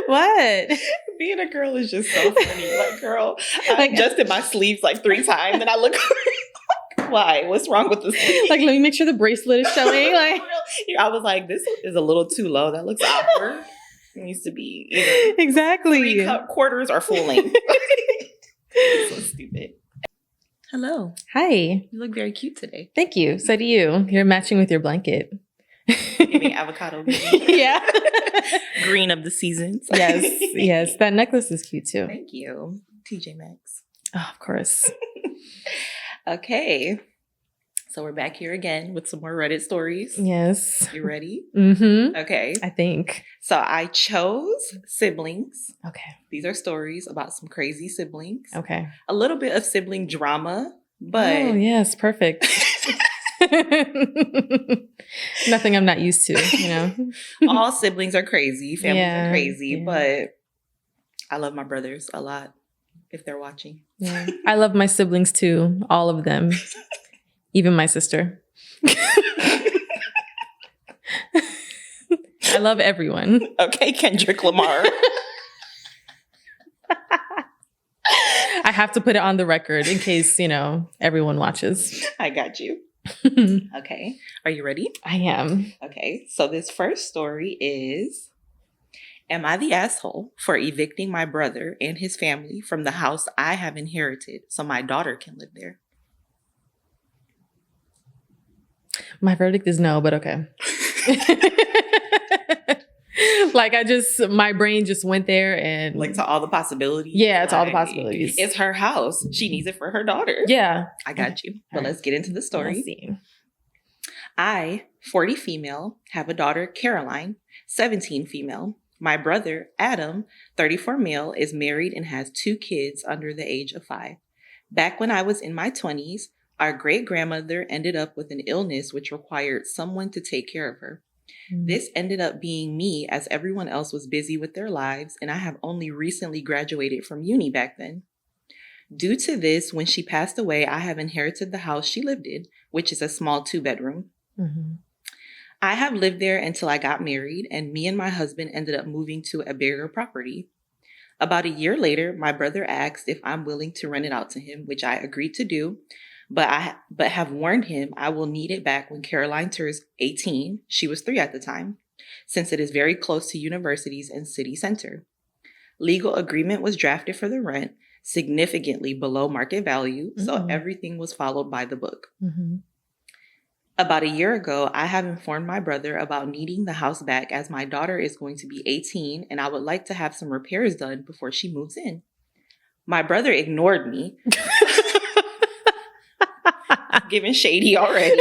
What? Being a girl is just so funny. Like, girl, I adjusted my sleeves like 3 times, and I look. Why? What's wrong with the sleeve? Like, let me make sure the bracelet is showing. Like, I was like, this is a little too low. That looks awkward. It needs to be exactly. 3 quarters or full length. So stupid. Hello. Hi. You look very cute today. Thank you. So do you. You're matching with your blanket. Giving avocado green. Yeah. Green of the seasons. Yes. That necklace is cute too. Thank you. TJ Maxx. Oh, of course. Okay. So we're back here again with some more Reddit stories. Yes. You ready? Mm-hmm. Okay. I think. So I chose siblings. Okay. These are stories about some crazy siblings. Okay. A little bit of sibling drama, but... Oh, yes. Perfect. Nothing I'm not used to, All siblings are crazy. Families are crazy, but I love my brothers a lot if they're watching. Yeah. I love my siblings too. All of them. Even my sister. I love everyone. Okay, Kendrick Lamar. I have to put it on the record in case, everyone watches. I got you. Okay. Are you ready? I am. Okay. So this first story is, am I the asshole for evicting my brother and his family from the house I have inherited so my daughter can live there? My verdict is no, but okay. Like my brain just went there and... Like to all the possibilities? Yeah, to all the possibilities. It's her house. She needs it for her daughter. Yeah. I got you. But let's get into the story. Let's see. I, 40 female, have a daughter, Caroline, 17 female. My brother, Adam, 34 male, is married and has 2 kids under the age of 5. Back when I was in my 20s, our great-grandmother ended up with an illness which required someone to take care of her. This ended up being me, as everyone else was busy with their lives, and I have only recently graduated from uni back then. Due to this, when she passed away, I have inherited the house she lived in, which is a small 2-bedroom. Mm-hmm. I have lived there until I got married, and me and my husband ended up moving to a bigger property. About a year later, my brother asked if I'm willing to rent it out to him, which I agreed to do. But have warned him I will need it back when Caroline turns 18. She was 3 at the time, since it is very close to universities and city center. Legal agreement was drafted for the rent, significantly below market value, so everything was followed by the book. Mm-hmm. About a year ago, I have informed my brother about needing the house back as my daughter is going to be 18 and I would like to have some repairs done before she moves in. My brother ignored me. Giving shady already.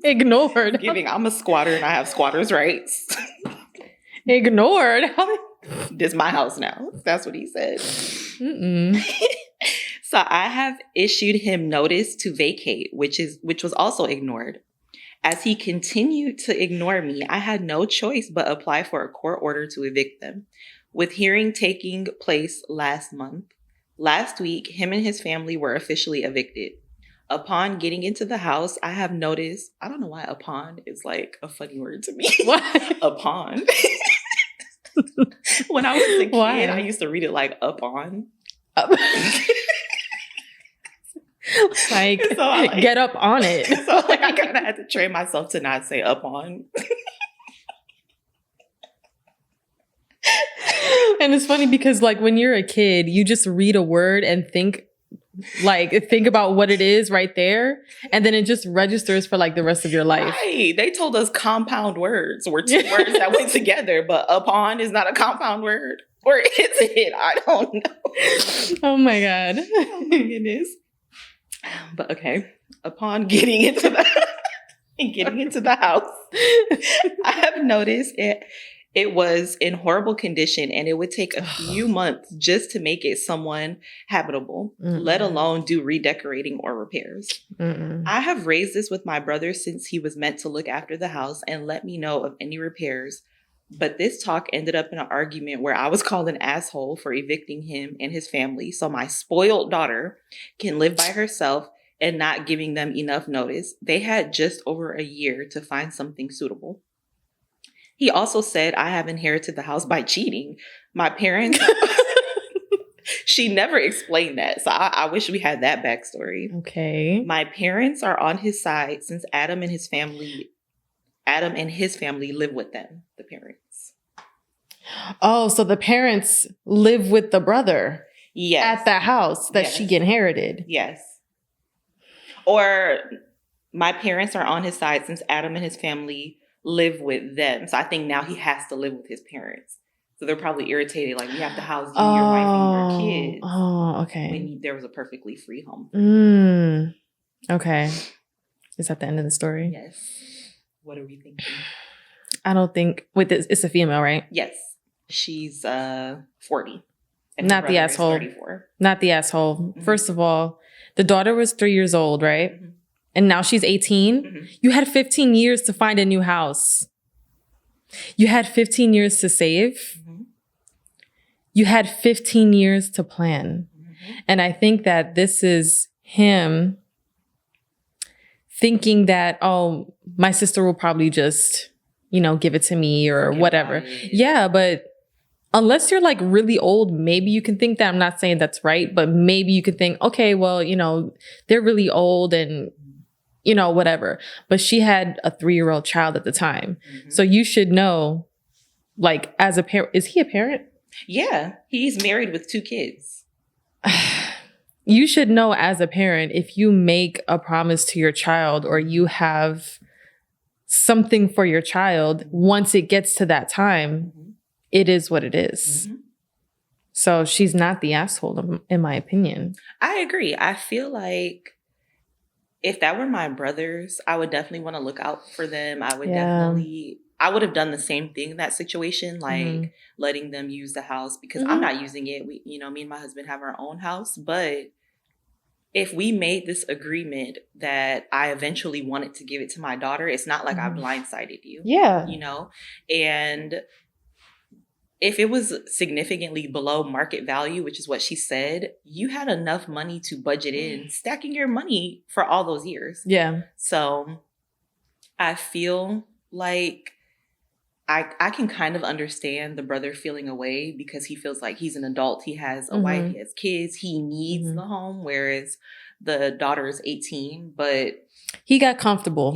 Ignored. I'm a squatter and I have squatter's rights. Ignored? This is my house now. That's what he said. So I have issued him notice to vacate, which was also ignored. As he continued to ignore me, I had no choice but apply for a court order to evict them, with hearing taking place last month. Last week, him and his family were officially evicted. Upon getting into the house, I have noticed, I don't know why upon is like a funny word to me. What? Upon. When I was a kid, why? I used to read it like upon. Like, get up on it. So I kind of had to train myself to not say upon. And it's funny because when you're a kid, you just read a word and think about what it is right there. And then it just registers for the rest of your life. Right. They told us compound words were 2 words that went together, but upon is not a compound word. Or is it? I don't know. Oh my God. Oh my goodness. But okay. Upon getting into the house, I have noticed it was in horrible condition and it would take a few months just to make it somewhat habitable, let alone do redecorating or repairs. I have raised this with my brother since he was meant to look after the house and let me know of any repairs. But this talk ended up in an argument where I was called an asshole for evicting him and his family so my spoiled daughter can live by herself and not giving them enough notice. They had just over a year to find something suitable. He also said, I have inherited the house by cheating. My parents, she never explained that. So I wish we had that backstory. Okay. My parents are on his side since Adam and his family live with them, the parents. Oh, so the parents live with the brother Yes. at the house that she inherited. Yes. Or my parents are on his side since Adam and his family live with them. So I think now he has to live with his parents. So they're probably irritated, like, we have to house you, your wife, and your kids. Oh, okay. When there was a perfectly free home. Okay. Is that the end of the story? Yes. What are we thinking? I don't think with this, it's a female, right? Yes. She's 40. And Not the asshole. 34. Not the asshole. Mm-hmm. First of all, the daughter was 3 years old, right? Mm-hmm. And now she's 18. Mm-hmm. You had 15 years to find a new house. You had 15 years to save. Mm-hmm. You had 15 years to plan. Mm-hmm. And I think that this is him thinking that, oh, my sister will probably just, give it to me or whatever. Yeah, but unless you're like really old, maybe you can think that. I'm not saying that's right, but maybe you could think, okay, well, they're really old and, whatever. But she had a 3-year-old child at the time. Mm-hmm. So you should know, like, as a parent, is he a parent? Yeah, he's married with 2 kids. You should know as a parent, if you make a promise to your child or you have something for your child, once it gets to that time, mm-hmm. it is what it is. Mm-hmm. So she's not the asshole, in my opinion. I agree. I feel like if that were my brothers, I would definitely want to look out for them. I would have done the same thing in that situation, like letting them use the house because I'm not using it. Me and my husband have our own house, but if we made this agreement that I eventually wanted to give it to my daughter, it's not like I blindsided you. Yeah. And if it was significantly below market value, which is what she said, you had enough money to budget in, stacking your money for all those years. Yeah. So I feel like I can kind of understand the brother feeling away because he feels like he's an adult. He has a wife, he has kids, he needs the home, whereas the daughter is 18, but he got comfortable.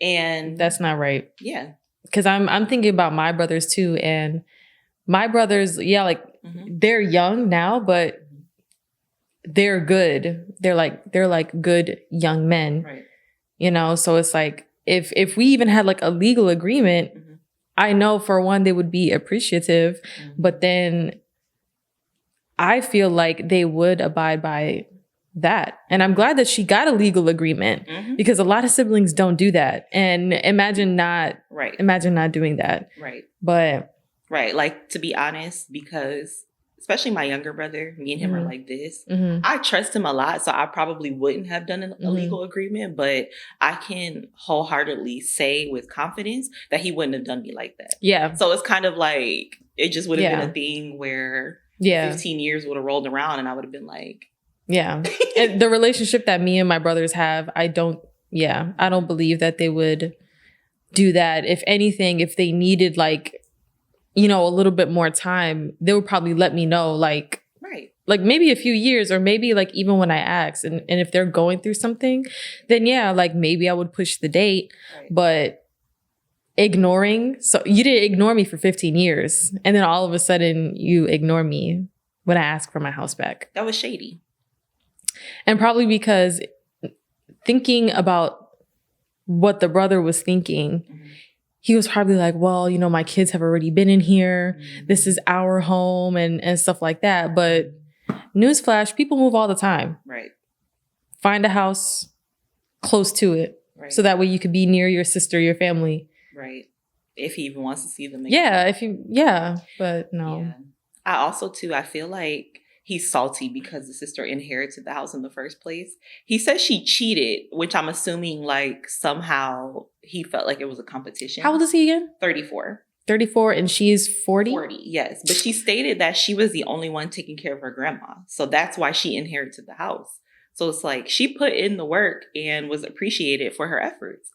And that's not right. Yeah. Because I'm thinking about my brothers too. And my brothers, they're young now, but they're good. They're like good young men. Right. So it's like if we even had like a legal agreement, I know for one, they would be appreciative, but then I feel like they would abide by that. And I'm glad that she got a legal agreement because a lot of siblings don't do that. And imagine not doing that. Right. But right. Like, to be honest, because especially my younger brother, me and him are like this. I trust him a lot, so I probably wouldn't have done a legal agreement, but I can wholeheartedly say with confidence that he wouldn't have done me like that. Yeah. So it's kind of like, it just would have been a thing where 15 years would have rolled around and I would have been like... Yeah. And the relationship that me and my brothers have, I don't believe that they would do that. If anything, if they needed like, a little bit more time, they would probably let me know, like, like maybe a few years or maybe like even when I ask and if they're going through something, then like maybe I would push the date, but ignoring. So you didn't ignore me for 15 years and then all of a sudden you ignore me when I ask for my house back. That was shady. And probably because thinking about what the brother was thinking, he was probably like, well, my kids have already been in here. This is our home and stuff like that. But newsflash, people move all the time. Right. Find a house close to it. Right. So that way you could be near your sister, your family. Right. If he even wants to see them again. Yeah, but no. Yeah. I also, too, I feel like he's salty because the sister inherited the house in the first place. He says she cheated, which I'm assuming like somehow he felt like it was a competition. How old is he again? 34. 34 and she's 40? 40, yes. But she stated that she was the only one taking care of her grandma. So that's why she inherited the house. So it's like she put in the work and was appreciated for her efforts.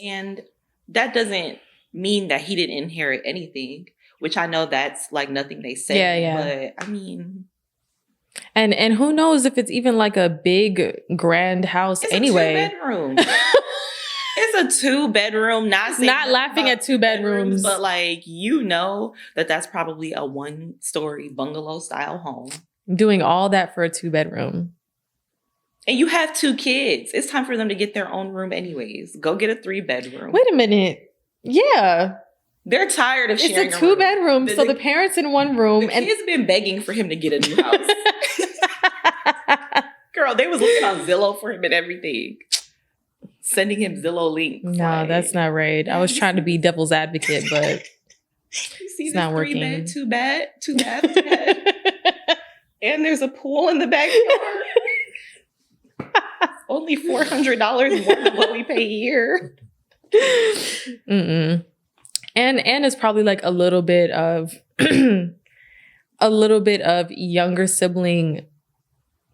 And that doesn't mean that he didn't inherit anything, which I know that's like nothing they say. Yeah. But I mean, and who knows if it's even like a big grand house it's anyway. a 2-bedroom. It's a 2-bedroom. Not laughing at 2 bedrooms, but like that's probably a 1-story bungalow style home. Doing all that for a 2-bedroom. And you have 2 kids. It's time for them to get their own room anyways. Go get a 3-bedroom. Wait a minute. Yeah. They're tired of sharing. It's a 2-bedroom, so the parents in one room. The kids been begging for him to get a new house. Girl, they was looking on Zillow for him and everything. Sending him Zillow links. No, that's not right. I was trying to be devil's advocate, but you see it's not working. 3-bed, 2 bath bed. And there's a pool in the backyard. Only $400 more than what we pay here. Mm-mm. And it's probably like a little bit of younger sibling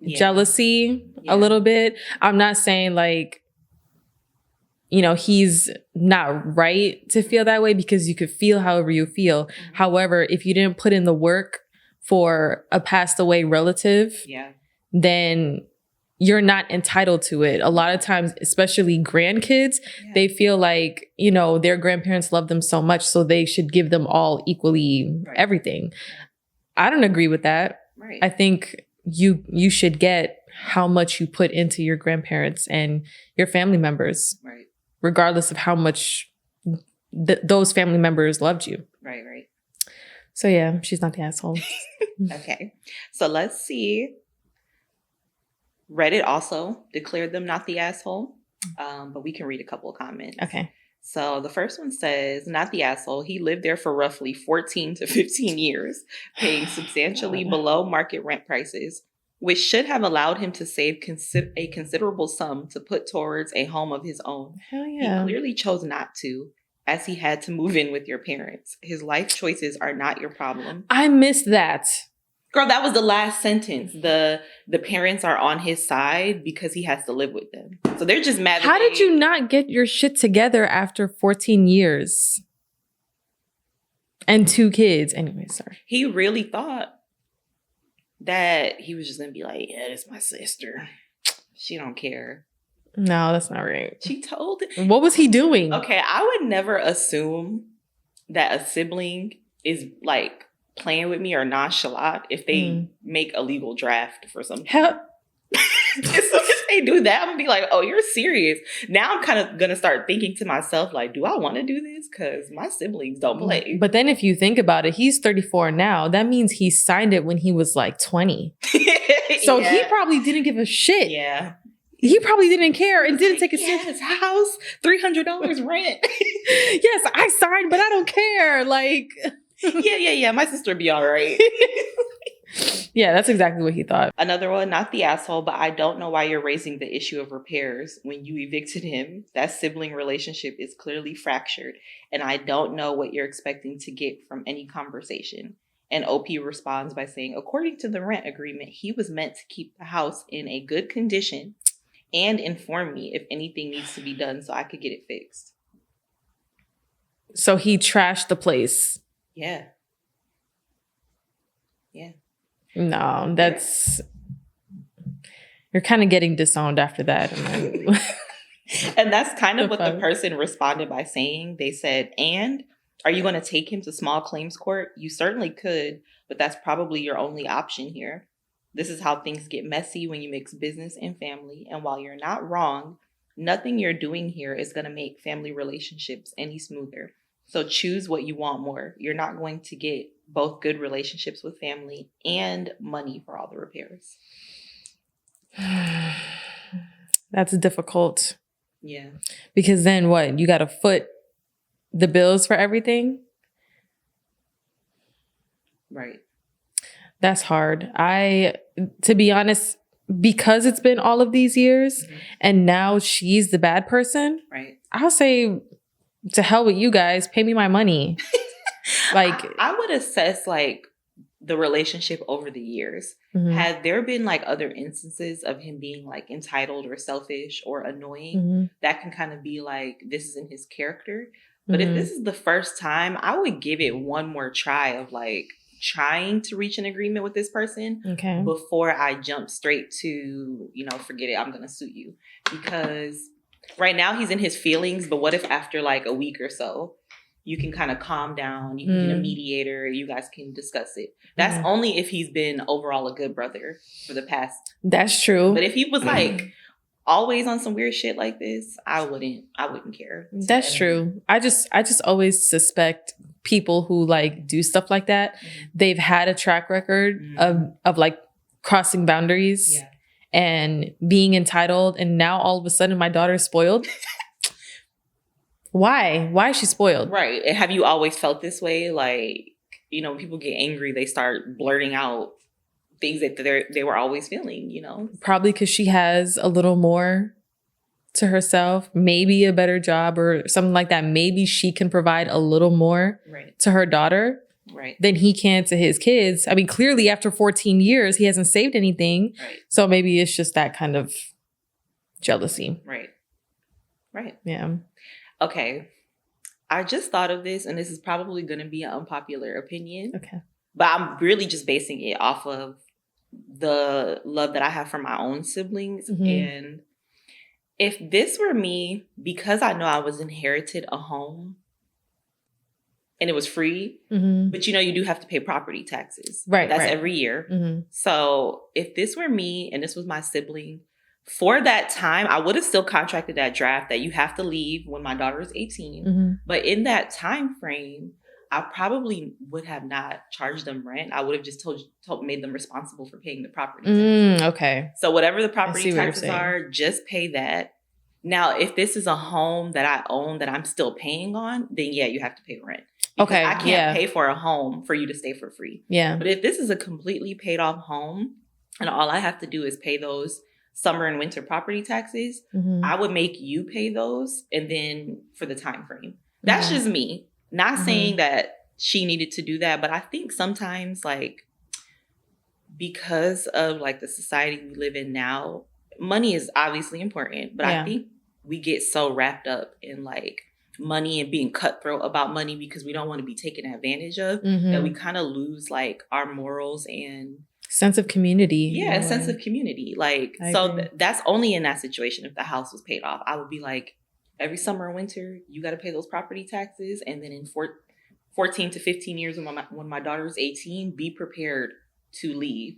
jealousy. A little bit. I'm not saying like, he's not right to feel that way, because you could feel however you feel. Mm-hmm. However, if you didn't put in the work for a passed away relative, then you're not entitled to it. A lot of times, especially grandkids, they feel like, their grandparents love them so much, so they should give them all equally everything. I don't agree with that. Right. I think you should get how much you put into your grandparents and your family members, regardless of how much those family members loved you. Right. So yeah, she's not the asshole. Okay. So let's see. Reddit also declared them not the asshole, but we can read a couple of comments. Okay. So the first one says, not the asshole. He lived there for roughly 14 to 15 years, paying substantially below market rent prices, which should have allowed him to save a considerable sum to put towards a home of his own. Hell yeah. He clearly chose not to, as he had to move in with your parents. His life choices are not your problem. I missed that. Girl, that was the last sentence. The parents are on his side because he has to live with them. So they're just mad. How did you not get your shit together after 14 years? And 2 kids. Anyway, sorry. He really thought that he was just going to be like, yeah, that's my sister. She don't care. No, that's not right. She told him. What was he doing? Okay, I would never assume that a sibling is like playing with me or nonchalant if they make a legal draft for something. As soon as they do that, I'm gonna be like, oh, you're serious. Now I'm kind of gonna start thinking to myself, like, do I want to do this? Because my siblings don't play. But then if you think about it, he's 34 now. That means he signed it when he was like 20. So he probably didn't give a shit. Yeah. He probably didn't care and didn't take it serious. His house, $300 rent. Yes, I signed, but I don't care. Like... Yeah. My sister be all right. Yeah, that's exactly what he thought. Another one, not the asshole, but I don't know why you're raising the issue of repairs when you evicted him. That sibling relationship is clearly fractured, and I don't know what you're expecting to get from any conversation. And OP responds by saying, according to the rent agreement, he was meant to keep the house in a good condition and inform me if anything needs to be done so I could get it fixed. So he trashed the place. Yeah. No, that's... You're kind of getting disowned after that. And that's kind of what the person responded by saying. They said, and are you going to take him to small claims court? You certainly could, but that's probably your only option here. This is how things get messy when you mix business and family. And while you're not wrong, nothing you're doing here is going to make family relationships any smoother. So choose what you want more. You're not going to get both good relationships with family and money for all the repairs. That's difficult. Yeah. Because then what? You got to foot the bills for everything? Right. That's hard. To be honest, because it's been all of these years and now she's the bad person, right? I'll say, to hell with you guys, pay me my money. Like, I would assess like the relationship over the years. Had there been like other instances of him being like entitled or selfish or annoying, that can kind of be like, this is in his character. But if this is the first time, I would give it one more try of like trying to reach an agreement with this person before I jump straight to, forget it, I'm going to sue you. Because right now he's in his feelings, but what if after like a week or so, you can kind of calm down, you can get a mediator, you guys can discuss it. That's only if he's been overall a good brother for the past. That's true. But if he was like always on some weird shit like this, I wouldn't care. That's true. I just always suspect people who like do stuff like that, they've had a track record of like crossing boundaries and being entitled, and now all of a sudden my daughter is spoiled. Why is she spoiled? Right. And have you always felt this way? Like, when people get angry, they start blurting out things that they were always feeling, Probably because she has a little more to herself, maybe a better job or something like that. Maybe she can provide a little more to her daughter than he can to his kids. I mean, clearly after 14 years, he hasn't saved anything. Right. So maybe it's just that kind of jealousy. Right. Yeah. Okay. I just thought of this, and this is probably going to be an unpopular opinion. Okay. But I'm really just basing it off of the love that I have for my own siblings. And if this were me, because I know I was inherited a home and it was free, but you do have to pay property taxes. Right. That's every year. So if this were me and this was my sibling, for that time, I would have still contracted that draft that you have to leave when my daughter is 18. But in that time frame, I probably would have not charged them rent. I would have just made them responsible for paying the property taxes. Okay. So whatever the property taxes are, just pay that. Now, if this is a home that I own that I'm still paying on, then yeah, you have to pay rent. Because I can't pay for a home for you to stay for free. Yeah. But if this is a completely paid off home and all I have to do is pay those summer and winter property taxes, I would make you pay those and then for the time frame. That's just me. Not saying that she needed to do that, but I think sometimes like because of like the society we live in now, money is obviously important, but I think we get so wrapped up in like money and being cutthroat about money because we don't want to be taken advantage of that we kind of lose like our morals and sense of community. Yeah, a sense of community. Like, that's only in that situation if the house was paid off. I would be like, every summer and winter, you got to pay those property taxes. And then in 14 to 15 years when my daughter is 18, be prepared to leave.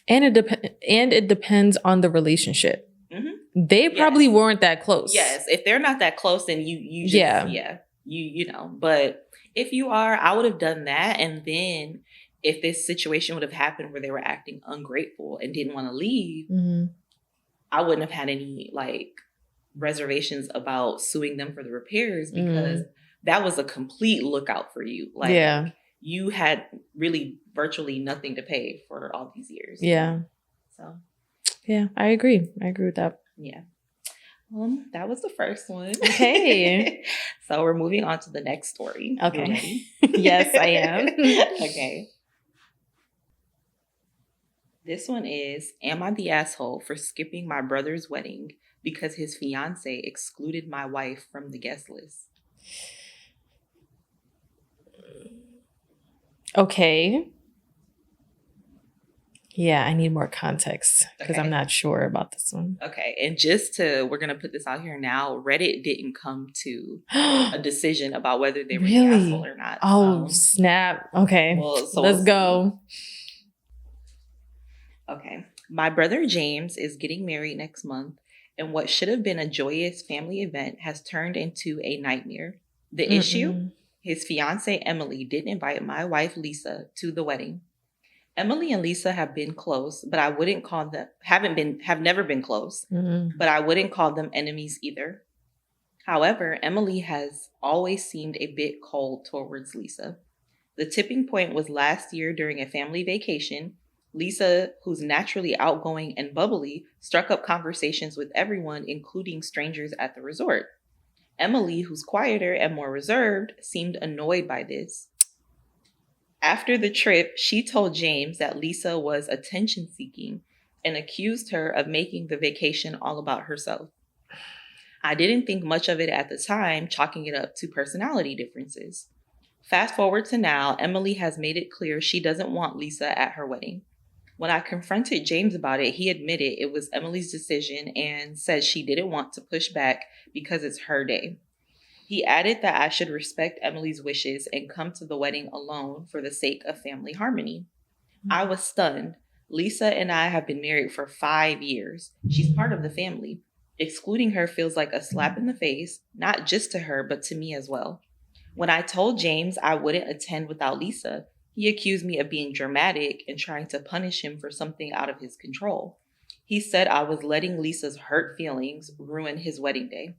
And it depends on the relationship. They probably weren't that close. Yes. If they're not that close, then you just, you know. But if you are, I would have done that. And then if this situation would have happened where they were acting ungrateful and didn't want to leave, I wouldn't have had any like reservations about suing them for the repairs because that was a complete lookout for you. Like you had really virtually nothing to pay for all these years. Yeah. So. Yeah, I agree. I agree with that. Yeah. That was the first one. Okay. So we're moving on to the next story. Okay. Yes, I am. Okay. This one is, am I the asshole for skipping my brother's wedding because his fiance excluded my wife from the guest list? Okay. Yeah, I need more context because I'm not sure about this one. Okay. And we're going to put this out here now. Reddit didn't come to a decision about whether they were the asshole or not. Oh, snap. Okay. Let's go. Okay. My brother James is getting married next month, and what should have been a joyous family event has turned into a nightmare. The issue? His fiancée Emily didn't invite my wife Lisa to the wedding. Emily and Lisa have been close, but I wouldn't call them have never been close, but I wouldn't call them enemies either. However, Emily has always seemed a bit cold towards Lisa. The tipping point was last year during a family vacation. Lisa, who's naturally outgoing and bubbly, struck up conversations with everyone, including strangers at the resort. Emily, who's quieter and more reserved, seemed annoyed by this. After the trip, she told James that Lisa was attention-seeking and accused her of making the vacation all about herself. I didn't think much of it at the time, chalking it up to personality differences. Fast forward to now, Emily has made it clear she doesn't want Lisa at her wedding. When I confronted James about it, he admitted it was Emily's decision and said she didn't want to push back because it's her day. He added that I should respect Emily's wishes and come to the wedding alone for the sake of family harmony. I was stunned. Lisa and I have been married for 5 years. She's part of the family. Excluding her feels like a slap in the face, not just to her, but to me as well. When I told James I wouldn't attend without Lisa, he accused me of being dramatic and trying to punish him for something out of his control. He said I was letting Lisa's hurt feelings ruin his wedding day.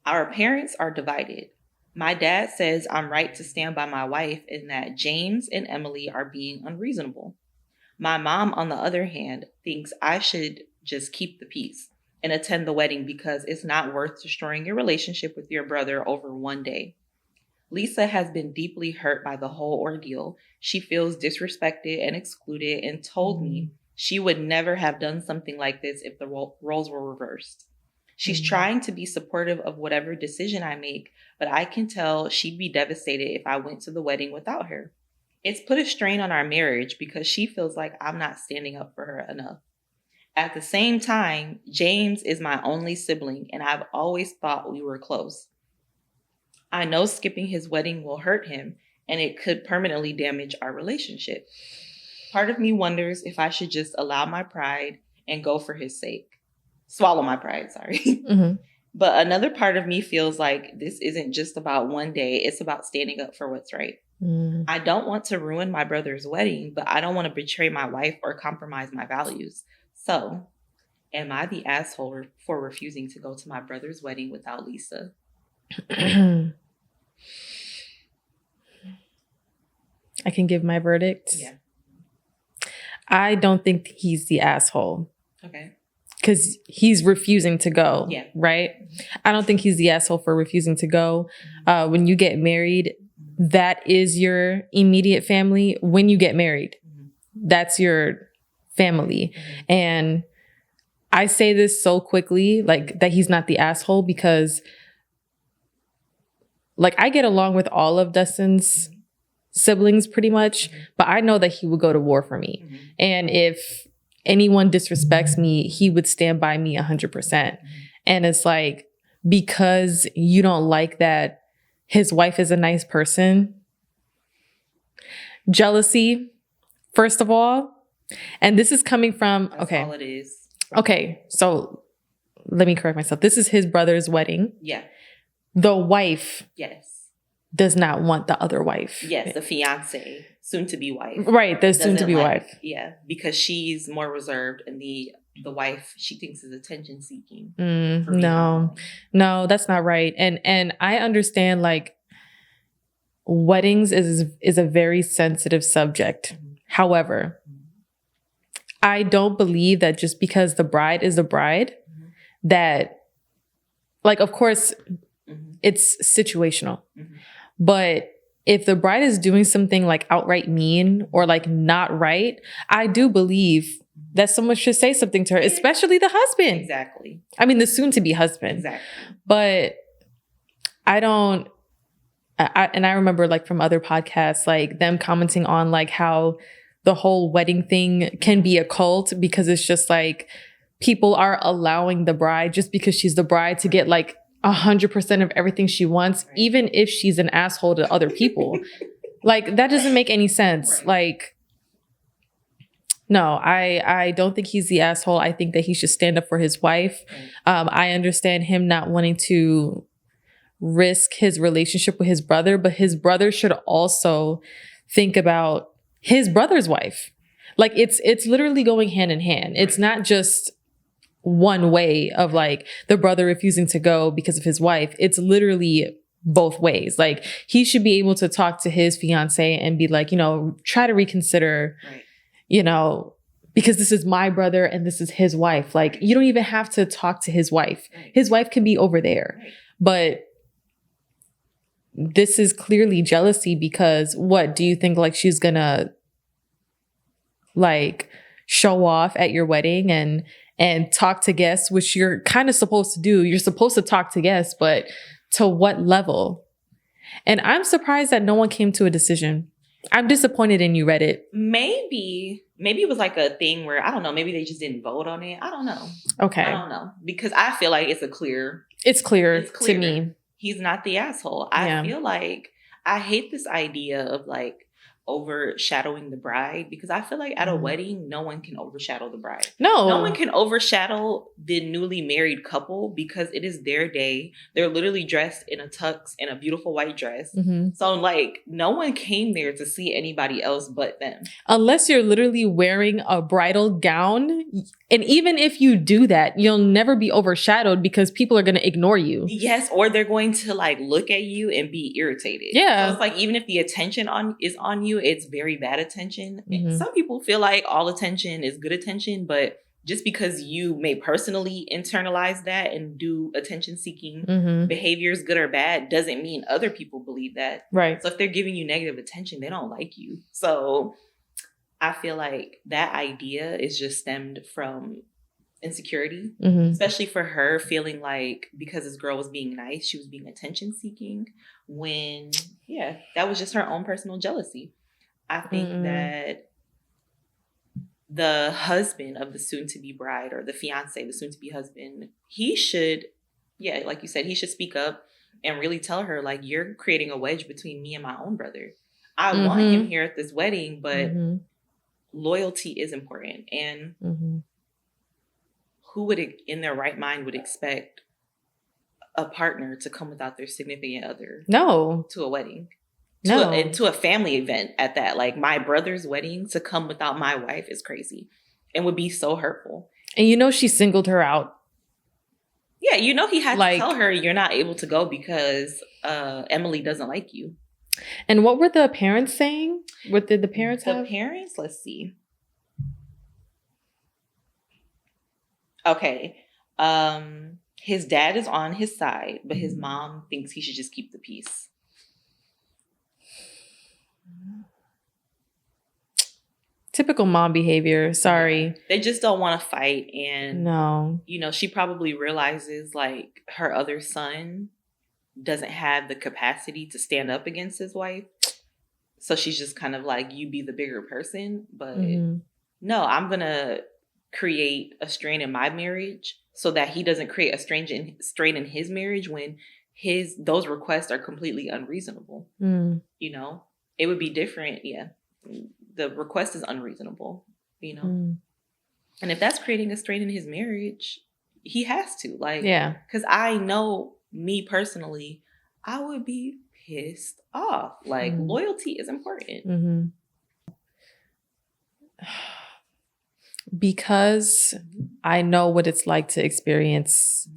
Our parents are divided. My dad says I'm right to stand by my wife and that James and Emily are being unreasonable. My mom, on the other hand, thinks I should just keep the peace and attend the wedding because it's not worth destroying your relationship with your brother over one day. Lisa has been deeply hurt by the whole ordeal. She feels disrespected and excluded and told me she would never have done something like this if the roles were reversed. She's trying to be supportive of whatever decision I make, but I can tell she'd be devastated if I went to the wedding without her. It's put a strain on our marriage because she feels like I'm not standing up for her enough. At the same time, James is my only sibling, and I've always thought we were close. I know skipping his wedding will hurt him, and it could permanently damage our relationship. Part of me wonders if I should just allow my pride and go for his sake. Swallow my pride, sorry. Mm-hmm. But another part of me feels like this isn't just about one day. It's about standing up for what's right. I don't want to ruin my brother's wedding, but I don't want to betray my wife or compromise my values. So, am I the asshole for refusing to go to my brother's wedding without Lisa? I can give my verdict. Yeah. I don't think he's the asshole. Okay. Because he's refusing to go. Yeah. Right? I don't think he's the asshole for refusing to go. When you get married, that is your immediate family. When you get married, that's your family. And I say this so quickly, like that he's not the asshole, because like I get along with all of Dustin's siblings pretty much, but I know that he would go to war for me. And if anyone disrespects me, he would stand by me 100%. And it's like, because you don't like that his wife is a nice person. Jealousy, first of all. And this is coming from, That's all it is. Okay, so let me correct myself. This is his brother's wedding. Yeah. The wife Yes. does not want the other wife. Yes, the fiance, soon to be wife. Right, the soon to be wife. Yeah, because she's more reserved, and the wife she thinks is attention seeking. No, that's not right. And I understand like weddings is a very sensitive subject. Situational. I don't believe that just because the bride is the bride, that like, of course, it's situational. But if the bride is doing something like outright mean or like not right, I do believe that someone should say something to her, especially the husband. Exactly. I mean, the soon-to-be husband. Exactly. But I remember like from other podcasts, like them commenting on like how the whole wedding thing can be a cult, because it's just like people are allowing the bride just because she's the bride to get like 100% of everything she wants, even if she's an asshole to other people. Like, that doesn't make any sense. Like, no, I don't think he's the asshole. I think that he should stand up for his wife. I understand him not wanting to risk his relationship with his brother, but his brother should also think about his brother's wife. Like, it's literally going hand in hand. It's not just one way of like the brother refusing to go because of his wife. It's literally both ways. Like, he should be able to talk to his fiance and be like, try to reconsider, because this is my brother and this is his wife. Like, you don't even have to talk to his wife. His wife can be over there. But this is clearly jealousy, because what do you think, like, she's gonna like show off at your wedding and talk to guests, which you're kind of supposed to do. You're supposed to talk to guests, but to what level? And I'm surprised that no one came to a decision. I'm disappointed in you, Reddit. Maybe it was like a thing where, I don't know, maybe they just didn't vote on it. I don't know. Okay. I don't know. Because I feel like it's clear to me. He's not the asshole. I feel like I hate this idea of like overshadowing the bride, because I feel like at a wedding, no one can overshadow the bride. No one can overshadow the newly married couple, because it is their day. They're literally dressed in a tux and a beautiful white dress. So like no one came there to see anybody else but them. Unless you're literally wearing a bridal gown. And even if you do that, you'll never be overshadowed because people are going to ignore you. Yes, or they're going to like look at you and be irritated. Yeah. So it's like, even if the attention is on you, it's very bad attention. Some people feel like all attention is good attention, but just because you may personally internalize that and do attention-seeking behaviors, good or bad, doesn't mean other people believe that. Right. So if they're giving you negative attention, they don't like you. So I feel like that idea is just stemmed from insecurity, especially for her, feeling like because this girl was being nice, she was being attention seeking, when that was just her own personal jealousy. I think that the husband of the soon-to-be bride, or the fiance, the soon-to-be husband, he should, like you said, he should speak up and really tell her, like, you're creating a wedge between me and my own brother. I want him here at this wedding, but loyalty is important. And who would, in their right mind, would expect a partner to come without their significant other? No. To a wedding. No. To a family event at that. Like, my brother's wedding, to come without my wife is crazy and would be so hurtful. And she singled her out. Yeah, he had to tell her, you're not able to go because Emily doesn't like you. And what were the parents saying? What did the parents have? The parents, let's see. Okay. His dad is on his side, but his mom thinks he should just keep the peace. Typical mom behavior. Sorry. They just don't want to fight. And, no. She probably realizes, like, her other son doesn't have the capacity to stand up against his wife. So she's just kind of like, you be the bigger person. But no, I'm going to create a strain in my marriage so that he doesn't create a strain in his marriage when those requests are completely unreasonable. It would be different. Yeah. The request is unreasonable, And if that's creating a strain in his marriage, he has to, because I know, me personally, I would be pissed off. Like, loyalty is important. Because I know what it's like to experience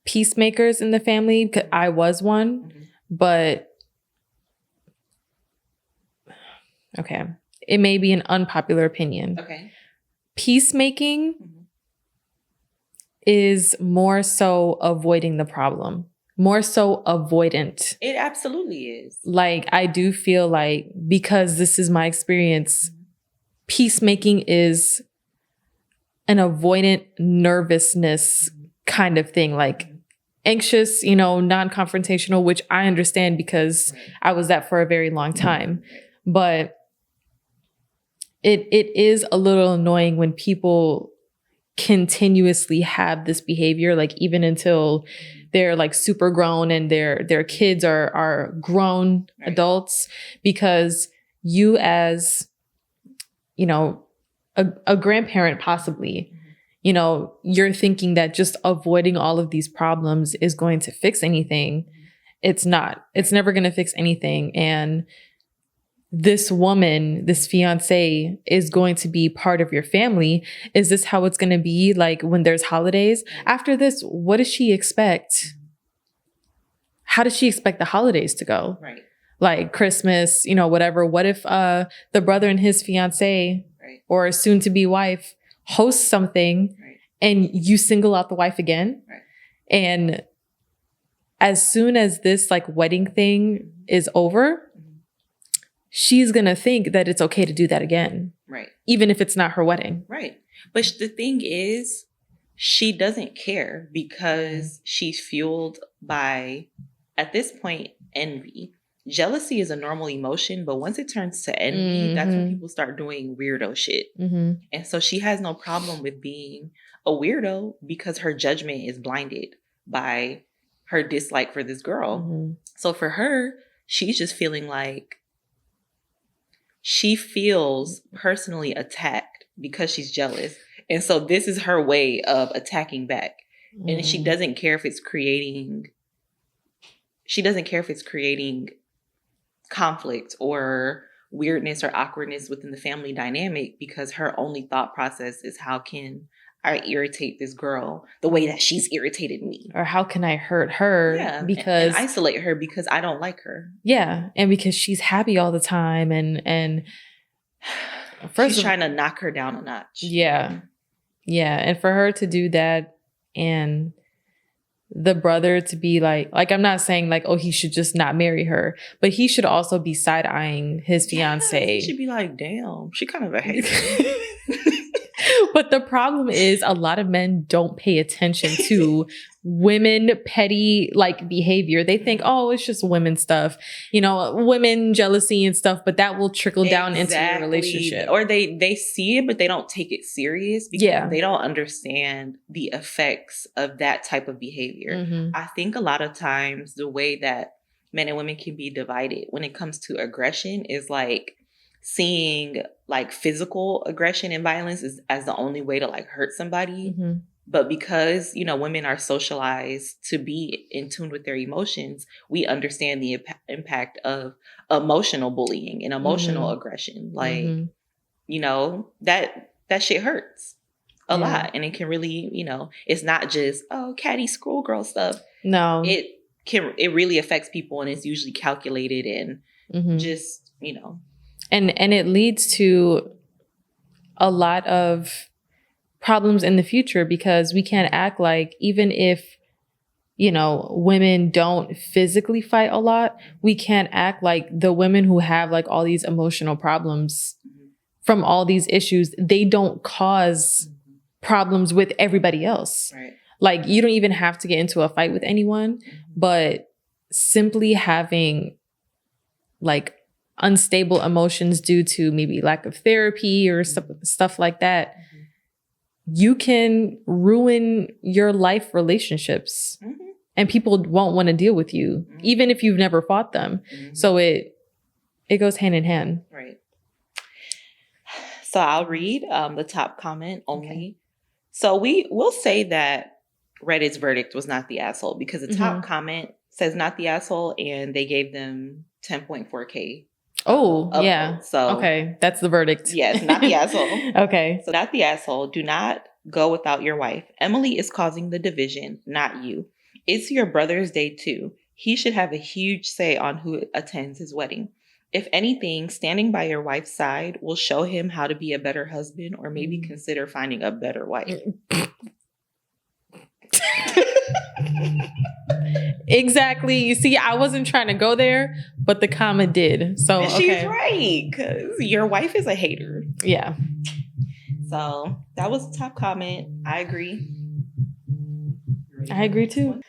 peacemakers in the family. I was one, but okay, it may be an unpopular opinion. Okay. Peacemaking is more so avoiding the problem, more so avoidant. It absolutely is. Like, I do feel like, because this is my experience, peacemaking is an avoidant nervousness kind of thing, like anxious, non-confrontational, which I understand because I was that for a very long time. But it is a little annoying when people continuously have this behavior, like even until they're like super grown and their kids are grown adults, because you as, a grandparent possibly, you're thinking that just avoiding all of these problems is going to fix anything. It's not. It's never going to fix anything. And this woman, this fiance, is going to be part of your family. Is this how it's going to be like when there's holidays? After this, what does she expect? How does she expect the holidays to go? Right. Like Christmas, whatever. What if the brother and his fiance or soon to be wife host something and you single out the wife again? Right. And as soon as this like wedding thing is over, she's going to think that it's okay to do that again. Right. Even if it's not her wedding. Right. But the thing is, she doesn't care because she's fueled by, at this point, envy. Jealousy is a normal emotion, but once it turns to envy, that's when people start doing weirdo shit. And so she has no problem with being a weirdo because her judgment is blinded by her dislike for this girl. So for her, she's just feeling like she feels personally attacked because she's jealous. And so this is her way of attacking back. And she doesn't care if it's creating conflict or weirdness or awkwardness within the family dynamic, because her only thought process is, how can I irritate this girl the way that she's irritated me? Or how can I hurt her because and isolate her because I don't like her. Yeah. And because she's happy all the time and she's trying to knock her down a notch. Yeah. Yeah. And for her to do that, and the brother to be like I'm not saying like, oh, he should just not marry her, but he should also be side-eyeing his fiance. He should be like, damn, she kind of a hater. But the problem is, a lot of men don't pay attention to women petty like behavior. They think, oh, it's just women stuff, women jealousy and stuff, but that will trickle down into your relationship. Or they see it, but they don't take it serious because they don't understand the effects of that type of behavior. I think a lot of times the way that men and women can be divided when it comes to aggression is like seeing like physical aggression and violence as the only way to like hurt somebody. But because, women are socialized to be in tune with their emotions, we understand the impact of emotional bullying and emotional aggression. Like, that shit hurts a lot. And it can really, it's not just, oh, catty schoolgirl stuff. No. It really affects people, and it's usually calculated and just, And it leads to a lot of problems in the future, because we can't act like, even if, women don't physically fight a lot, we can't act like the women who have like all these emotional problems from all these issues, they don't cause problems with everybody else. Right. Like, you don't even have to get into a fight with anyone, but simply having like unstable emotions due to maybe lack of therapy or stuff like that, you can ruin your life relationships, and people won't want to deal with you, even if you've never fought them. So it goes hand in hand. Right. So I'll read the top comment only. Okay. So we'll say that Reddit's verdict was not the asshole, because the top comment says not the asshole, and they gave them 10.4K. Oh, yeah. So okay, that's the verdict. Yes, not the asshole. Okay. So not the asshole. Do not go without your wife. Emily is causing the division, not you. It's your brother's day too. He should have a huge say on who attends his wedding. If anything, standing by your wife's side will show him how to be a better husband, or maybe consider finding a better wife. Exactly. You see, I wasn't trying to go there, but the comment did. So and she's right, because your wife is a hater. Yeah. So that was the top comment. I agree. I agree too.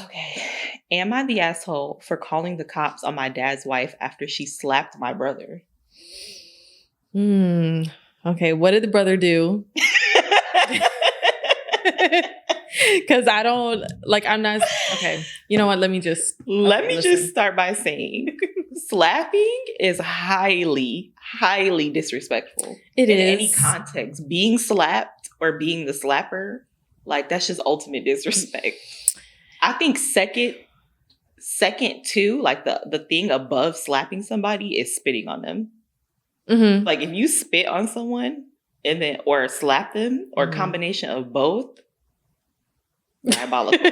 Okay. Am I the asshole for calling the cops on my dad's wife after she slapped my brother? Okay. What did the brother do? Because I don't I'm not okay. You know what? Let me just start by saying slapping is highly, highly disrespectful. It is. In any context. Being slapped or being the slapper, that's just ultimate disrespect. I think second to the thing above slapping somebody is spitting on them. Like, if you spit on someone and then or slap them, or a combination of both, diabolical.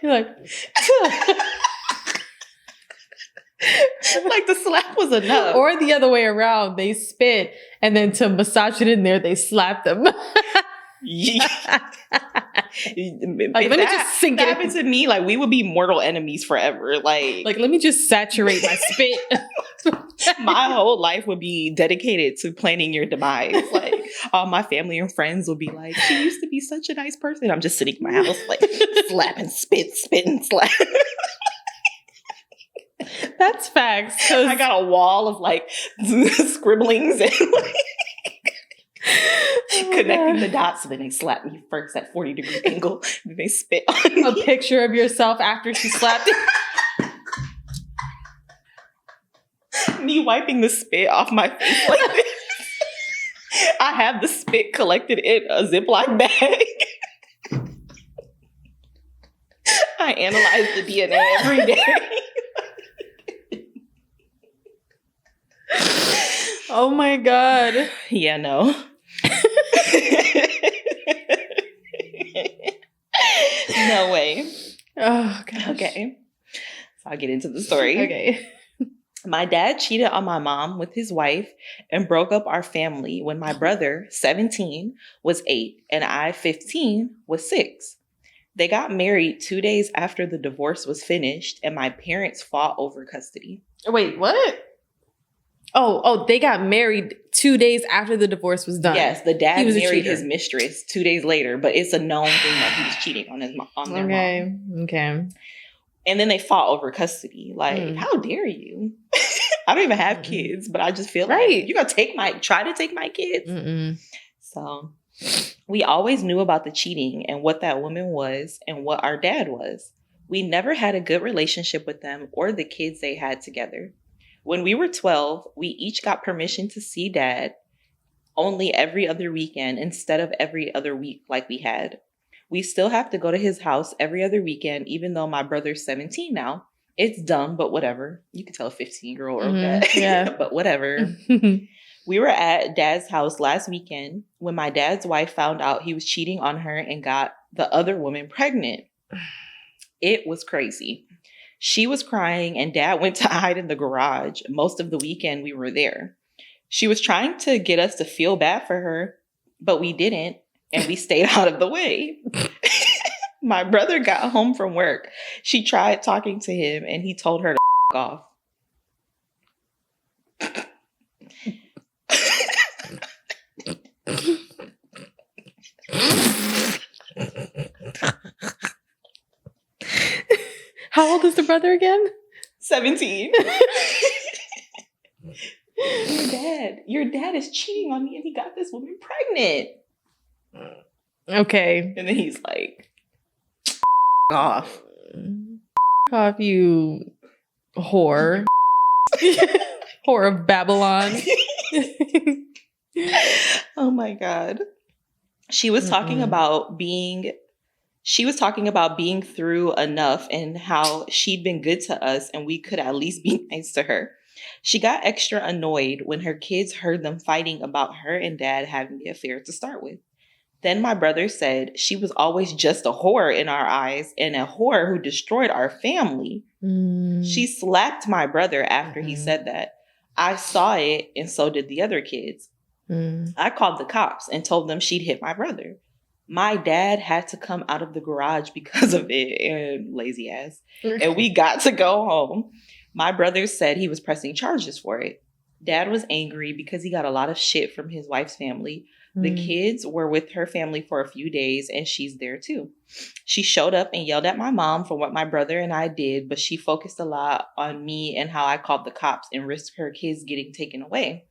You're like the slap was enough. Or the other way around, they spit and then to massage it in there, they slap them. Yeah. Like, let me just sink it in. happened to me, like, we would be mortal enemies forever. Like, let me just saturate my spit. my whole life would be dedicated to planning your demise. Like, all my family and friends would be like, she used to be such a nice person. I'm just sitting in my house, like, slapping, spitting, slap. That's facts. I got a wall of, like, scribblings and, like, connecting the dots. So then they slap me first at 40-degree angle. Then they spit on me. A picture of yourself after she slapped you. Me wiping the spit off my face like this. I have the spit collected in a Ziploc bag. I analyze the DNA every day. Oh my God. Yeah, no. No way. Oh, gosh. Okay. So I'll get into the story. Okay. My dad cheated on my mom with his wife and broke up our family when my brother, 17, was 8 and I, 15, was 6. They got married 2 days after the divorce was finished and my parents fought over custody. Wait, what? Oh, they got married 2 days after the divorce was done. Yes, the dad was married his mistress 2 days later, but it's a known thing that he was cheating on their mom. Okay. And then they fought over custody. Like, how dare you? I don't even have kids, but I just feel like you're gonna try to take my kids. Mm-mm. So we always knew about the cheating and what that woman was and what our dad was. We never had a good relationship with them or the kids they had together. When we were 12, we each got permission to see dad only every other weekend instead of every other week like we had. We still have to go to his house every other weekend, even though my brother's 17 now. It's dumb, but whatever. You can tell a 15-year-old that. Yeah. But whatever. We were at dad's house last weekend when my dad's wife found out he was cheating on her and got the other woman pregnant. It was crazy. She was crying and dad went to hide in the garage. Most of the weekend we were there. She was trying to get us to feel bad for her, but we didn't. And we stayed out of the way. My brother got home from work. She tried talking to him and he told her to off. How old is the brother again? 17. Your dad is cheating on me and he got this woman pregnant. Okay. And then he's like, off. Off, you whore. Whore of Babylon. Oh my God. She was talking about being through enough and how she'd been good to us and we could at least be nice to her. She got extra annoyed when her kids heard them fighting about her and dad having the affair to start with. Then my brother said she was always just a whore in our eyes and a whore who destroyed our family. She slapped my brother after he said that. I saw it and so did the other kids. I called the cops and told them she'd hit my brother. My dad had to come out of the garage because of it, and lazy ass. And we got to go home. My brother said he was pressing charges for it. Dad was angry because he got a lot of shit from his wife's family. The kids were with her family for a few days and she's there too. She showed up and yelled at my mom for what my brother and I did, but she focused a lot on me and how I called the cops and risked her kids getting taken away.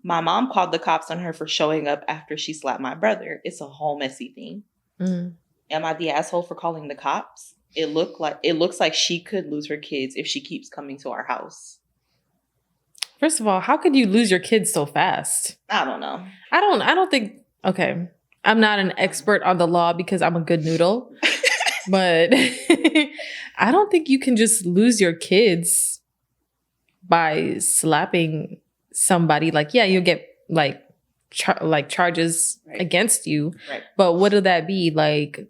My mom called the cops on her for showing up after she slapped my brother. It's a whole messy thing. Am I the asshole for calling the cops? It looks like she could lose her kids if she keeps coming to our house. First of all, how could you lose your kids so fast? I don't know. I don't think, okay. I'm not an expert on the law because I'm a good noodle, but I don't think you can just lose your kids by slapping somebody. Like, yeah, you'll get charges against you, but what would that be? Like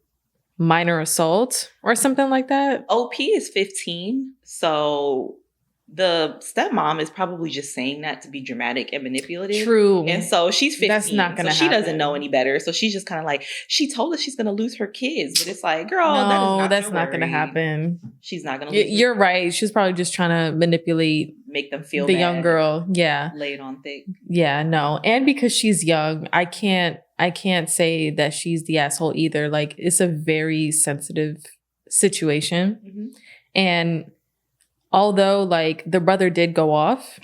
minor assault or something like that? OP is 15, so the stepmom is probably just saying that to be dramatic and manipulative. True. And so she's 15. That's not gonna so she happen. doesn't know any better. So she's just kind of like, she told us she's going to lose her kids. But it's like, girl, No, that's not gonna happen. She's not going to lose You're right. She's probably just trying to manipulate, make them feel the bad, young girl. Yeah. lay it on thick. Yeah, no. And because she's young, I can't say that she's the asshole either. Like, it's a very sensitive situation. Mm-hmm. And although, like, the brother did go off,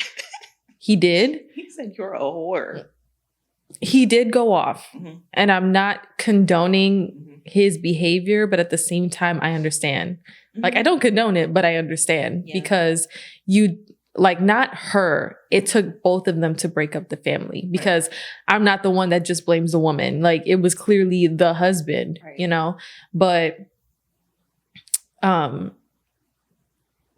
he did. He said, you're a whore. He did go off. Mm-hmm. And I'm not condoning his behavior, but at the same time, I understand. Mm-hmm. Like, I don't condone it, but I understand. Yeah. Because like, not her, it took both of them to break up the family, because I'm not the one that just blames the woman. Like, it was clearly the husband, you know? But,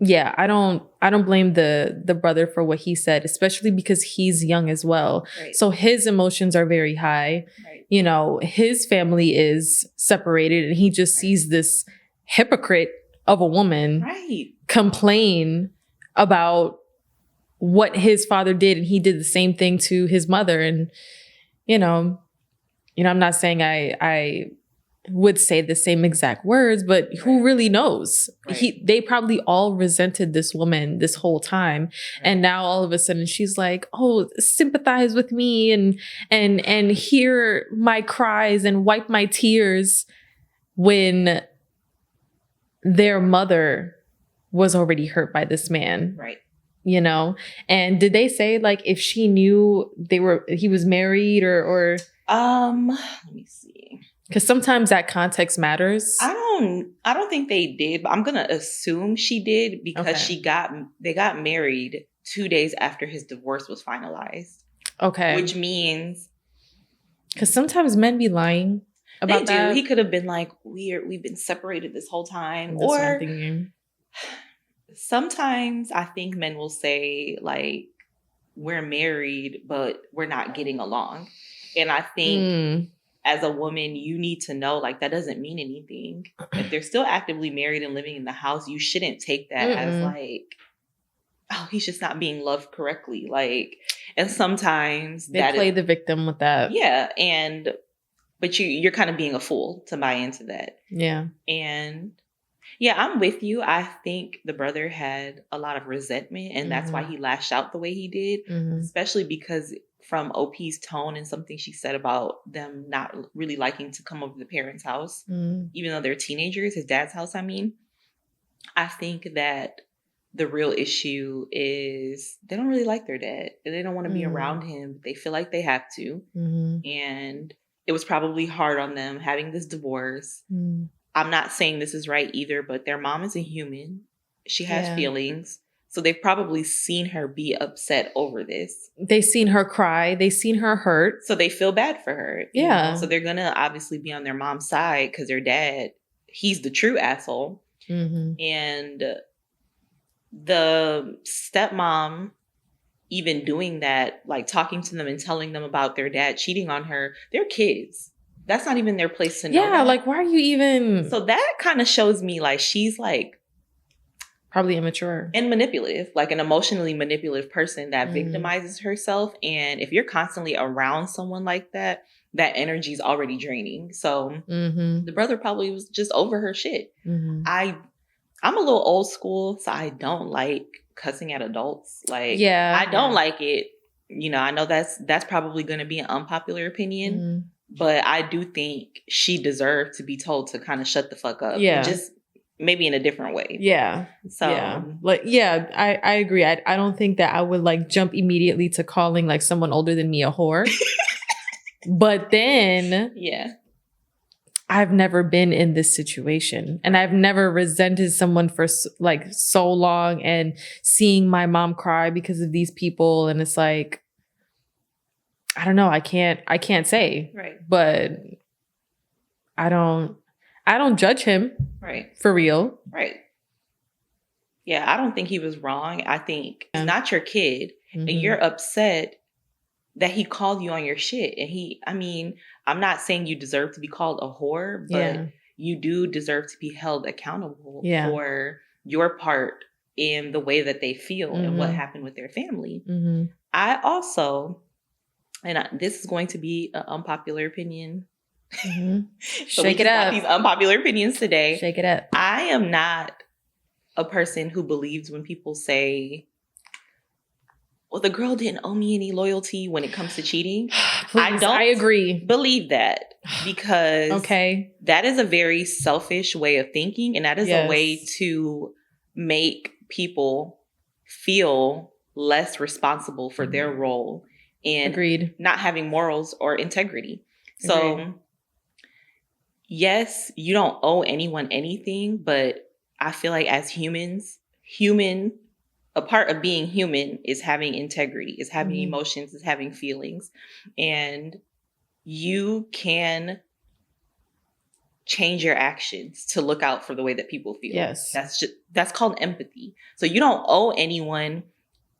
yeah, I don't blame the brother for what he said, especially because he's young as well. Right. So his emotions are very high. Right. You know, his family is separated, and he just sees this hypocrite of a woman complain about what his father did, and he did the same thing to his mother. And you know, I'm not saying I would say the same exact words, but who really knows? They probably all resented this woman this whole time. And now all of a sudden she's like, oh, sympathize with me and hear my cries and wipe my tears, when their mother was already hurt by this man. Right. You know? And did they say, like, if she knew he was married or let me see. Because sometimes that context matters. I don't think they did, but I'm gonna assume she did, because they got married 2 days after his divorce was finalized. Okay. Which means, because sometimes men be lying about that. He could have been like, we've been separated this whole time. That's what I'm thinking. Sometimes I think men will say, like, we're married, but we're not getting along. And I think as a woman, you need to know, like, that doesn't mean anything. If they're still actively married and living in the house, you shouldn't take that as like, oh, he's just not being loved correctly. Like, and sometimes they play the victim with that. Yeah. But you're kind of being a fool to buy into that. Yeah. And yeah, I'm with you. I think the brother had a lot of resentment, and that's why he lashed out the way he did, especially because from OP's tone and something she said about them not really liking to come over to the parents' house, even though they're teenagers, his dad's house, I mean. I think that the real issue is they don't really like their dad. They don't want to be around him. They feel like they have to. And it was probably hard on them having this divorce. I'm not saying this is right either, but their mom is a human. She has feelings. So they've probably seen her be upset over this. They've seen her cry. They've seen her hurt. So they feel bad for her. Yeah. You know? So they're going to obviously be on their mom's side, because their dad, he's the true asshole. And the stepmom, even doing that, like talking to them and telling them about their dad cheating on her, they're kids. That's not even their place to know. Yeah, like, why are you even... So that kind of shows me, like, she's like... probably immature. And manipulative, like an emotionally manipulative person that victimizes herself. And if you're constantly around someone like that, that energy is already draining. So the brother probably was just over her shit. I'm a little old school, so I don't like cussing at adults. Like, I don't like it. You know, I know that's probably going to be an unpopular opinion. But I do think she deserved to be told to kind of shut the fuck up. Yeah. Just maybe in a different way. Yeah. So, I agree. I don't think that I would, like, jump immediately to calling, like, someone older than me a whore. But then... yeah. I've never been in this situation, and I've never resented someone for, like, so long, and seeing my mom cry because of these people. And it's like, I don't know. I can't say. Right. But I don't judge him. Right. For real. Right. Yeah, I don't think he was wrong. I think he's not your kid, and you're upset that he called you on your shit. And I'm not saying you deserve to be called a whore, but you do deserve to be held accountable for your part in the way that they feel and what happened with their family. I also, this is going to be an unpopular opinion. So Shake it up. These unpopular opinions today. Shake it up. I am not a person who believes when people say, well, the girl didn't owe me any loyalty when it comes to cheating. Please, I agree. Believe that, because that is a very selfish way of thinking, and that is a way to make people feel less responsible for their role in not having morals or integrity. So yes, you don't owe anyone anything, but I feel like as humans, a part of being human is having integrity, is having emotions, is having feelings. And you can change your actions to look out for the way that people feel. Yes. That's called empathy. So you don't owe anyone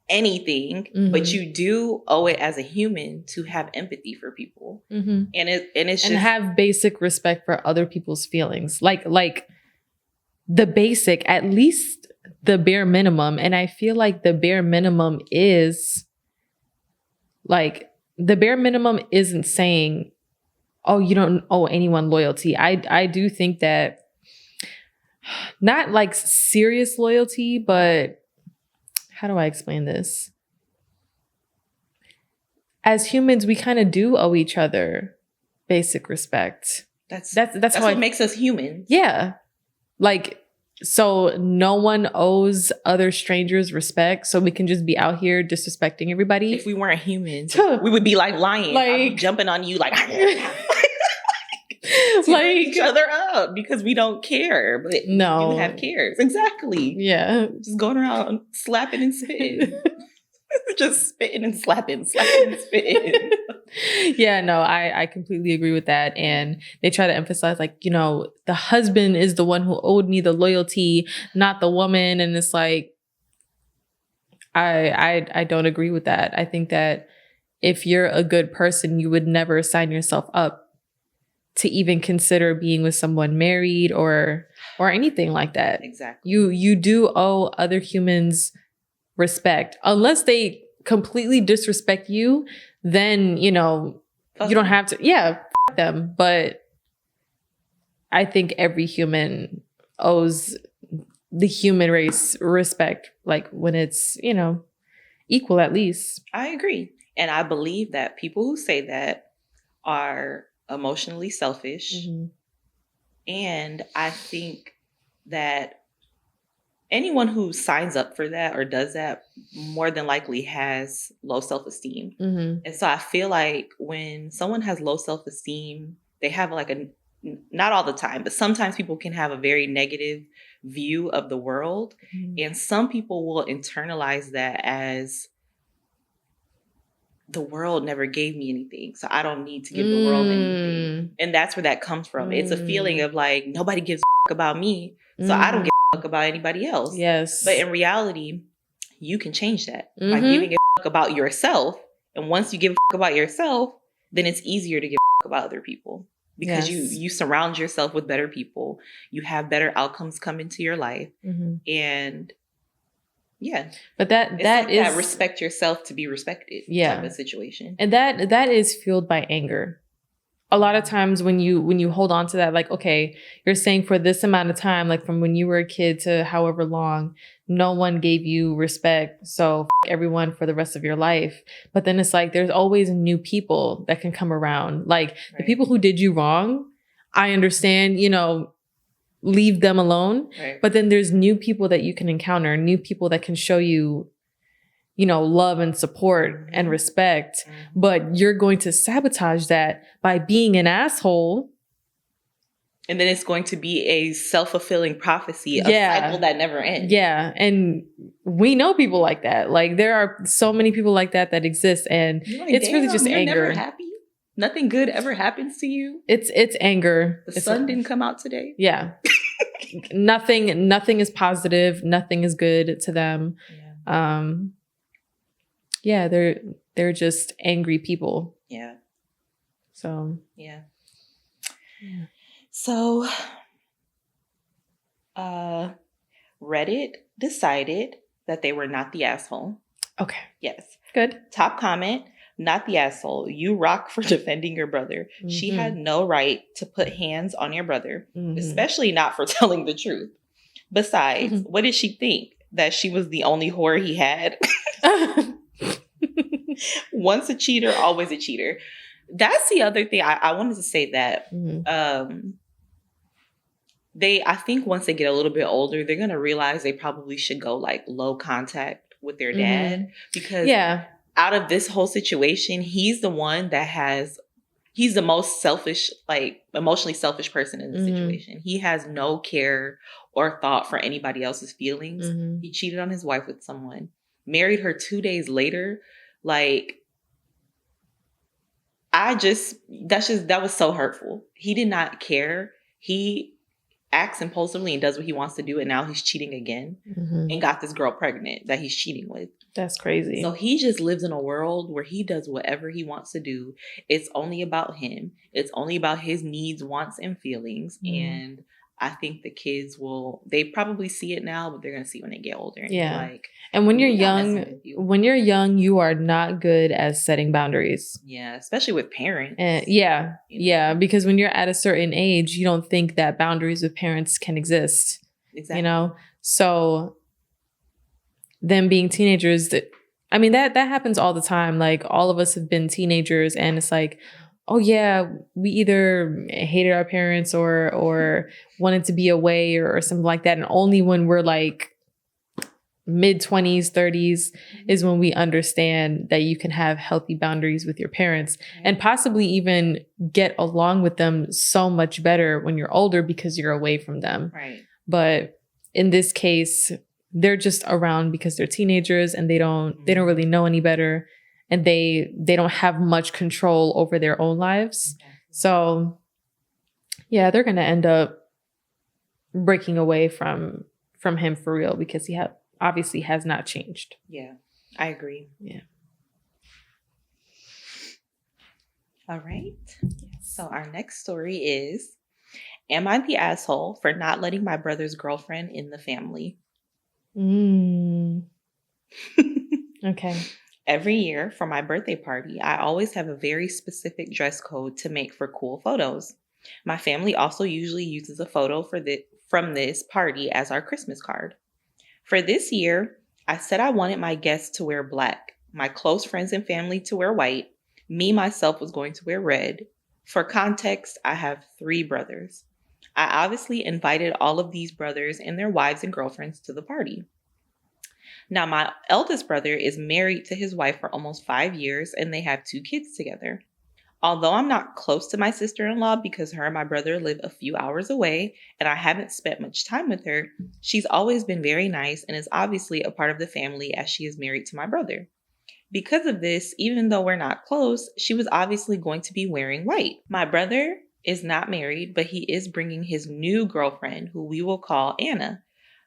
anything, but you do owe it as a human to have empathy for people. And it's just, have basic respect for other people's feelings. Like the basic, at least the bare minimum. And I feel like the bare minimum is like, the bare minimum isn't saying, oh, you don't owe anyone loyalty. I do think that, not like serious loyalty, but how do I explain this? As humans, we kind of do owe each other basic respect. That's what makes us human. Yeah. Like, so no one owes other strangers respect, so we can just be out here disrespecting everybody. If we weren't humans, we would be like lions, like jumping on you, like each other up because we don't care. But we do have cares. Exactly. Yeah. Just going around slapping and spitting. Just spitting and slapping and spitting. Yeah, no, I completely agree with that. And they try to emphasize, like, you know, the husband is the one who owed me the loyalty, not the woman. And it's like, I don't agree with that. I think that if you're a good person, you would never sign yourself up to even consider being with someone married or anything like that. Exactly. You do owe other humans respect, unless they completely disrespect you. Then, you know, you don't have to, f them. But I think every human owes the human race respect, like when it's, you know, equal at least. I agree. And I believe that people who say that are emotionally selfish. And I think that anyone who signs up for that or does that more than likely has low self-esteem. And so I feel like when someone has low self-esteem, they have like not all the time, but sometimes people can have a very negative view of the world. And some people will internalize that as, the world never gave me anything, so I don't need to give the world anything. And that's where that comes from. It's a feeling of like, nobody gives a about me, so I don't give a about anybody else. Yes. But in reality, you can change that by giving a about yourself. And once you give a about yourself, then it's easier to give a about other people, because you surround yourself with better people. You have better outcomes come into your life. And but that is respect yourself to be respected type of situation. And that is fueled by anger. A lot of times when you hold on to that, like, okay, you're saying for this amount of time, like from when you were a kid to however long, no one gave you respect, so everyone for the rest of your life. But then it's like, there's always new people that can come around. Like the people who did you wrong, I understand, you know, leave them alone. But then there's new people that you can encounter, new people that can show you, you know, love and support and respect. But you're going to sabotage that by being an asshole. And then it's going to be a self-fulfilling prophecy, a cycle that never ends. Yeah. And we know people like that. Like there are so many people like that exist. And like, it's really just you're anger. Never happy? Nothing good ever happens to you? It's anger. The sun didn't come out today? Yeah. Nothing is positive. Nothing is good to them. They're just angry people. Yeah. So. Yeah. So, Reddit decided that they were not the asshole. Okay. Yes. Good. Top comment, not the asshole. You rock for defending your brother. Mm-hmm. She had no right to put hands on your brother, especially not for telling the truth. Besides, what did she think? That she was the only whore he had? Once a cheater, always a cheater. That's the other thing. I wanted to say that I think once they get a little bit older, they're going to realize they probably should go like low contact with their dad, because out of this whole situation, he's the one that he's the most selfish, like emotionally selfish person in the situation. He has no care or thought for anybody else's feelings. He cheated on his wife with someone, married her 2 days later. Like, that was so hurtful. He did not care. He acts impulsively and does what he wants to do. And now he's cheating again and got this girl pregnant that he's cheating with. That's crazy. So he just lives in a world where he does whatever he wants to do. It's only about him. It's only about his needs, wants, and feelings. And I think the kids they probably see it now, but they're going to see it when they get older. And and when you're young, you are not good at setting boundaries. Yeah, especially with parents. Because when you're at a certain age, you don't think that boundaries with parents can exist. Exactly. So them being teenagers, that happens all the time. Like, all of us have been teenagers, and it's like, oh yeah, we either hated our parents or wanted to be away or something like that. And only when we're like mid-20s, 30s is when we understand that you can have healthy boundaries with your parents and possibly even get along with them so much better when you're older because you're away from them. Right. But in this case, they're just around because they're teenagers and they don't really know any better. And they don't have much control over their own lives. So, yeah, they're going to end up breaking away from him for real because he obviously has not changed. Yeah, I agree. Yeah. All right. So our next story is, am I the asshole for not letting my brother's girlfriend in the family? Okay. Every year for my birthday party, I always have a very specific dress code to make for cool photos. My family also usually uses a photo from this party as our Christmas card. For this year, I said I wanted my guests to wear black, my close friends and family to wear white, me myself was going to wear red. For context, I have 3 brothers. I obviously invited all of these brothers and their wives and girlfriends to the party. Now, my eldest brother is married to his wife for almost 5 years, and they have 2 kids together. Although I'm not close to my sister-in-law because her and my brother live a few hours away, and I haven't spent much time with her, she's always been very nice and is obviously a part of the family as she is married to my brother. Because of this, even though we're not close, she was obviously going to be wearing white. My brother is not married, but he is bringing his new girlfriend, who we will call Anna.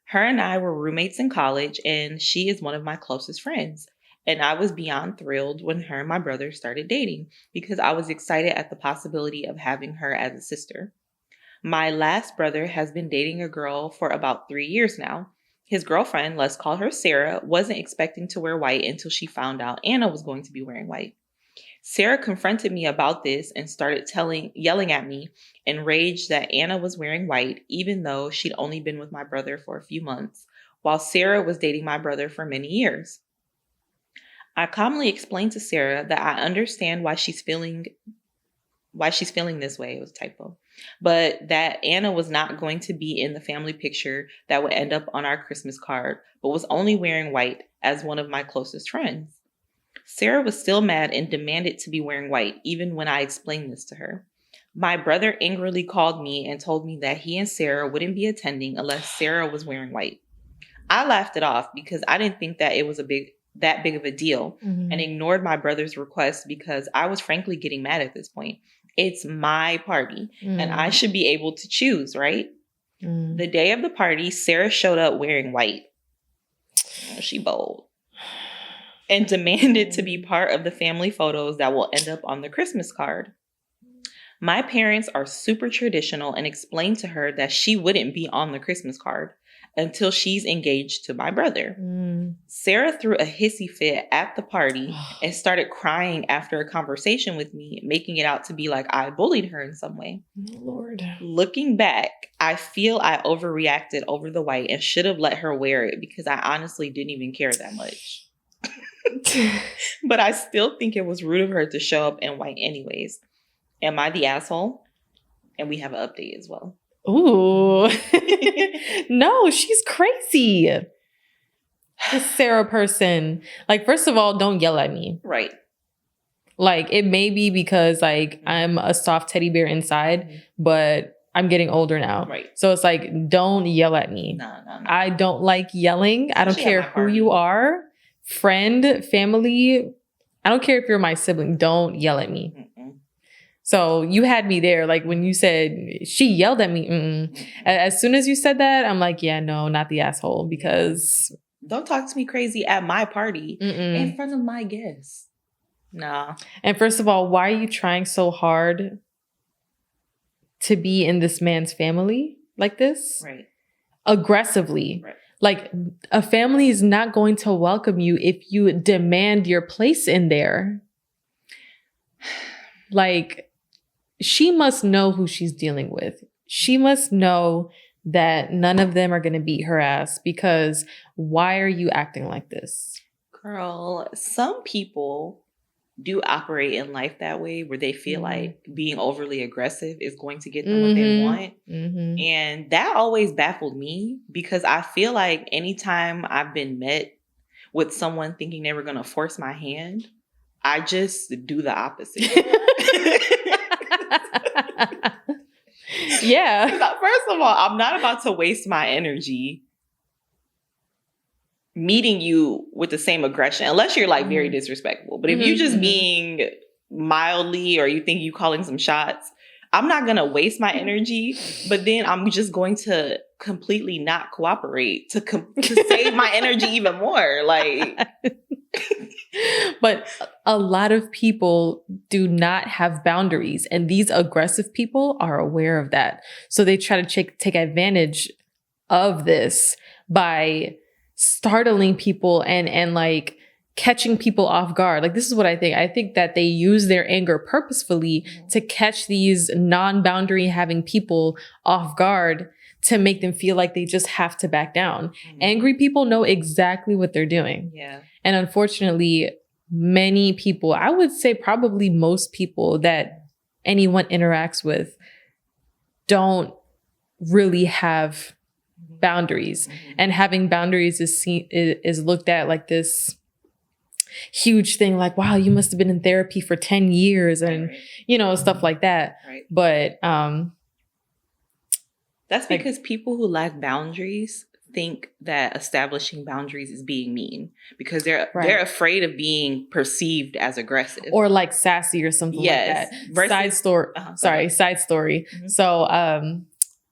Her and I were roommates in college, and she is one of my closest friends. And I was beyond thrilled when her and my brother started dating because I was excited at the possibility of having her as a sister. My last brother has been dating a girl for about 3 years now. His girlfriend, let's call her Sarah, wasn't expecting to wear white until she found out Anna was going to be wearing white. Sarah confronted me about this and started yelling at me, enraged that Anna was wearing white, even though she'd only been with my brother for a few months, while Sarah was dating my brother for many years. I calmly explained to Sarah that I understand why she's feeling this way. It was a typo. But that Anna was not going to be in the family picture that would end up on our Christmas card, but was only wearing white as one of my closest friends. Sarah was still mad and demanded to be wearing white, even when I explained this to her. My brother angrily called me and told me that he and Sarah wouldn't be attending unless Sarah was wearing white. I laughed it off because I didn't think that it was that big of a deal and ignored my brother's request because I was frankly getting mad at this point. It's my party and I should be able to choose, right? The day of the party, Sarah showed up wearing white. Oh, she bold. And demanded to be part of the family photos that will end up on the Christmas card. My parents are super traditional and explained to her that she wouldn't be on the Christmas card. until she's engaged to my brother. Sarah threw a hissy fit at the party and started crying after a conversation with me, making it out to be like I bullied her in some way. Oh, Lord. Looking back, I feel I overreacted over the white and should have let her wear it because I honestly didn't even care that much. But I still think it was rude of her to show up in white anyways. Am I the asshole? And we have an update as well. Ooh. No, she's crazy. This Sarah person. Like, first of all, don't yell at me. Right. Like, it may be because, like, I'm a soft teddy bear inside, but I'm getting older now. Right. So it's like, don't yell at me. No. I don't like yelling. I don't care who you are. Friend, family. I don't care if you're my sibling. Don't yell at me. So you had me there. Like when you said she yelled at me. As soon as you said that, I'm like, yeah, no, not the asshole. Because don't talk to me crazy at my party in front of my guests. Nah. And first of all, why are you trying so hard to be in this man's family like this? Right. Aggressively. Right. Like a family is not going to welcome you if you demand your place in there. Like, she must know who she's dealing with. She must know that none of them are going to beat her ass, because why are you acting like this? Girl, some people do operate in life that way where they feel like being overly aggressive is going to get them what they want. And that always baffled me because I feel like anytime I've been met with someone thinking they were going to force my hand, I just do the opposite. Yeah. First of all, I'm not about to waste my energy meeting you with the same aggression, unless you're like very disrespectful. But if you're just being mildly, or you think you calling some shots, I'm not going to waste my energy, but then I'm just going to completely not cooperate to save my energy even more. Like, but a lot of people do not have boundaries, and these aggressive people are aware of that. So they try to take advantage of this by startling people and like catching people off guard. Like, this is what I think. I think that they use their anger purposefully to catch these non-boundary having people off guard to make them feel like they just have to back down. Angry people know exactly what they're doing. Yeah. And unfortunately, many people, I would say probably most people that anyone interacts with, don't really have boundaries. And having boundaries is looked at like this huge thing, like, wow, you must have been in therapy for 10 years and, you know, stuff like that. Right. But that's because people who lack boundaries think that establishing boundaries is being mean, because they're afraid of being perceived as aggressive or like sassy or something like that. Side story. So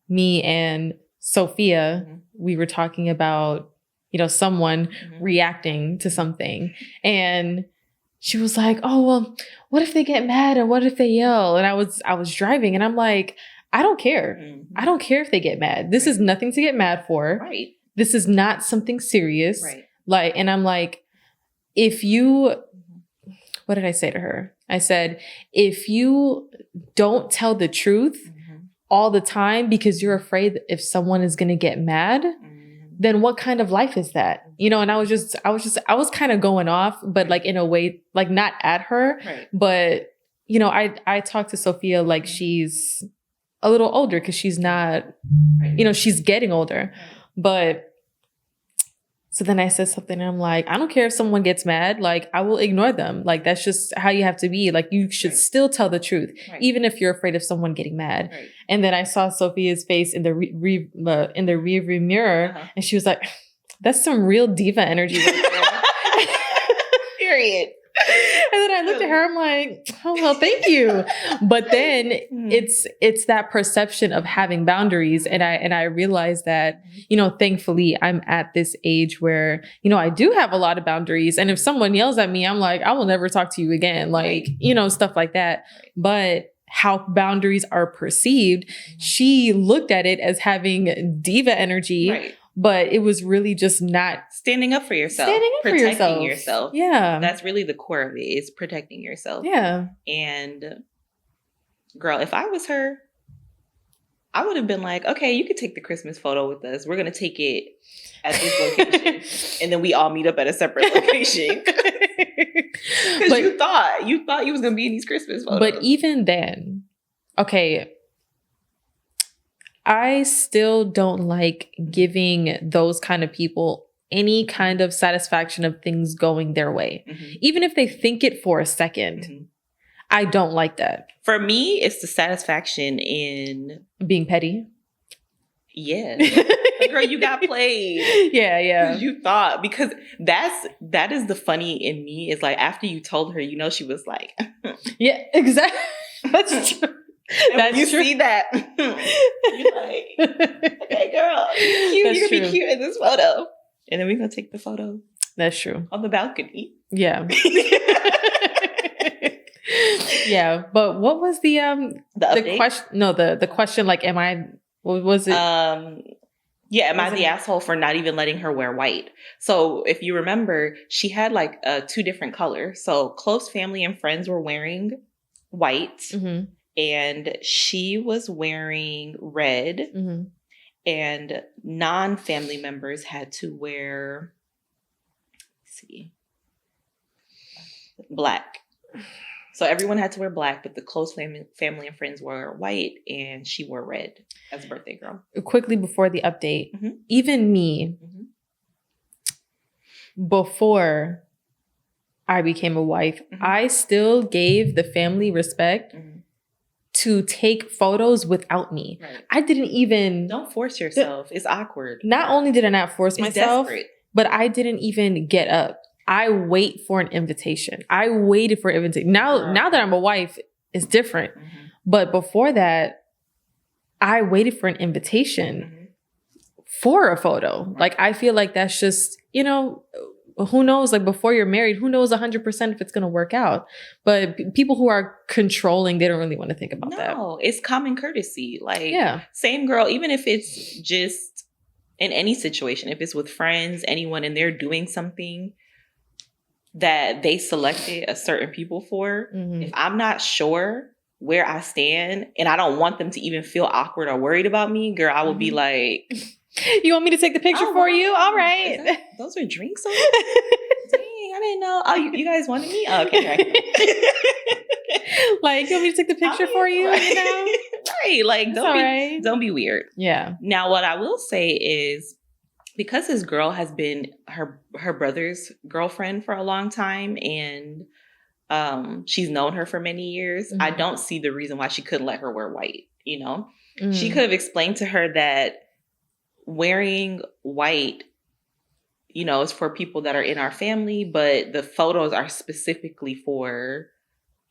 me and Sophia, we were talking about, you know, someone reacting to something, and she was like, oh, well, what if they get mad and what if they yell? And I was driving and I'm like, I don't care. I don't care if they get mad. This is nothing to get mad for. Right. This is not something serious. Right. Like, and I'm like, if you, what did I say to her? I said, if you don't tell the truth all the time because you're afraid if someone is going to get mad, then what kind of life is that? You know, and I was kind of going off, but like in a way, like not at her, but you know, I talked to Sophia like she's a little older because she's not, you know, she's getting older. But so then I said something and I'm like, I don't care if someone gets mad, like I will ignore them. Like, that's just how you have to be. Like, you should still tell the truth, even if you're afraid of someone getting mad. And then I saw Sophia's face in the rearview mirror, and she was like, that's some real diva energy right there. Period. And then I looked at her, I'm like, oh, well, thank you. But then it's that perception of having boundaries. And I realized that, you know, thankfully I'm at this age where, you know, I do have a lot of boundaries. And if someone yells at me, I'm like, I will never talk to you again. Like, you know, stuff like that. But how boundaries are perceived, she looked at it as having diva energy. but it was really just not standing up for yourself. Standing up for protecting yourself. Yeah. That's really the core of it, is protecting yourself. Yeah. And girl, if I was her, I would have been like, okay, you could take the Christmas photo with us. We're going to take it at this location. And then we all meet up at a separate location. Because you thought you was going to be in these Christmas photos. But even then, okay, I still don't like giving those kind of people any kind of satisfaction of things going their way. Mm-hmm. Even if they think it for a second. Mm-hmm. I don't like that. For me, it's the satisfaction in being petty. Yeah. Like, girl, you got played. Yeah. You thought, because that is the funny in me, is like, after you told her, she was like, yeah, exactly. That's true. That's you true. See that. You're like, okay, girl, you're going to be cute in this photo. And then we're going to take the photo. That's true. On the balcony. Yeah. Yeah, but what was the question? No, the question, like, am I? What was it? Yeah, am I the asshole for not even letting her wear white? So if you remember, she had like 2 different colors. So close family and friends were wearing white, mm-hmm. and she was wearing red, mm-hmm. and non-family members had to wear, black. So everyone had to wear black, but the close family and friends wore white, and she wore red as a birthday girl. Quickly before the update, mm-hmm. even me, mm-hmm. before I became a wife, mm-hmm. I still gave the family respect mm-hmm. to take photos without me. Right. I didn't even... Don't force yourself. It's awkward. Not only did I not force myself, desperate. But I didn't even get up. I wait for an invitation. I waited for an invitation. Now that I'm a wife, it's different. Mm-hmm. But before that, I waited for an invitation mm-hmm. for a photo. Right. Like, I feel like that's just, who knows? Like, before you're married, who knows 100% if it's going to work out? But people who are controlling, they don't really want to think about that. No, it's common courtesy. Like, same girl, even if it's just in any situation, if it's with friends, anyone, and they're doing something that they selected a certain people for, mm-hmm. if I'm not sure where I stand and I don't want them to even feel awkward or worried about me, girl, I will mm-hmm. be like... You want me to take the picture for you? All right. Those are drinks on it? Dang, I didn't know. Oh, you guys wanted me? Oh, okay. Right. Like, you want me to take the picture for you? Right. Right. Like, don't be weird. Yeah. Now, what I will say is, because this girl has been her brother's girlfriend for a long time, and she's known her for many years, mm-hmm. I don't see the reason why she couldn't let her wear white, Mm-hmm. She could have explained to her that wearing white, is for people that are in our family, but the photos are specifically for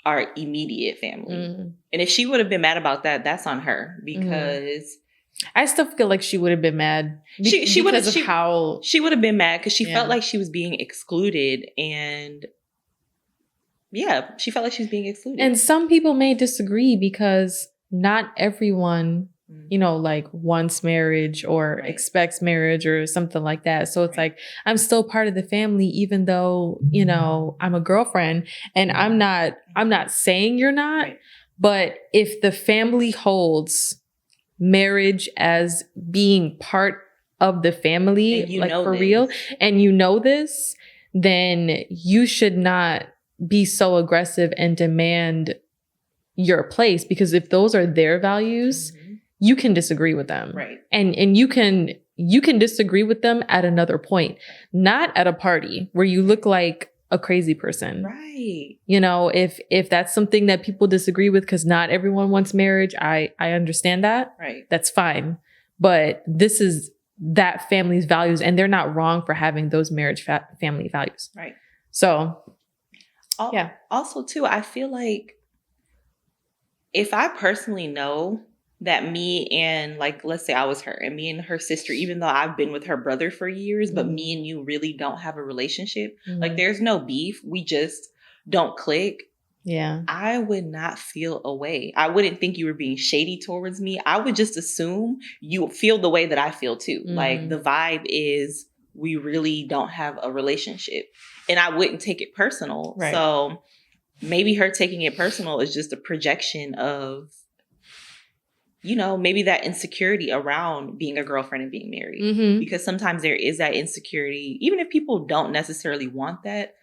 our immediate family. Mm-hmm. And if she would have been mad about that, that's on her, because... Mm-hmm. I still feel like she would have been mad she would have been mad because she felt like she was being excluded, and she felt like she was being excluded. And some people may disagree because not everyone, like wants marriage or expects marriage or something like that. So it's like, I'm still part of the family, even though, I'm a girlfriend, and I'm not saying you're not, but if the family holds marriage as being part of the family, like for real, and this, then you should not be so aggressive and demand your place, because if those are their values, mm-hmm. you can disagree with them. Right. And you can disagree with them at another point, not at a party where you look like a crazy person. Right. If that's something that people disagree with, because not everyone wants marriage, I understand that. Right. That's fine. But this is that family's values, and they're not wrong for having those marriage family values. Right. So, Also, too, I feel like if I personally know that me and, like, let's say I was her and me and her sister, even though I've been with her brother for years, mm-hmm. but me and you really don't have a relationship, mm-hmm. like, there's no beef. We just don't click. Yeah. I would not feel a way. I wouldn't think you were being shady towards me. I would just assume you feel the way that I feel too. Like the vibe is we really don't have a relationship. And I wouldn't take it personal. Right. So maybe her taking it personal is just a projection of, you know, maybe that insecurity around being a girlfriend and being married. Because sometimes there is that insecurity, even if people don't necessarily want that,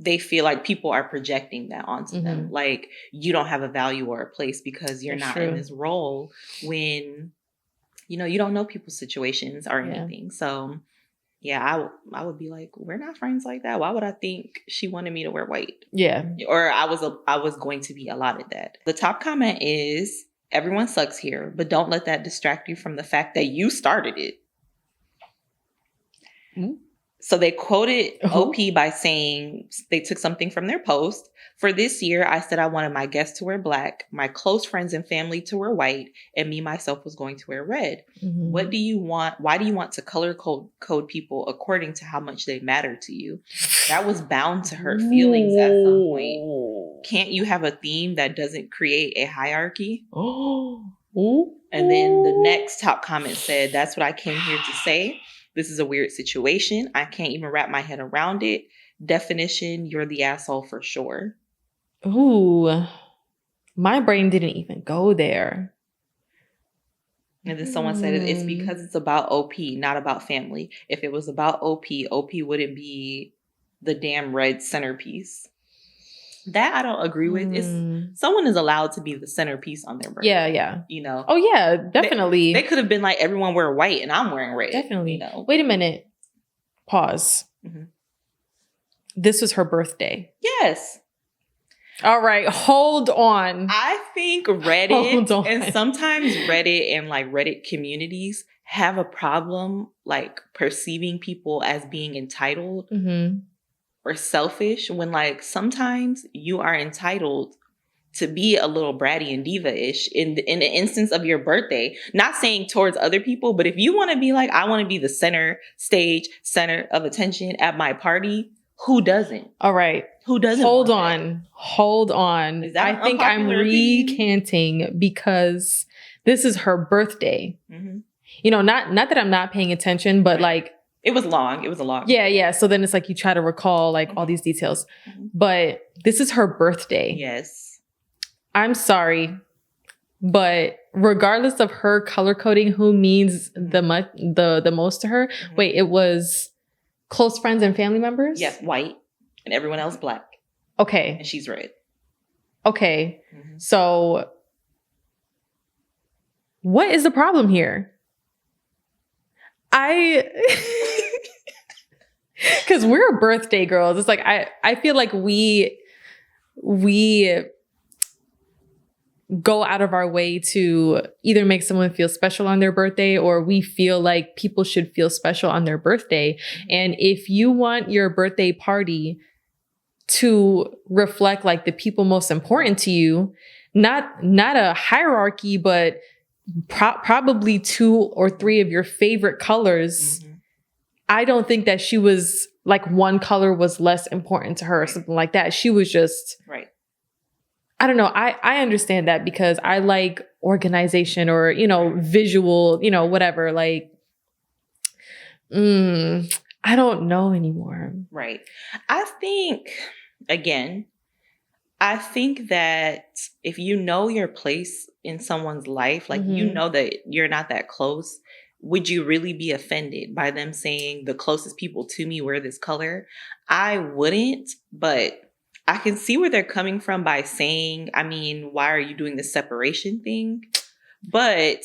they feel like people are projecting that onto them. Like you don't have a value or a place because you're not in this role when, you know, you don't know people's situations or anything. So yeah, I would be like, we're not friends like that. Why would I think she wanted me to wear white? Yeah. Or I was going to be allotted that. The top comment is, everyone sucks here, but don't let that distract you from the fact that you started it. So they quoted OP by saying they took something from their post. For this year, I said I wanted my guests to wear black, my close friends and family to wear white, and me, myself, was going to wear red. What do you want? Why do you want to color code people according to how much they matter to you? That was bound to hurt feelings at some point. Can't you have a theme that doesn't create a hierarchy? And then the next top comment said, that's what I came here to say. This is a weird situation. I can't even wrap my head around it. Definition, you're the asshole for sure. Ooh, my brain didn't even go there. And then someone said, it's because it's about OP, not about family. If it was about OP wouldn't be the damn red centerpiece. That I don't agree with. Someone is allowed to be the centerpiece on their birthday. Yeah. You know? Oh, yeah, definitely. They could have been like, everyone wear white and I'm wearing red. Definitely. You know? Wait a minute. Pause. This was her birthday. Yes. All right. Hold on. I think Reddit and sometimes Reddit and like Reddit communities have a problem like perceiving people as being entitled or selfish when like sometimes you are entitled to be a little bratty and diva-ish in the instance of your birthday. Not saying towards other people, but if you want to be like, I want to be the center of attention at my party, who doesn't? All right. Who doesn't? Hold on. Is that I think I'm recanting because this is her birthday. You know, not that I'm not paying attention, but like, it was long. It was a long. Yeah. So then it's like you try to recall like all these details. But this is her birthday. Yes. I'm sorry. But regardless of her color coding who means the most to her, wait, it was close friends and family members? Yes, white. And everyone else black. Okay. And she's red. Okay. So what is the problem here? Because we're birthday girls. It's like I feel like we go out of our way to either make someone feel special on their birthday or we feel like people should feel special on their birthday. And if you want your birthday party to reflect like the people most important to you, not a hierarchy, but probably 2 or 3 of your favorite colors. I don't think that she was like one color was less important to her or something like that. She was just, I don't know. I understand that because I like organization or, you know, visual, you know, whatever. Like, I don't know anymore. Right. I think that if you know your place in someone's life, like you know that you're not that close, would you really be offended by them saying the closest people to me wear this color? I wouldn't, but I can see where they're coming from by saying, I mean, why are you doing the separation thing? But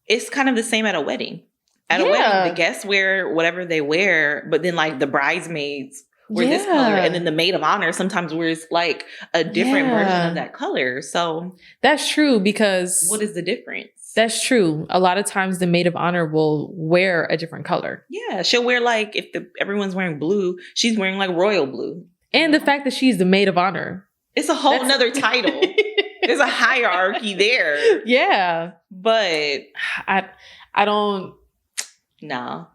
it's kind of the same at a wedding. At a wedding, the guests wear whatever they wear, but then like the bridesmaids wear this color, and then the maid of honor sometimes wears like a different version of that color. So that's true because what is the difference? That's true. A lot of times the maid of honor will wear a different color. Yeah, she'll wear like if everyone's wearing blue, she's wearing like royal blue. And the fact that she's the maid of honor. It's a whole nother title. There's a hierarchy there. Yeah. But I don't. No.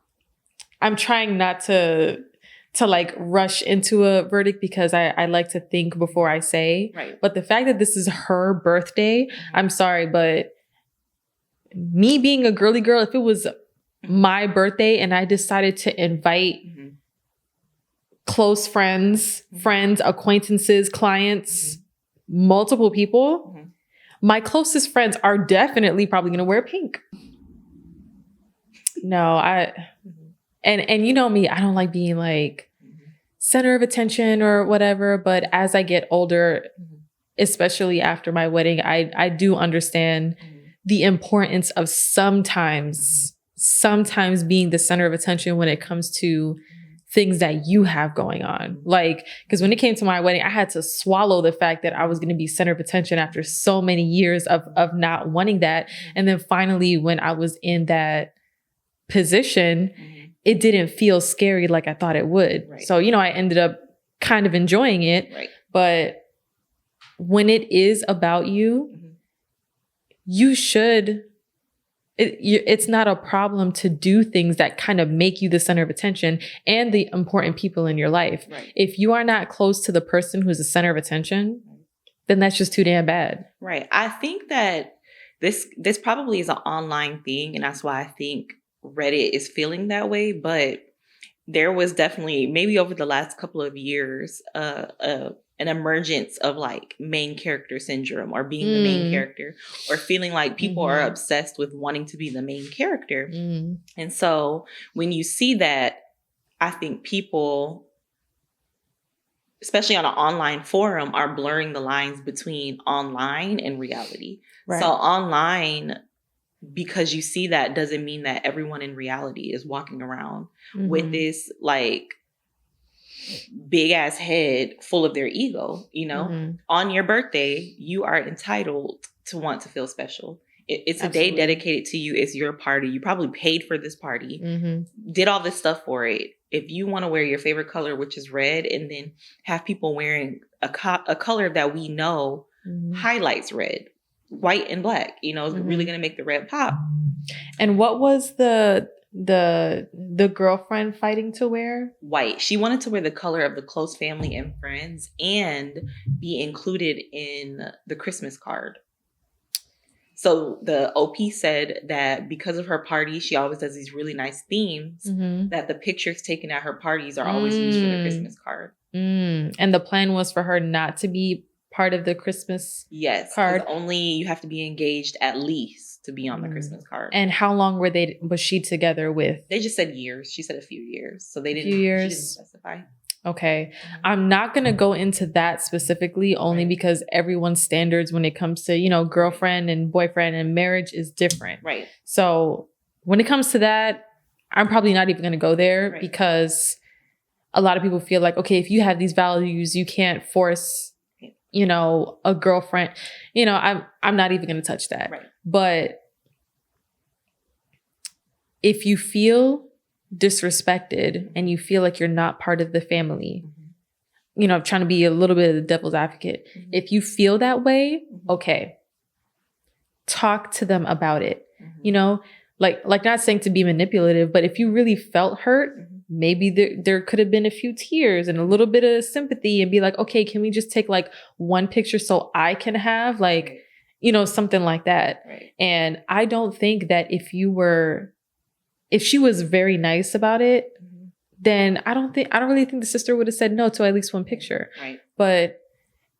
I'm trying not to to like rush into a verdict because I like to think before I say. Right. But the fact that this is her birthday, I'm sorry, but me being a girly girl, if it was my birthday and I decided to invite close friends, acquaintances, clients, multiple people, my closest friends are definitely probably going to wear pink. No, and you know me, I don't like being like center of attention or whatever. But as I get older, especially after my wedding, I do understand the importance of sometimes being the center of attention when it comes to things that you have going on. Like, because when it came to my wedding, I had to swallow the fact that I was going to be center of attention after so many years of not wanting that. And then finally, when I was in that position, it didn't feel scary like I thought it would. Right. So, I ended up kind of enjoying it. Right. But when it is about you, you should, it's not a problem to do things that kind of make you the center of attention and the important people in your life. Right. If you are not close to the person who's the center of attention, then that's just too damn bad. Right. I think that this probably is an online thing, and that's why I think Reddit is feeling that way. But there was definitely, maybe over the last couple of years, an emergence of like main character syndrome, or being the main character, or feeling like people are obsessed with wanting to be the main character. And so when you see that, I think people, especially on an online forum, are blurring the lines between online and reality. Right. So online, because you see that, doesn't mean that everyone in reality is walking around with this like big ass head full of their ego. On your birthday, you are entitled to want to feel special. It's a day dedicated to you. It's your party. You probably paid for this party, did all this stuff for it. If you want to wear your favorite color, which is red, and then have people wearing a color that we know highlights red, white and black, is really going to make the red pop. And what was the girlfriend fighting to wear? White. She wanted to wear the color of the close family and friends and be included in the Christmas card. So the OP said that because of her party, she always does these really nice themes, that the pictures taken at her parties are always used for the Christmas card. And the plan was for her not to be part of the Christmas card? Only you have to be engaged at least to be on the Christmas card. And how long was she together with? They just said years. She said a few years. So she didn't specify. Okay. I'm not going to go into that specifically, only because everyone's standards when it comes to, girlfriend and boyfriend and marriage is different. Right. So when it comes to that, I'm probably not even going to go there because a lot of people feel like, okay, if you have these values, you can't force, a girlfriend. I'm not even going to touch that. Right. But if you feel disrespected and you feel like you're not part of the family, trying to be a little bit of the devil's advocate. If you feel that way, okay, talk to them about it. Like not saying to be manipulative, but if you really felt hurt, maybe there could have been a few tears and a little bit of sympathy, and be like, okay, can we just take like one picture so I can have like, something like that. Right. And I don't think that if she was very nice about it, then I don't really think the sister would have said no to at least one picture. Right. But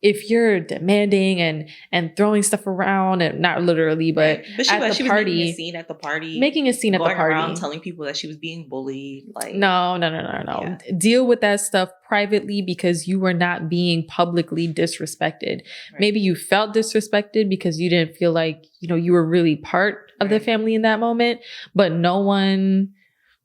if you're demanding and throwing stuff around, and not literally, but she was making a scene at the party, going around telling people that she was being bullied. Like, no. Yeah. Deal with that stuff privately, because you were not being publicly disrespected. Right. Maybe you felt disrespected because you didn't feel like, you were really part of the family in that moment, but no one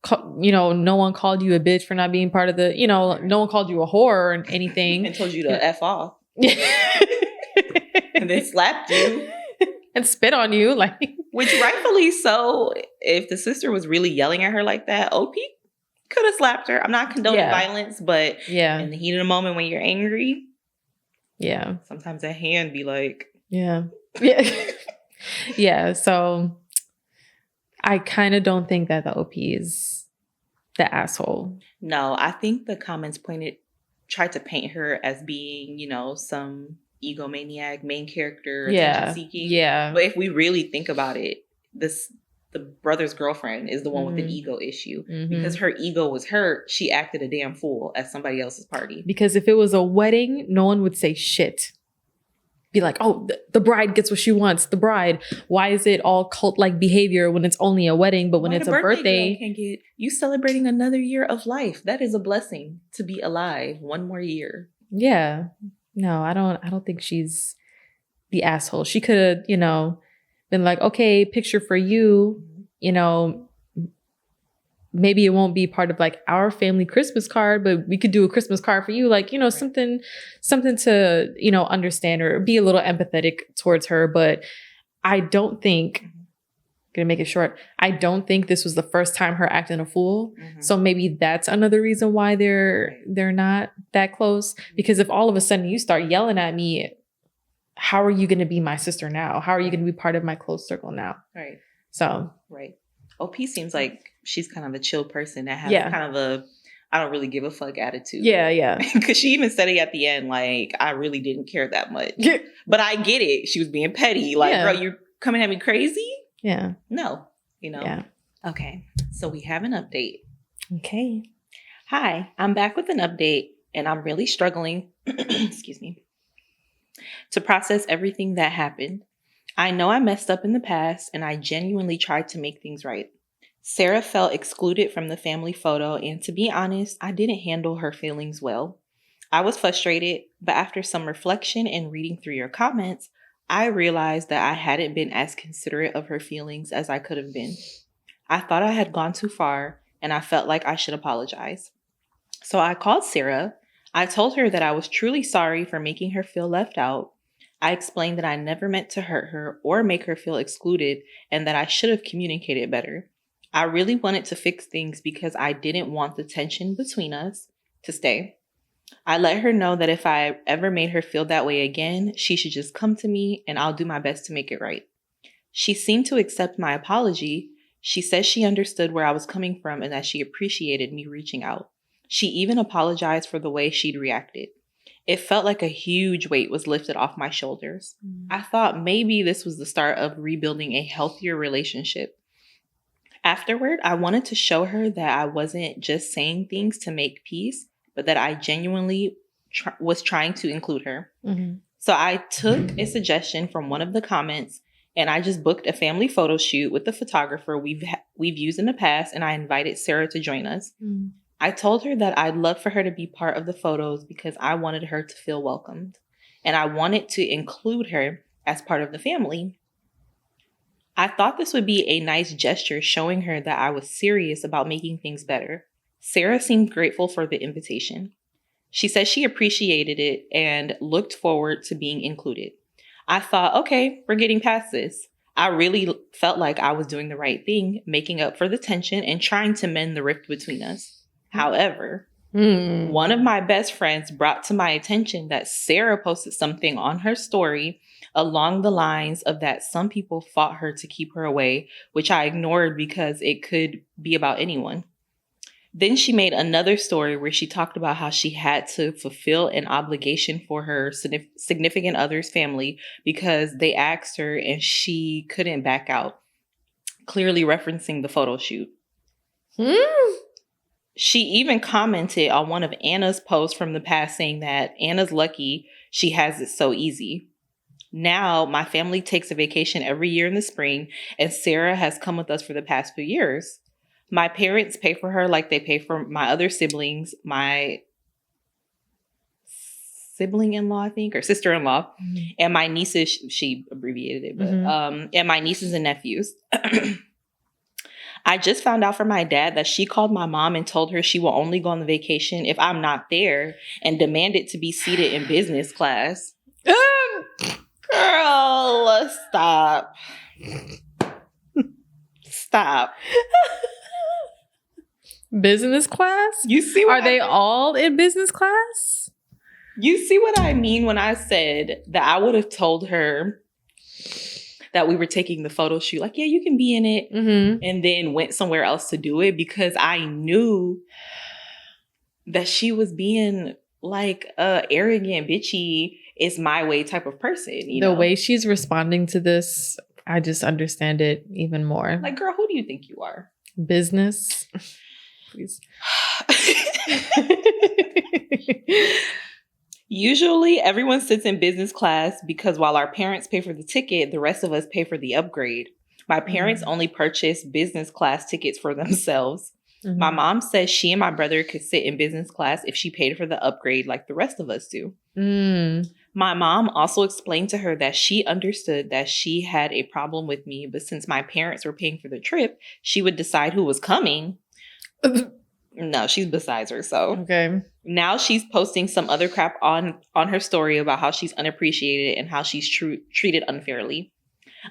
called you a bitch for not being part of the, no one called you a whore or anything. And told you to F off. And they slapped you and spit on you, which rightfully so. If the sister was really yelling at her like that, OP could have slapped her. I'm not condoning violence, but in the heat of the moment when you're angry, sometimes that hand be like, yeah. So I kind of don't think that the OP is the asshole. No, I think the comments tried to paint her as being, some egomaniac, main character, attention seeking. Yeah. But if we really think about it, the brother's girlfriend is the one with an ego issue. Because her ego was hurt, she acted a damn fool at somebody else's party. Because if it was a wedding, no one would say shit. Be like, oh, the bride gets what she wants. The bride. Why is it all cult-like behavior when it's only a wedding? But when it's a birthday, can get you celebrating another year of life. That is a blessing to be alive one more year. Yeah. No, I don't think she's the asshole. She could have, been like, okay, picture for you, maybe it won't be part of like our family Christmas card, but we could do a Christmas card for you. Like, something to, understand or be a little empathetic towards her. But I don't think, gonna make it short, I don't think this was the first time her acting a fool. So maybe that's another reason why they're not that close. Because if all of a sudden you start yelling at me, how are you going to be my sister now? How are you going to be part of my close circle now? Right. So. Right. OP seems like she's kind of a chill person that has kind of I don't really give a fuck attitude. Yeah. Because she even said it at the end, like, I really didn't care that much. Yeah. But I get it. She was being petty. Like, girl, you're coming at me crazy? Yeah. No. Yeah. Okay. So we have an update. Okay. Hi, I'm back with an update, and I'm really struggling, excuse me, to process everything that happened. I know I messed up in the past, and I genuinely tried to make things right. Sarah felt excluded from the family photo, and to be honest, I didn't handle her feelings well. I was frustrated, but after some reflection and reading through your comments, I realized that I hadn't been as considerate of her feelings as I could have been. I thought I had gone too far, and I felt like I should apologize. So I called Sarah. I told her that I was truly sorry for making her feel left out. I explained that I never meant to hurt her or make her feel excluded, and that I should have communicated better. I really wanted to fix things because I didn't want the tension between us to stay. I let her know that if I ever made her feel that way again, she should just come to me and I'll do my best to make it right. She seemed to accept my apology. She said she understood where I was coming from and that she appreciated me reaching out. She even apologized for the way she'd reacted. It felt like a huge weight was lifted off my shoulders. I thought maybe this was the start of rebuilding a healthier relationship. Afterward, I wanted to show her that I wasn't just saying things to make peace, but that I genuinely was trying to include her. So I took a suggestion from one of the comments and I just booked a family photo shoot with the photographer we've used in the past, and I invited Sarah to join us. I told her that I'd love for her to be part of the photos because I wanted her to feel welcomed, and I wanted to include her as part of the family. I thought this would be a nice gesture showing her that I was serious about making things better. Sarah seemed grateful for the invitation. She said she appreciated it and looked forward to being included. I thought, okay, we're getting past this. I really felt like I was doing the right thing, making up for the tension and trying to mend the rift between us. However, one of my best friends brought to my attention that Sarah posted something on her story along the lines of that some people fought her to keep her away, which I ignored because it could be about anyone. Then she made another story where she talked about how she had to fulfill an obligation for her significant other's family because they asked her and she couldn't back out, clearly referencing the photo shoot. She even commented on one of Anna's posts from the past saying that Anna's lucky she has it so easy. Now my family takes a vacation every year in the spring, and Sarah has come with us for the past few years. My parents pay for her like they pay for my other siblings, my sibling-in-law, I think, or sister-in-law, and my nieces, she abbreviated it, but and my nieces and nephews. I just found out from my dad that she called my mom and told her she will only go on the vacation if I'm not there and demanded to be seated in business class. Girl, stop. Stop. Business class? You see what Are they all in business class? You see what I mean when I said that I would have told her that we were taking the photo shoot. Like, yeah, you can be in it. Mm-hmm. And then went somewhere else to do it because I knew that she was being like arrogant, bitchy, it's my way type of person. You The know? way she's responding to this, I just understand it even more. Like, girl, who do you think you are? Business. Please. Usually everyone sits in business class because while our parents pay for the ticket, the rest of us pay for the upgrade. My parents only purchased business class tickets for themselves. Mm-hmm. My mom says she and my brother could sit in business class if she paid for the upgrade like the rest of us do. My mom also explained to her that she understood that she had a problem with me, but since my parents were paying for the trip, she would decide who was coming. No, she's besides herself. Okay. Now she's posting some other crap on her story about how she's unappreciated and how she's treated unfairly.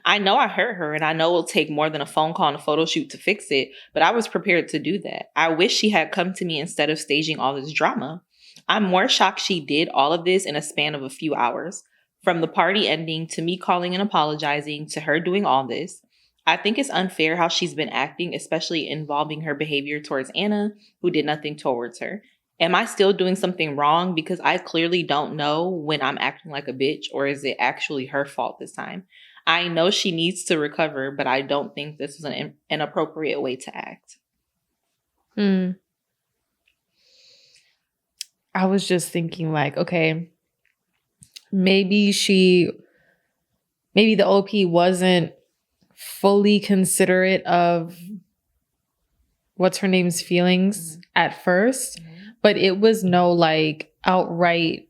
I know I hurt her and I know it'll take more than a phone call and a photo shoot to fix it, but I was prepared to do that. I wish she had come to me instead of staging all this drama. I'm more shocked she did all of this in a span of a few hours. From the party ending to me calling and apologizing to her doing all this. I think it's unfair how she's been acting, especially involving her behavior towards Anna, who did nothing towards her. Am I still doing something wrong because I clearly don't know when I'm acting like a bitch, or is it actually her fault this time? I know she needs to recover, but I don't think this is an appropriate way to act. I was just thinking like, okay, maybe the OP wasn't fully considerate of what's her name's feelings at first, but it was no like outright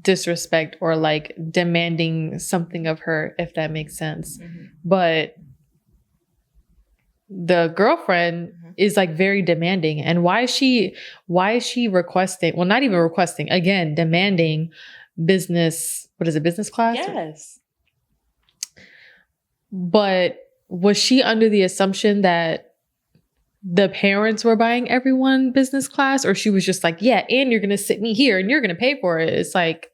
disrespect or like demanding something of her, if that makes sense. But the girlfriend is like very demanding. And why is she requesting, well, not even requesting, again, demanding business, what is it, business class? Yes. But was she under the assumption that the parents were buying everyone business class, or she was just like, yeah, and you're going to sit me here and you're going to pay for it? It's like,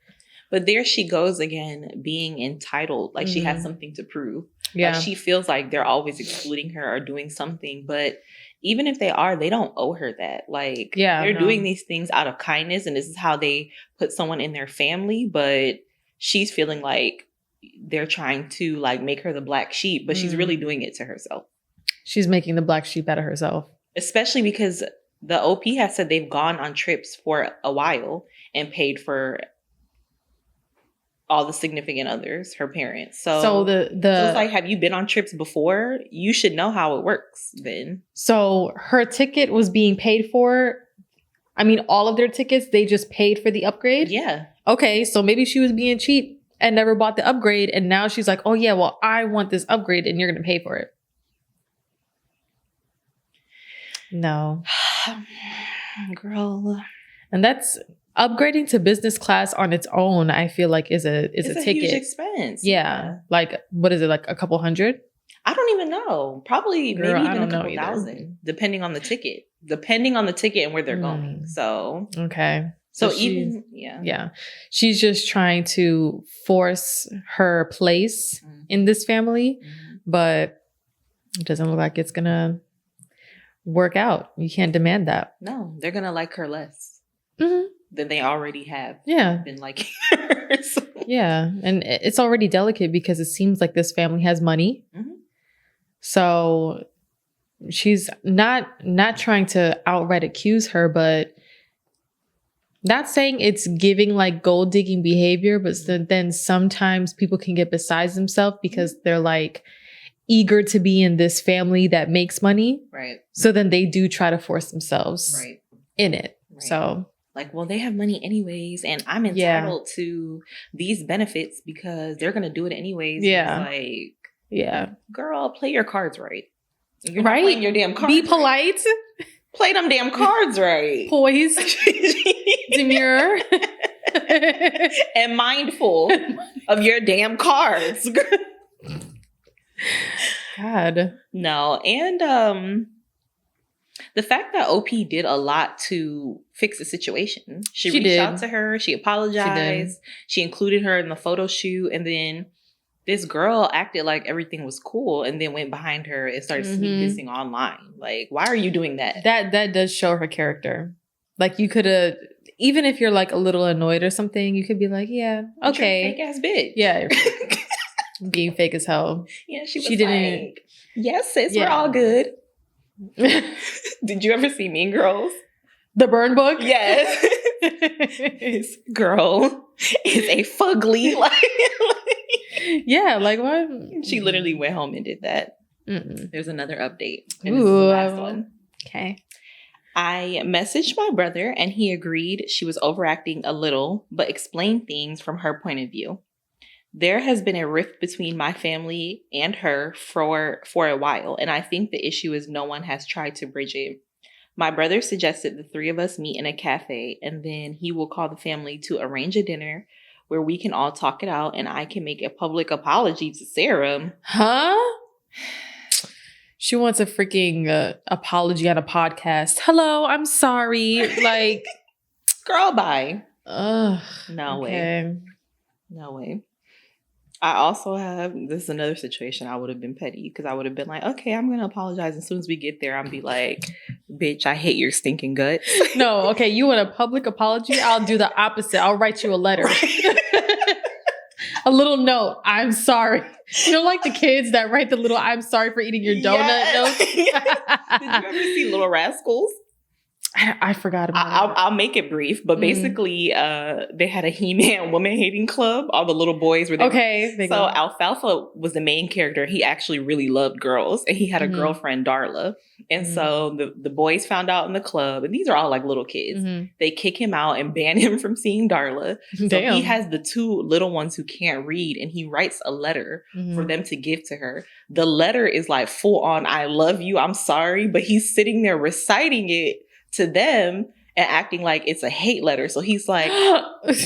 but there she goes again, being entitled, like she has something to prove. Yeah. Like she feels like they're always excluding her or doing something, but even if they are, they don't owe her that. Like, they're doing these things out of kindness, and this is how they put someone in their family, but she's feeling like they're trying to like make her the black sheep, but she's really doing it to herself. She's making the black sheep out of herself. Especially because the OP has said they've gone on trips for a while and paid for all the significant others, her parents. So it's like, have you been on trips before? You should know how it works then. So her ticket was being paid for. I mean, all of their tickets, they just paid for the upgrade? Yeah. Okay, so maybe she was being cheap and never bought the upgrade. And now she's like, oh yeah, well, I want this upgrade and you're going to pay for it. No. Girl. And that's upgrading to business class on its own, I feel like is a ticket. Huge expense. Yeah. Like, what is it, like a couple hundred? I don't even know. Probably maybe even a couple thousand, depending on the ticket. Depending on the ticket and where they're going. So okay. So even yeah. She's just trying to force her place in this family, but it doesn't look like it's gonna work out. You can't demand that. No, they're gonna like her less than they already have. Yeah, been liking her. So. Yeah, and it's already delicate because it seems like this family has money. So she's not trying to outright accuse her, but not saying it's giving like gold digging behavior, but then sometimes people can get besides themselves because they're like eager to be in this family that makes money. Right. So then they do try to force themselves in it. Right. So like, well, they have money anyways, and I'm entitled to these benefits because they're going to do it anyways. Yeah. It's like, girl, play your cards right. You're not playing your damn cards. Be polite. Right. Play them damn cards right. Poised. Demure. And mindful of your damn cards. God. No. And the fact that OP did a lot to fix the situation. She reached out to her. She apologized. She included her in the photo shoot. And then this girl acted like everything was cool and then went behind her and started sneak dissing online. Like, why are you doing that? That does show her character. Like, you could have, even if you're like a little annoyed or something, you could be like, yeah, okay. Fake ass bitch. Yeah. Being fake as hell. Yeah, she didn't. Like, yes, sis, we're all good. Did you ever see Mean Girls? The burn book? Yes. This girl is a fugly. Yeah, like what? She literally went home and did that. There's another update. And Ooh, this is the last one. Okay. I messaged my brother and he agreed she was overacting a little, but explained things from her point of view. There has been a rift between my family and her for a while, and I think the issue is no one has tried to bridge it. My brother suggested the three of us meet in a cafe, and then he will call the family to arrange a dinner where we can all talk it out, and I can make a public apology to Sarah. Huh? She wants a freaking apology on a podcast. Hello, I'm sorry. Like, girl, bye. Ugh. No way. No way. I also have, this is another situation I would have been petty because I would have been like, okay, I'm going to apologize. As soon as we get there, I'll be like, bitch, I hate your stinking guts. No, okay, you want a public apology? I'll do the opposite. I'll write you a letter. A little note. I'm sorry. You know, like the kids that write the little I'm sorry for eating your donut notes? Did you ever see Little Rascals? I forgot about it. I'll make it brief, but basically, they had a He-Man woman-hating club. All the little boys were there. So Alfalfa was the main character. He actually really loved girls, and he had a girlfriend, Darla. And so the boys found out in the club, and these are all like little kids. They kick him out and ban him from seeing Darla. So he has the two little ones who can't read, and he writes a letter for them to give to her. The letter is like full on, I love you, I'm sorry, but he's sitting there reciting it to them and acting like it's a hate letter. So he's like,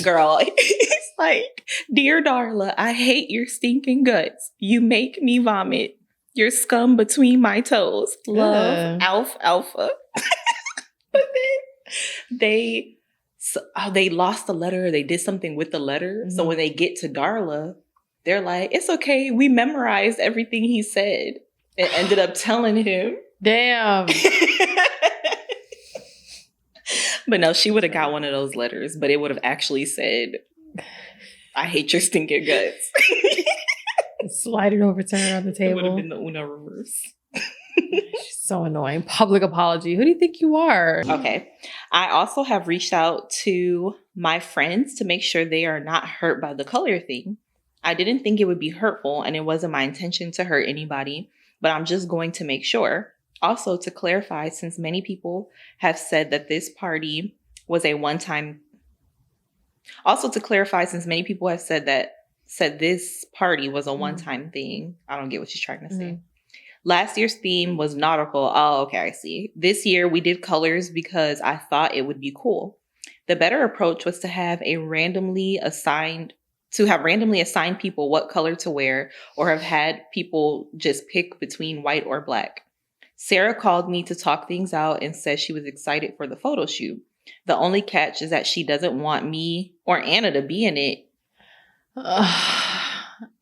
girl, he's like, dear Darla, I hate your stinking guts. You make me vomit. Your scum between my toes. Love, Alfalfa. But then they lost the letter. They did something with the letter. So when they get to Darla, they're like, it's okay. We memorized everything he said and ended up telling him. Damn. But no, she would have got one of those letters, but it would have actually said, I hate your stinking guts. Slide it over to her on the table. It would have been the Uno reverse. She's so annoying. Public apology. Who do you think you are? Okay. I also have reached out to my friends to make sure they are not hurt by the color thing. I didn't think it would be hurtful, and it wasn't my intention to hurt anybody, but I'm just going to make sure. Also, to clarify, since many people have said that this party was a one-time... Also, to clarify, since many people have said this party was a one-time thing. I don't get what she's trying to say. Last year's theme was nautical. Oh, okay, I see. This year, we did colors because I thought it would be cool. The better approach was to have randomly assigned people what color to wear, or have had people just pick between white or black. Sarah called me to talk things out and said she was excited for the photo shoot. The only catch is that she doesn't want me or Anna to be in it.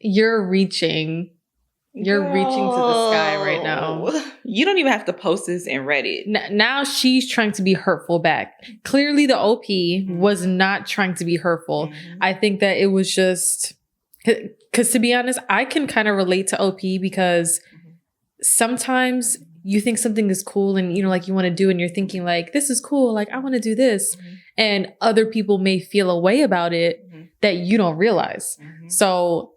You're reaching. You're reaching to the sky right now. You don't even have to post this in Reddit. Now she's trying to be hurtful back. Clearly the OP was not trying to be hurtful. I think that it was just... Because to be honest, I can kind of relate to OP because sometimes... you think something is cool and, you know, like you want to do and you're thinking like, this is cool. Like, I want to do this. And other people may feel a way about it that you don't realize. So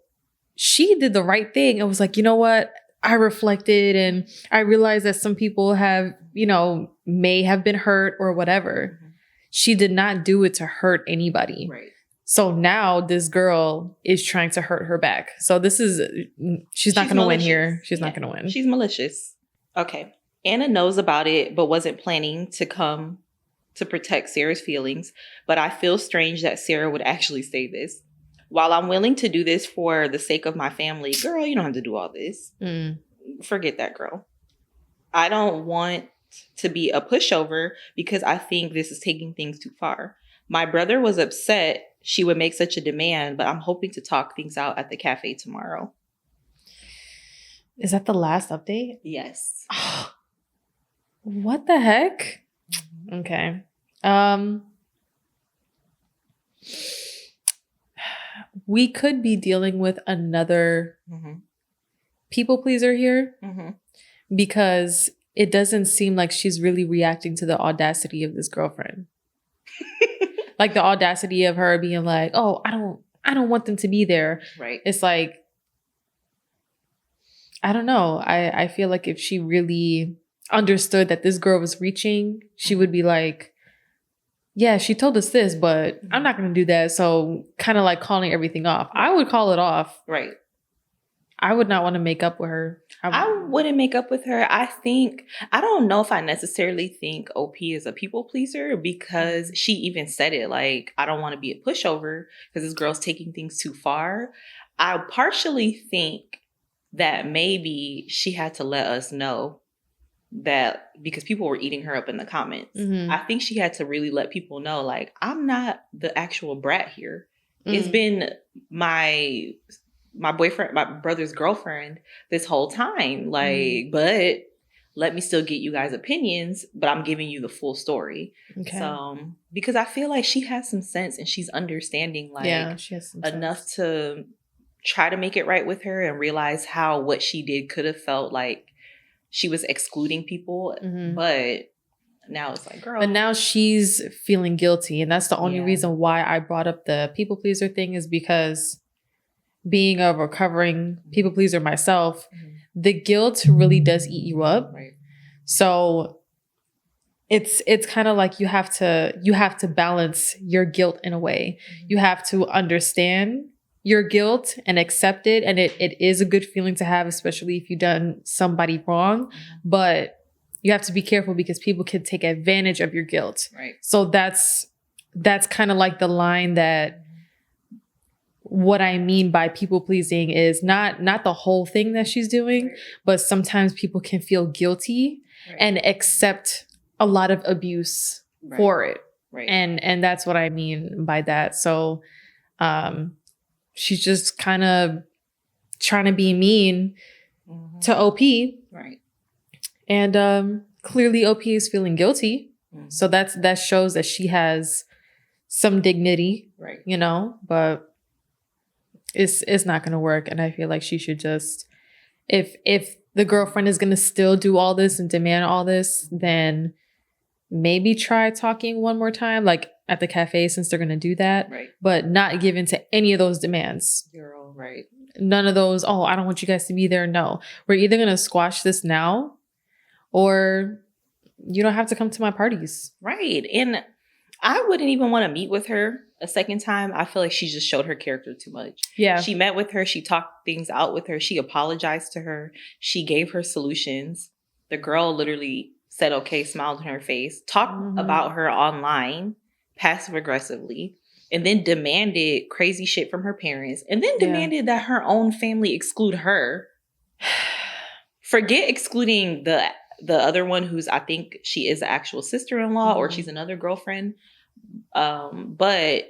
she did the right thing. It was like, you know what? I reflected and I realized that some people have, you know, may have been hurt or whatever. She did not do it to hurt anybody. Right. So now this girl is trying to hurt her back. So she's not going to win here. She's not going to win. She's malicious. Okay. Anna knows about it, but wasn't planning to come to protect Sarah's feelings. But I feel strange that Sarah would actually say this. While I'm willing to do this for the sake of my family, girl, you don't have to do all this. Forget that, girl. I don't want to be a pushover because I think this is taking things too far. My brother was upset she would make such a demand, but I'm hoping to talk things out at the cafe tomorrow. Is that the last update? Yes. What the heck? Okay. We could be dealing with another people pleaser here because it doesn't seem like she's really reacting to the audacity of this girlfriend. Like the audacity of her being like, "Oh, I don't want them to be there." Right. It's like, I don't know. I feel like if she really understood that this girl was reaching, she would be like, yeah, she told us this, but I'm not going to do that. So kind of like calling everything off. I would call it off. Right. I would not want to make up with her. I wouldn't make up with her. I don't know if I necessarily think OP is a people pleaser because she even said it like, I don't want to be a pushover because this girl's taking things too far. I partially think that maybe she had to let us know that because people were eating her up in the comments. I think she had to really let people know, like, I'm not the actual brat here. It's been my boyfriend, my brother's girlfriend this whole time. Like, but let me still get you guys' opinions, but I'm giving you the full story. Okay. So, because I feel like she has some sense and she's understanding, like, she has some enough sense to try to make it right with her and realize how what she did could have felt like she was excluding people. But now it's like, girl. But now she's feeling guilty. And that's the only reason why I brought up the people pleaser thing is because being a recovering people pleaser myself, the guilt really does eat you up. Right. So it's kind of like you have to balance your guilt in a way. You have to understand your guilt and accept it. And it is a good feeling to have, especially if you've done somebody wrong. But you have to be careful because people can take advantage of your guilt. Right. So that's kind of like the line that what I mean by people pleasing is not the whole thing that she's doing, but sometimes people can feel guilty and accept a lot of abuse for it. Right. And that's what I mean by that. So she's just kind of trying to be mean to OP. Right. And clearly OP is feeling guilty. So that shows that she has some dignity. Right. You know, but it's not going to work. And I feel like she should just, if the girlfriend is going to still do all this and demand all this, then maybe try talking one more time, like at the cafe, since they're going to do that, but not give in to any of those demands. You're all right. None of those, oh, I don't want you guys to be there. No, we're either going to squash this now or you don't have to come to my parties. Right. And I wouldn't even want to meet with her a second time. I feel like she just showed her character too much. Yeah. She met with her. She talked things out with her. She apologized to her. She gave her solutions. The girl literally said, okay, smiled on her face, talked about her online, passive aggressively, and then demanded crazy shit from her parents, and then demanded that her own family exclude her. Forget excluding the other one who's, I think she is the actual sister-in-law or she's another girlfriend. But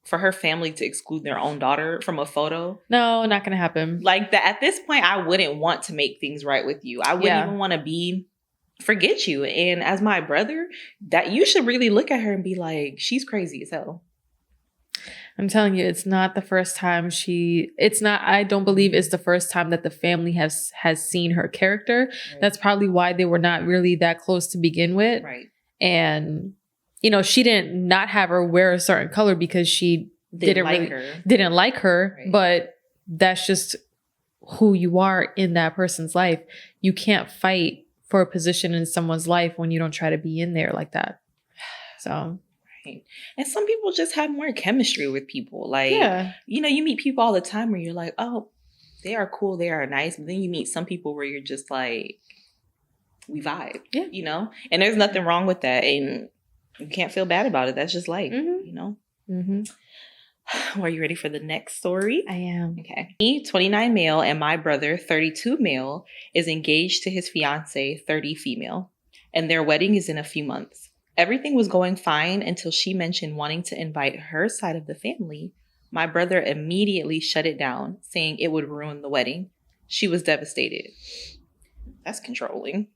for her family to exclude their own daughter from a photo. No, not going to happen. Like that. At this point, I wouldn't want to make things right with you. I wouldn't even want to forget you. And as my brother, that you should really look at her and be like, she's crazy as hell. I'm telling you, it's not the first time I don't believe it's the first time that the family has seen her character. Right. That's probably why they were not really that close to begin with. Right. And, you know, she didn't not have her wear a certain color because she didn't like her. Right. But that's just who you are in that person's life. You can't fight for a position in someone's life when you don't try to be in there like that. So... And some people just have more chemistry with people. Like, you know, you meet people all the time where you're like, oh, they are cool, they are nice. But then you meet some people where you're just like, we vibe, you know? And there's nothing wrong with that. And you can't feel bad about it. That's just life, you know? Are you ready for the next story? I am. Okay. Me, 29 male, and my brother, 32 male, is engaged to his fiance, 30 female. And their wedding is in a few months. Everything was going fine until she mentioned wanting to invite her side of the family. My brother immediately shut it down, saying it would ruin the wedding. She was devastated. That's controlling.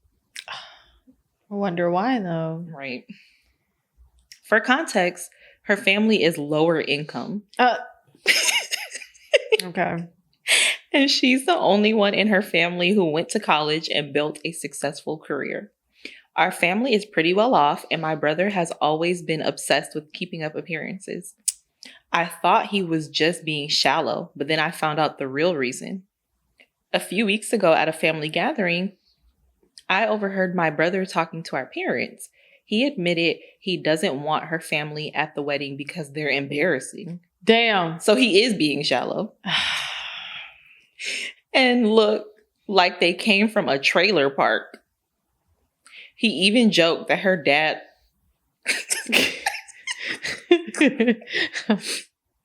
I wonder why, though. Right. For context, her family is lower income. Okay. And she's the only one in her family who went to college and built a successful career. Our family is pretty well off, and my brother has always been obsessed with keeping up appearances. I thought he was just being shallow, but then I found out the real reason. A few weeks ago at a family gathering, I overheard my brother talking to our parents. He admitted he doesn't want her family at the wedding because they're embarrassing. Damn. So he is being shallow. And look like they came from a trailer park. He even joked that her dad...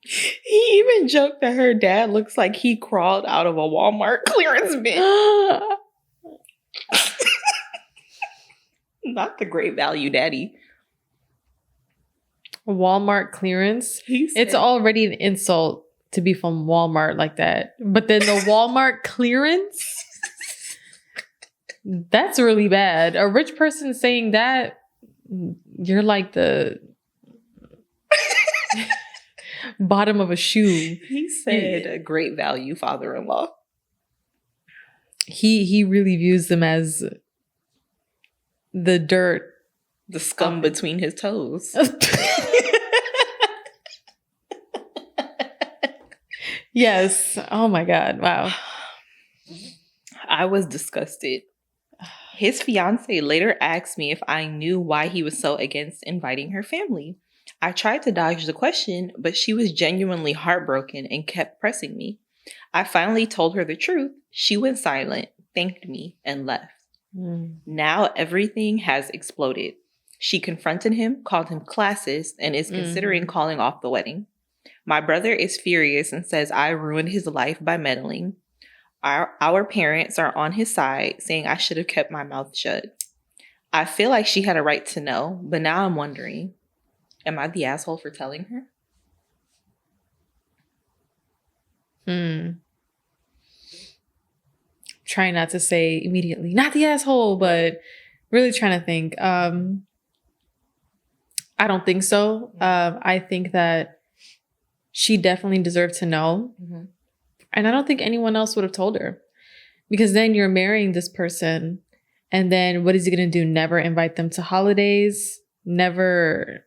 He even joked that her dad looks like he crawled out of a Walmart clearance bin. Not the great value daddy. Walmart clearance? It's It's already an insult to be from Walmart like that. But then the Walmart clearance? That's really bad. A rich person saying that, you're like the bottom of a shoe. He said a great value father-in-law. He really views them as the dirt. The scum between his toes. Yes. Oh my God. Wow. I was disgusted. His fiance later asked me if I knew why he was so against inviting her family. I tried to dodge the question, but she was genuinely heartbroken and kept pressing me. I finally told her the truth. She went silent, thanked me, and left. Now everything has exploded. She confronted him, called him classist, and is considering calling off the wedding. My brother is furious and says I ruined his life by meddling. Our parents are on his side, saying I should have kept my mouth shut. I feel like she had a right to know, but now I'm wondering, am I the asshole for telling her? Trying not to say immediately, not the asshole, but really trying to think. I don't think so. I think that she definitely deserved to know. And I don't think anyone else would have told her. Because then you're marrying this person. And then what is he going to do? Never invite them to holidays? Never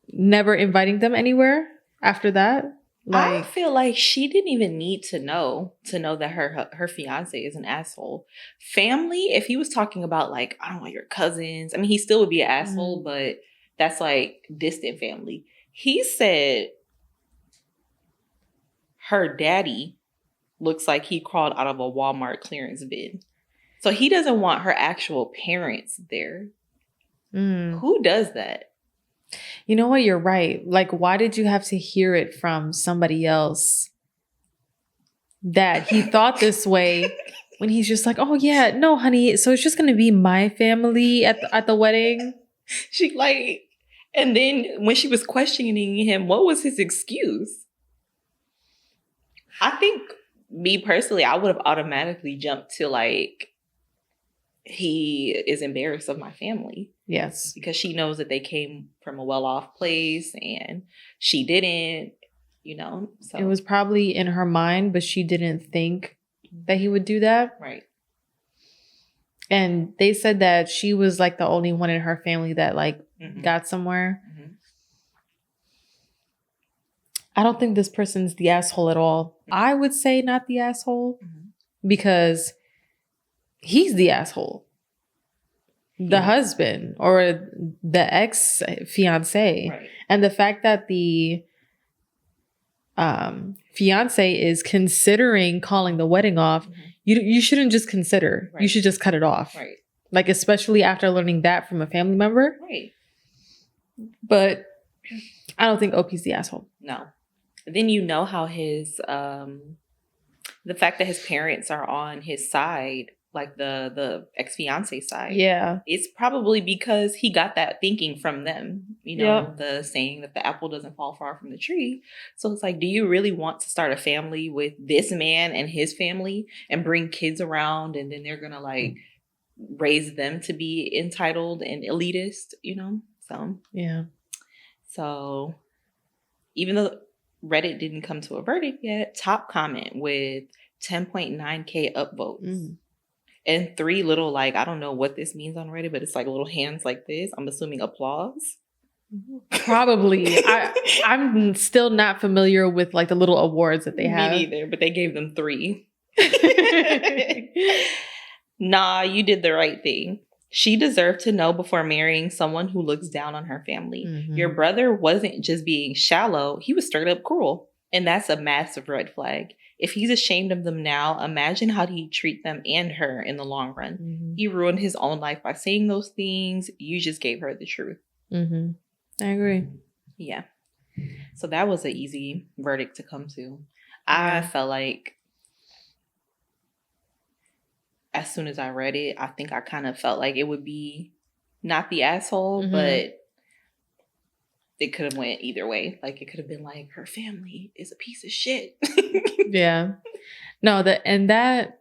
inviting them anywhere after that? I feel like she didn't even need to know that her fiance is an asshole. Family, if he was talking about like, I don't want your cousins. I mean, he still would be an asshole, but that's like distant family. He said her daddy looks like he crawled out of a Walmart clearance bin. So he doesn't want her actual parents there. Who does that? You know what? You're right. Like, why did you have to hear it from somebody else that he thought this way when he's just like, oh yeah, no, honey. So it's just going to be my family at the wedding. She like, and then when she was questioning him, what was his excuse? I think me personally, I would have automatically jumped to like, he is embarrassed of my family. Yes. Because she knows that they came from a well-off place and she didn't, you know. So it was probably in her mind, but she didn't think that he would do that. Right. And they said that she was like the only one in her family that like got somewhere. I don't think this person's the asshole at all. I would say not the asshole because he's the asshole. The husband or the ex-fiance. Right. And the fact that the fiance is considering calling the wedding off, you shouldn't just consider. Right. You should just cut it off. Right. Like, especially after learning that from a family member. Right. But I don't think OP's the asshole. No. Then you know how his, the fact that his parents are on his side like the ex-fiance side. Yeah. It's probably because he got that thinking from them, you know, the saying that the apple doesn't fall far from the tree. So it's like, do you really want to start a family with this man and his family and bring kids around, and then they're gonna like raise them to be entitled and elitist, you know? So even though Reddit didn't come to a verdict yet, top comment with 10.9K upvotes. And 3 little, like, I don't know what this means on Reddit, but it's like little hands like this. I'm assuming applause. Probably. I'm still not familiar with like the little awards that they have. Me neither, but they gave them 3. Nah, you did the right thing. She deserved to know before marrying someone who looks down on her family. Your brother wasn't just being shallow, he was straight up cruel. And that's a massive red flag. If he's ashamed of them now, imagine how he'd treat them and her in the long run. He ruined his own life by saying those things. You just gave her the truth. I agree. Yeah. So that was an easy verdict to come to. I felt like as soon as I read it, I think I kind of felt like it would be not the asshole, but it could have went either way. Like, it could have been like, her family is a piece of shit. Yeah. No, and that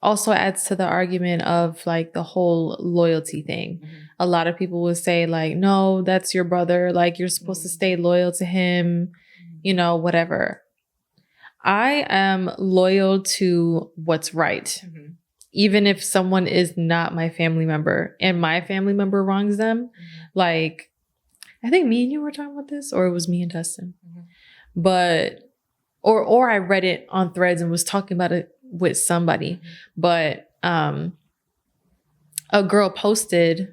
also adds to the argument of like the whole loyalty thing. A lot of people will say like, no, that's your brother. Like, you're supposed to stay loyal to him, you know, whatever. I am loyal to what's right. Even if someone is not my family member and my family member wrongs them, like, I think me and you were talking about this, or it was me and Dustin. But, or I read it on Threads and was talking about it with somebody. But a girl posted,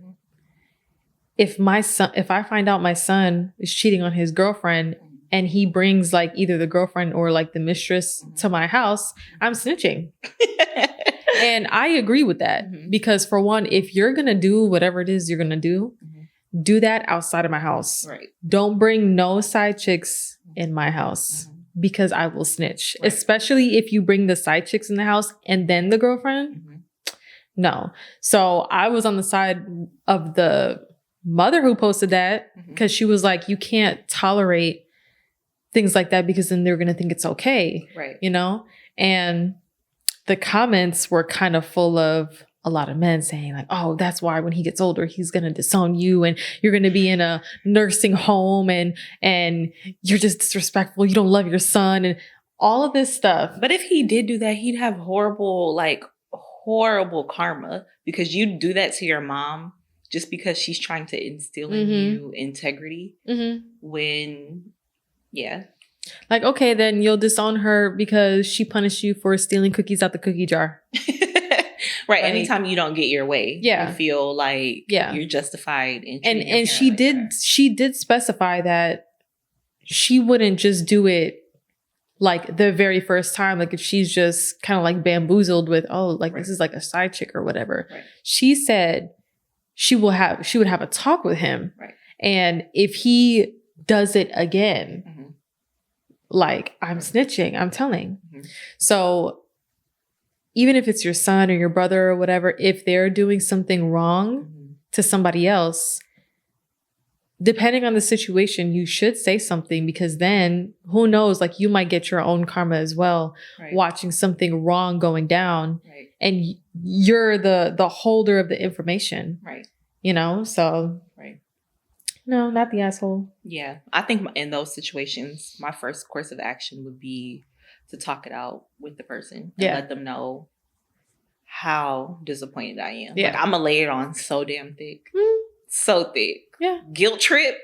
if I find out my son is cheating on his girlfriend and he brings like either the girlfriend or like the mistress to my house, I'm snitching. And I agree with that because, for one, if you're going to do whatever it is you're going to do that outside of my house. Right. Don't bring no side chicks in my house because I will snitch, especially if you bring the side chicks in the house and then the girlfriend. No. So I was on the side of the mother who posted that because she was like, you can't tolerate things like that because then they're going to think it's okay. Right. You know? And the comments were kind of full of a lot of men saying like, oh, that's why when he gets older, he's going to disown you and you're going to be in a nursing home and you're just disrespectful. You don't love your son and all of this stuff. But if he did do that, he'd have horrible karma because you do that to your mom just because she's trying to instill in you integrity when, Like, okay, then you'll disown her because she punished you for stealing cookies out the cookie jar. Right. Like, anytime you don't get your way, you feel like you're justified in and she did specify that she wouldn't just do it like the very first time. Like, if she's just kind of like bamboozled with, oh, like this is like a side chick or whatever. Right. She said she would have a talk with him. Right. And if he does it again, like, I'm snitching, I'm telling. So even if it's your son or your brother or whatever, if they're doing something wrong to somebody else, depending on the situation, you should say something because then who knows, like, you might get your own karma as well, watching something wrong going down and you're the holder of the information. Right. You know, so. Right. No, not the asshole. Yeah. I think in those situations, my first course of action would be to talk it out with the person and let them know how disappointed I am. Yeah. Like, I'm going to lay it on so damn thick. So thick. Yeah. Guilt trip.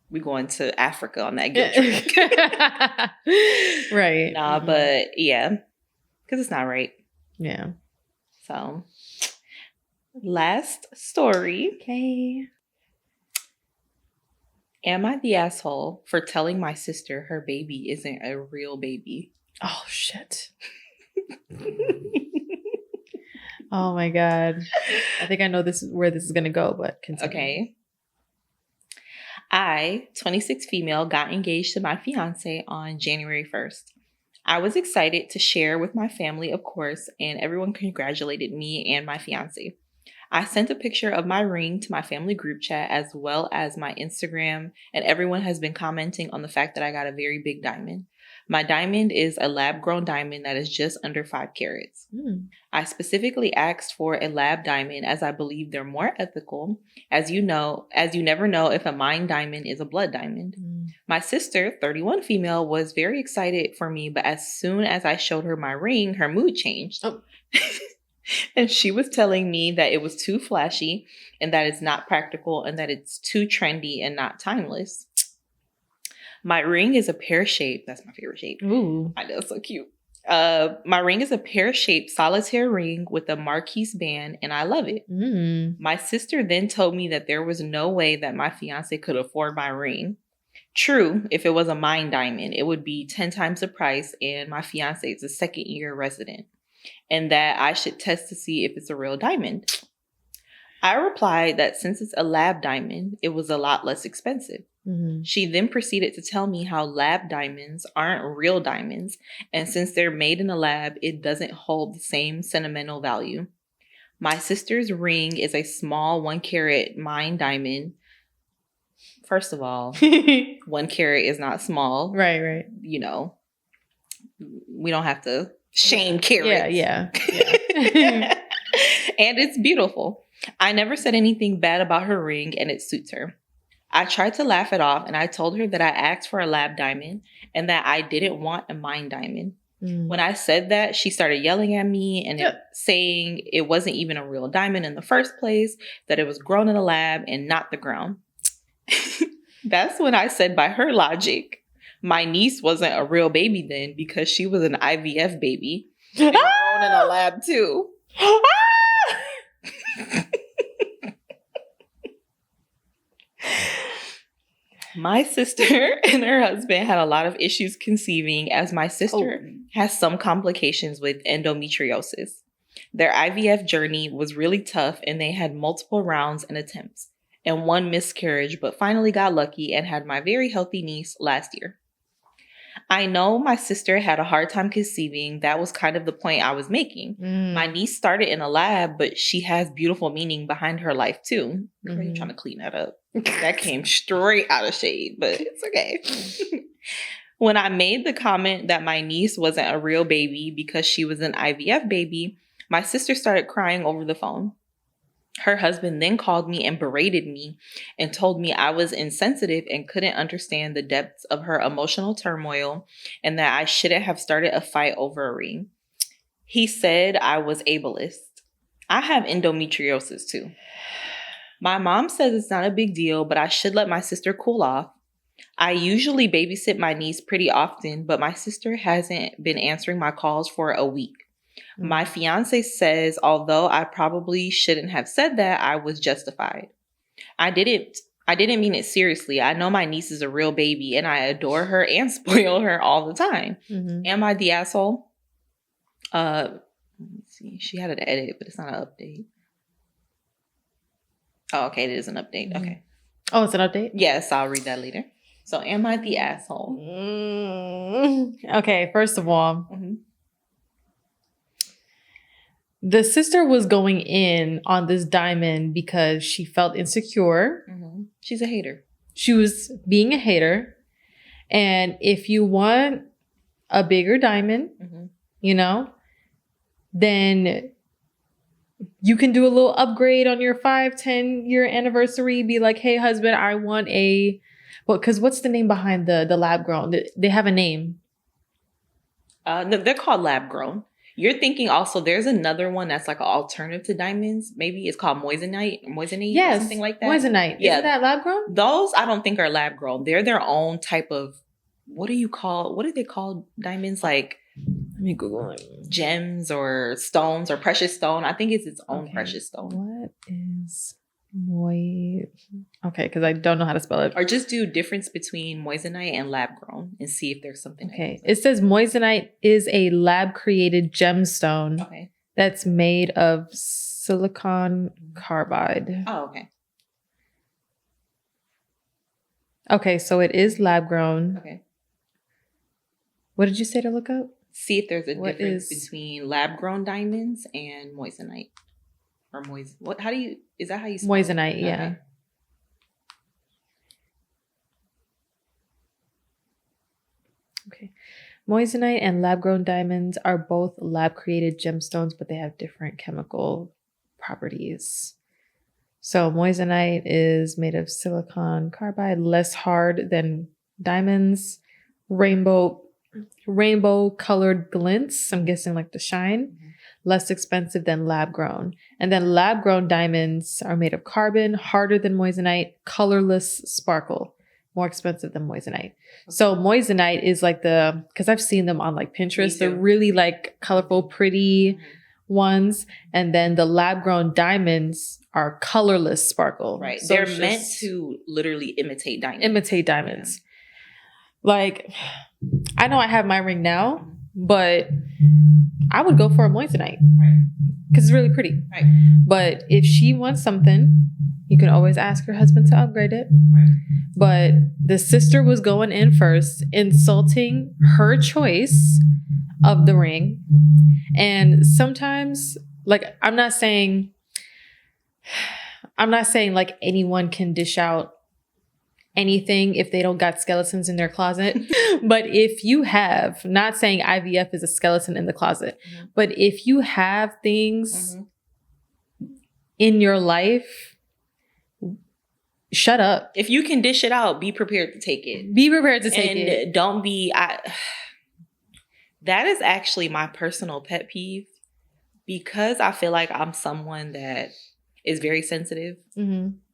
We going to Africa on that guilt trip. Right. Nah, but yeah. Because it's not right. Yeah. So, last story. Okay. Am I the asshole for telling my sister her baby isn't a real baby? Oh, shit. Oh, my God. I think I know where this is going to go, but continue. Okay. I, 26 female, got engaged to my fiance on January 1st. I was excited to share with my family, of course, and everyone congratulated me and my fiance. I sent a picture of my ring to my family group chat as well as my Instagram, and everyone has been commenting on the fact that I got a very big diamond. My diamond is a lab-grown diamond that is just under 5 carats. I specifically asked for a lab diamond as I believe they're more ethical. As you never know if a mined diamond is a blood diamond. My sister, 31 female, was very excited for me, but as soon as I showed her my ring, her mood changed. Oh. And she was telling me that it was too flashy and that it's not practical and that it's too trendy and not timeless. My ring is a pear-shaped. That's my favorite shape. Ooh. I know, so cute. My ring is a pear-shaped solitaire ring with a Marquise band, and I love it. My sister then told me that there was no way that my fiance could afford my ring. True, if it was a mine diamond, it would be 10 times the price, and my fiance is a second-year resident, and that I should test to see if it's a real diamond. I replied that since it's a lab diamond, it was a lot less expensive. She then proceeded to tell me how lab diamonds aren't real diamonds, and since they're made in a lab, it doesn't hold the same sentimental value. My sister's ring is a small 1 carat mine diamond. First of all, 1 carat is not small. Right. You know, we don't have to shame carats. Yeah. And it's beautiful. I never said anything bad about her ring, and it suits her. I tried to laugh it off, and I told her that I asked for a lab diamond and that I didn't want a mine diamond. When I said that, she started yelling at me and saying it wasn't even a real diamond in the first place, that it was grown in a lab and not the ground. That's when I said, by her logic, my niece wasn't a real baby then because she was an IVF baby and grown in a lab too. My sister and her husband had a lot of issues conceiving, as my sister has some complications with endometriosis. Their IVF journey was really tough, and they had multiple rounds and attempts, and 1 miscarriage, but finally got lucky and had my very healthy niece last year. I know my sister had a hard time conceiving. That was kind of the point I was making. My niece started in a lab, but she has beautiful meaning behind her life too. Girl, you trying to clean that up. That came straight out of shade, but it's okay. When I made the comment that my niece wasn't a real baby because she was an IVF baby, my sister started crying over the phone. Her husband then called me and berated me and told me I was insensitive and couldn't understand the depths of her emotional turmoil and that I shouldn't have started a fight over a ring. He said I was ableist. I have endometriosis too. My mom says it's not a big deal, but I should let my sister cool off. I usually babysit my niece pretty often, but my sister hasn't been answering my calls for a week. My fiance says, although I probably shouldn't have said that, I was justified. I didn't mean it seriously. I know my niece is a real baby and I adore her and spoil her all the time. Am I the asshole? Let's see. She had an edit, but it's not an update. Oh, okay. It is an update. Okay. Oh, it's an update? Yes, I'll read that later. So am I the asshole? Okay. First of all, the sister was going in on this diamond because she felt insecure. She's a hater. She was being a hater. And if you want a bigger diamond, you know, then you can do a little upgrade on your 5-10 year anniversary. Be like, hey, husband, I want a... Well, because what's the name behind the lab grown? They have a name. They're called lab grown. You're thinking also there's another one that's like an alternative to diamonds. Maybe it's called moissanite, yes, or something like that. Moissanite. Yeah. Isn't that lab grown? Those I don't think are lab grown. They're their own type of, what do they call diamonds? Like, let me Google it. Gems or stones or precious stone. I think it's its own precious stone. What is Okay, because I don't know how to spell it. Or just do difference between moissanite and lab grown and see if there's something. Okay, it says moissanite is a lab created gemstone that's made of silicon carbide. Oh, okay. Okay, so it is lab grown. Okay. What did you say to look up? See if there's a What difference is- between lab-grown diamonds and moissanite. Or what? How do you? Is that how you spell it? Moissanite, yeah. Okay. Moissanite and lab-grown diamonds are both lab-created gemstones, but they have different chemical properties. So moissanite is made of silicon carbide, less hard than diamonds, rainbow colored glints. I'm guessing like the shine, less expensive than lab-grown. And then lab-grown diamonds are made of carbon, harder than moissanite, colorless sparkle. More expensive than moissanite. So moissanite is like because I've seen them on like Pinterest. They're really like colorful, pretty ones. And then the lab grown diamonds are colorless sparkle. Right. So they're meant to literally imitate diamonds. Yeah. Like, I know I have my ring now, but I would go for a moissanite. Right. Because it's really pretty. Right. But if she wants something, you can always ask her husband to upgrade it. Right. But the sister was going in first, insulting her choice of the ring. And sometimes, like, I'm not saying like anyone can dish out anything if they don't got skeletons in their closet. But if you have, not saying IVF is a skeleton in the closet, but if you have things in your life, shut up. If you can dish it out, be prepared to take it. Be prepared to take it. And don't be... that is actually my personal pet peeve, because I feel like I'm someone that is very sensitive,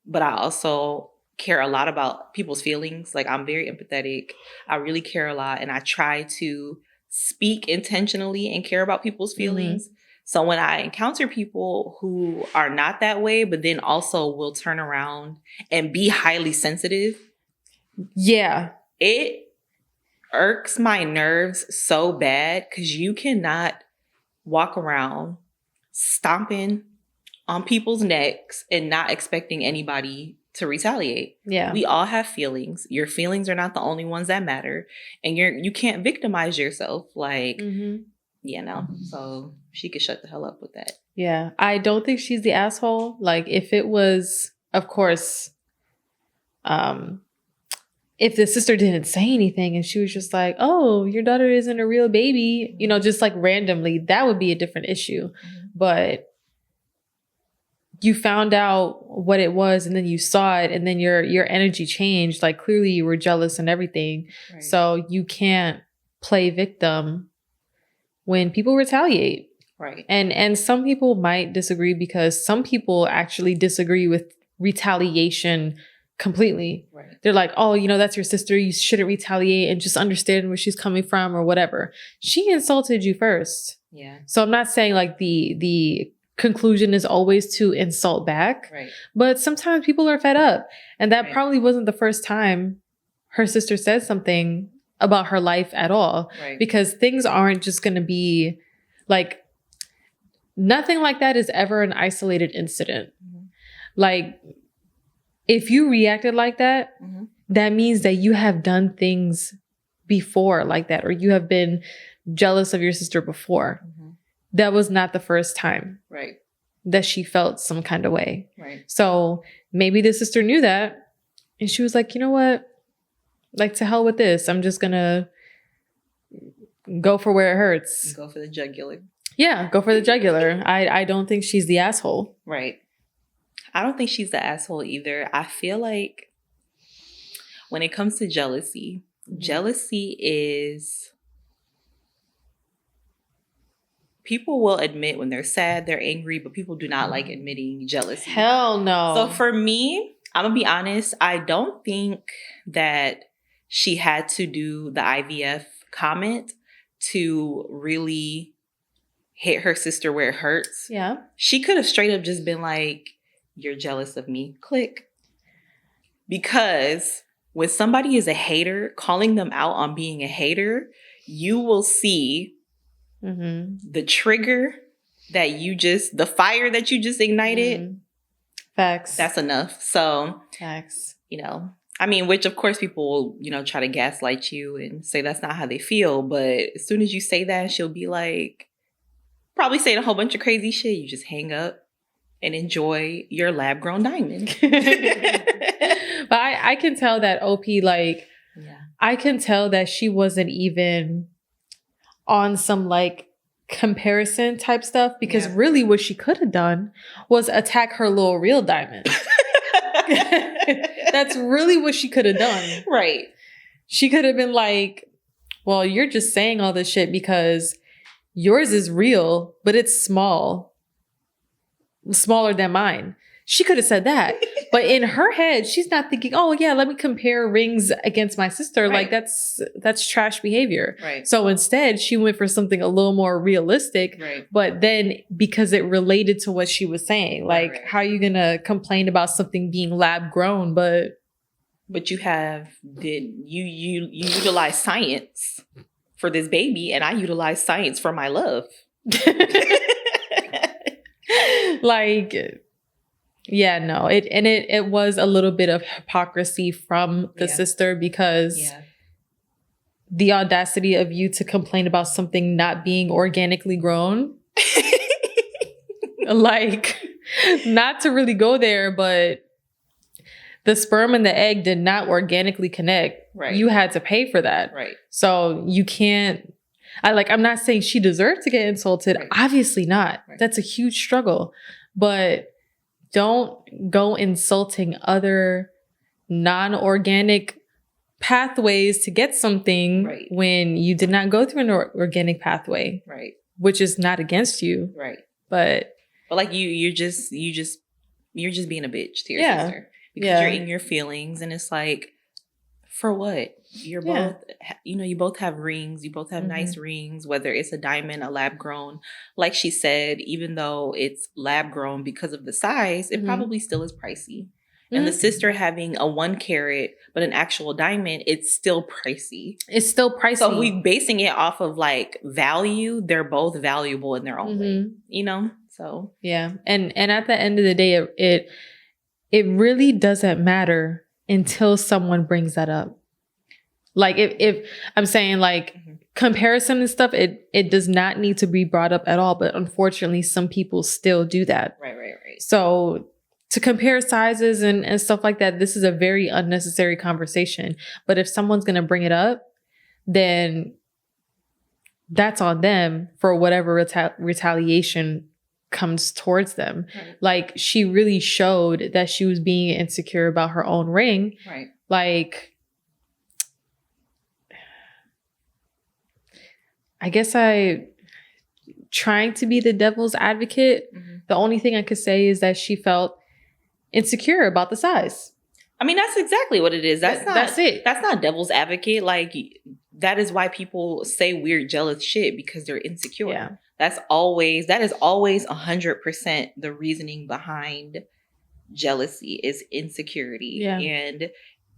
but I also care a lot about people's feelings. Like, I'm very empathetic. I really care a lot, and I try to speak intentionally and care about people's feelings. So when I encounter people who are not that way, but then also will turn around and be highly sensitive, it irks my nerves so bad, because you cannot walk around stomping on people's necks and not expecting anybody to retaliate. Yeah. We all have feelings. Your feelings are not the only ones that matter. And you can't victimize yourself. Like, so she could shut the hell up with that. Yeah. I don't think she's the asshole. Like, if it was, of course, if the sister didn't say anything and she was just like, oh, your daughter isn't a real baby, just like randomly, that would be a different issue. But you found out what it was, and then you saw it, and then your energy changed. Like, clearly you were jealous and everything. Right. So you can't play victim when people retaliate. Right. And some people might disagree, because some people actually disagree with retaliation completely. Right. They're like, oh, that's your sister, you shouldn't retaliate, and just understand where she's coming from or whatever. She insulted you first. Yeah. So I'm not saying like the conclusion is always to insult back. Right. But sometimes people are fed up. And that probably wasn't the first time her sister said something about her life at all. Right. Because things aren't just going to be like, nothing like that is ever an isolated incident. Like, if you reacted like that, that means that you have done things before like that, or you have been jealous of your sister before. That was not the first time that she felt some kind of way. Right. So maybe the sister knew that, and she was like, you know what? Like, to hell with this. I'm just going to go for where it hurts. Go for the jugular. Yeah, go for the jugular. I don't think she's the asshole. Right. I don't think she's the asshole either. I feel like when it comes to jealousy, jealousy is... people will admit when they're sad, they're angry, but people do not like admitting jealousy. Hell no. So for me, I'm going to be honest, I don't think that she had to do the IVF comment to really hit her sister where it hurts. Yeah. She could have straight up just been like, you're jealous of me. Click. Because when somebody is a hater, calling them out on being a hater, you will see the trigger that the fire that you just ignited. Facts. That's enough. So, facts. I mean, which of course people will, you know, try to gaslight you and say that's not how they feel. But as soon as you say that, she'll be like, probably saying a whole bunch of crazy shit. You just hang up and enjoy your lab grown diamond. But I can tell that OP, like, Yeah. I can tell that she wasn't even on some like comparison type stuff, because really what she could have done was attack her little real diamond. That's really what she could have done. Right. She could have been like, well, you're just saying all this shit because yours is real, but it's smaller than mine. She could have said that. But in her head, she's not thinking, oh yeah, let me compare rings against my sister. Right. Like that's trash behavior. Right. So instead, she went for something a little more realistic. Right. But then because it related to what she was saying, like how are you gonna complain about something being lab grown, but you utilize science for this baby, and I utilize science for my love. Like, yeah, no, it was a little bit of hypocrisy from the sister, because the audacity of you to complain about something not being organically grown, like, not to really go there, but the sperm and the egg did not organically connect. Right. You had to pay for that. Right. So you can't, I'm not saying she deserved to get insulted. Right. Obviously not. Right. That's a huge struggle. But don't go insulting other non-organic pathways to get something when you did not go through an organic pathway. Right. Which is not against you. Right. But like you're just being a bitch to your sister. Because you're in your feelings, and it's like, for what? You're both, you both have rings. You both have nice rings, whether it's a diamond, a lab grown. Like she said, even though it's lab grown because of the size, it probably still is pricey. And the sister having a 1 carat, but an actual diamond, it's still pricey. It's still pricey. So we basing it off of like value. They're both valuable in their own way, you know? So. Yeah. And at the end of the day, it really doesn't matter until someone brings that up. Like if I'm saying like comparison and stuff, it does not need to be brought up at all. But unfortunately, some people still do that. Right. So to compare sizes and stuff like that, this is a very unnecessary conversation. But if someone's going to bring it up, then that's on them for whatever retaliation comes towards them. Right. Like she really showed that she was being insecure about her own ring. Right. Like, I guess trying to be the devil's advocate. The only thing I could say is that she felt insecure about the size. I mean, that's exactly what it is. That's it. That's not devil's advocate. Like, that is why people say weird, jealous shit, because they're insecure. Yeah. That is always 100% the reasoning behind jealousy is insecurity. Yeah. And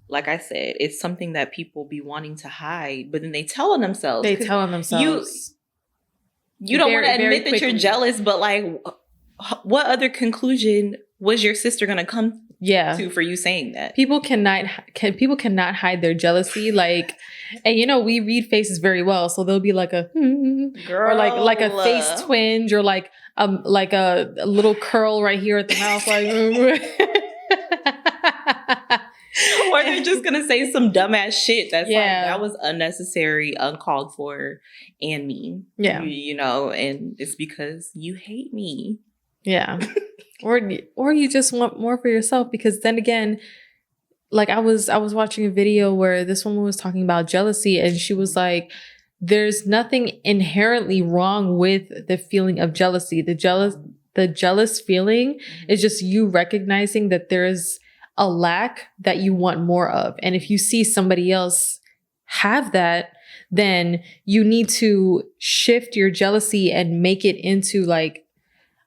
like I said, it's something that people be wanting to hide, but then they tell on themselves. You don't want to admit that you're jealous, but like, what other conclusion was your sister going to come to for you saying that? People cannot hide their jealousy. Like, and we read faces very well, so there'll be like a girl, or like a face twinge, or like a little curl right here at the mouth, like. Or they're just gonna say some dumbass shit that's like, that was unnecessary, uncalled for, and mean. Yeah, and it's because you hate me. Yeah. Or you just want more for yourself, because then again, like I was watching a video where this woman was talking about jealousy, and she was like, there's nothing inherently wrong with the feeling of jealousy. The jealous feeling is just you recognizing that there is a lack that you want more of. And if you see somebody else have that, then you need to shift your jealousy and make it into like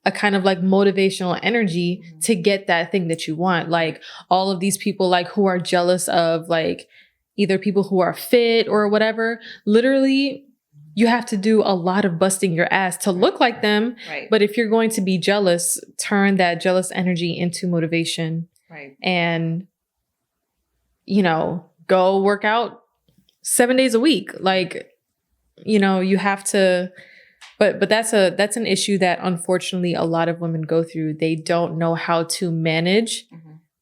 a kind of like motivational energy to get that thing that you want. Like all of these people like who are jealous of like either people who are fit or whatever, literally you have to do a lot of busting your ass to look like them. Right. But if you're going to be jealous, turn that jealous energy into motivation. Right. And go work out 7 days a week. Like, you have to, but that's an issue that unfortunately a lot of women go through. They don't know how to manage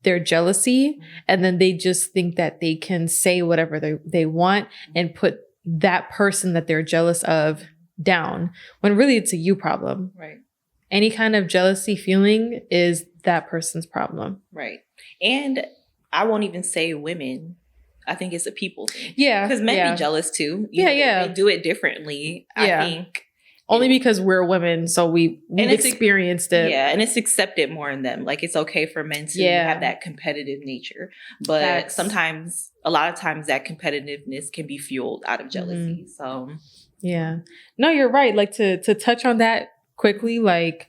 their jealousy. And then they just think that they can say whatever they want and put that person that they're jealous of down, when really it's a you problem. Right. Any kind of jealousy feeling is that person's problem. Right. And I won't even say women. I think it's a people thing. Yeah. Because men be jealous too. They do it differently. I think. Only because we're women, so we've experienced it. Yeah, and it's accepted more in them. Like, it's okay for men to have that competitive nature. But sometimes, a lot of times, that competitiveness can be fueled out of jealousy. So, yeah. No, you're right. Like, to touch on that quickly, like,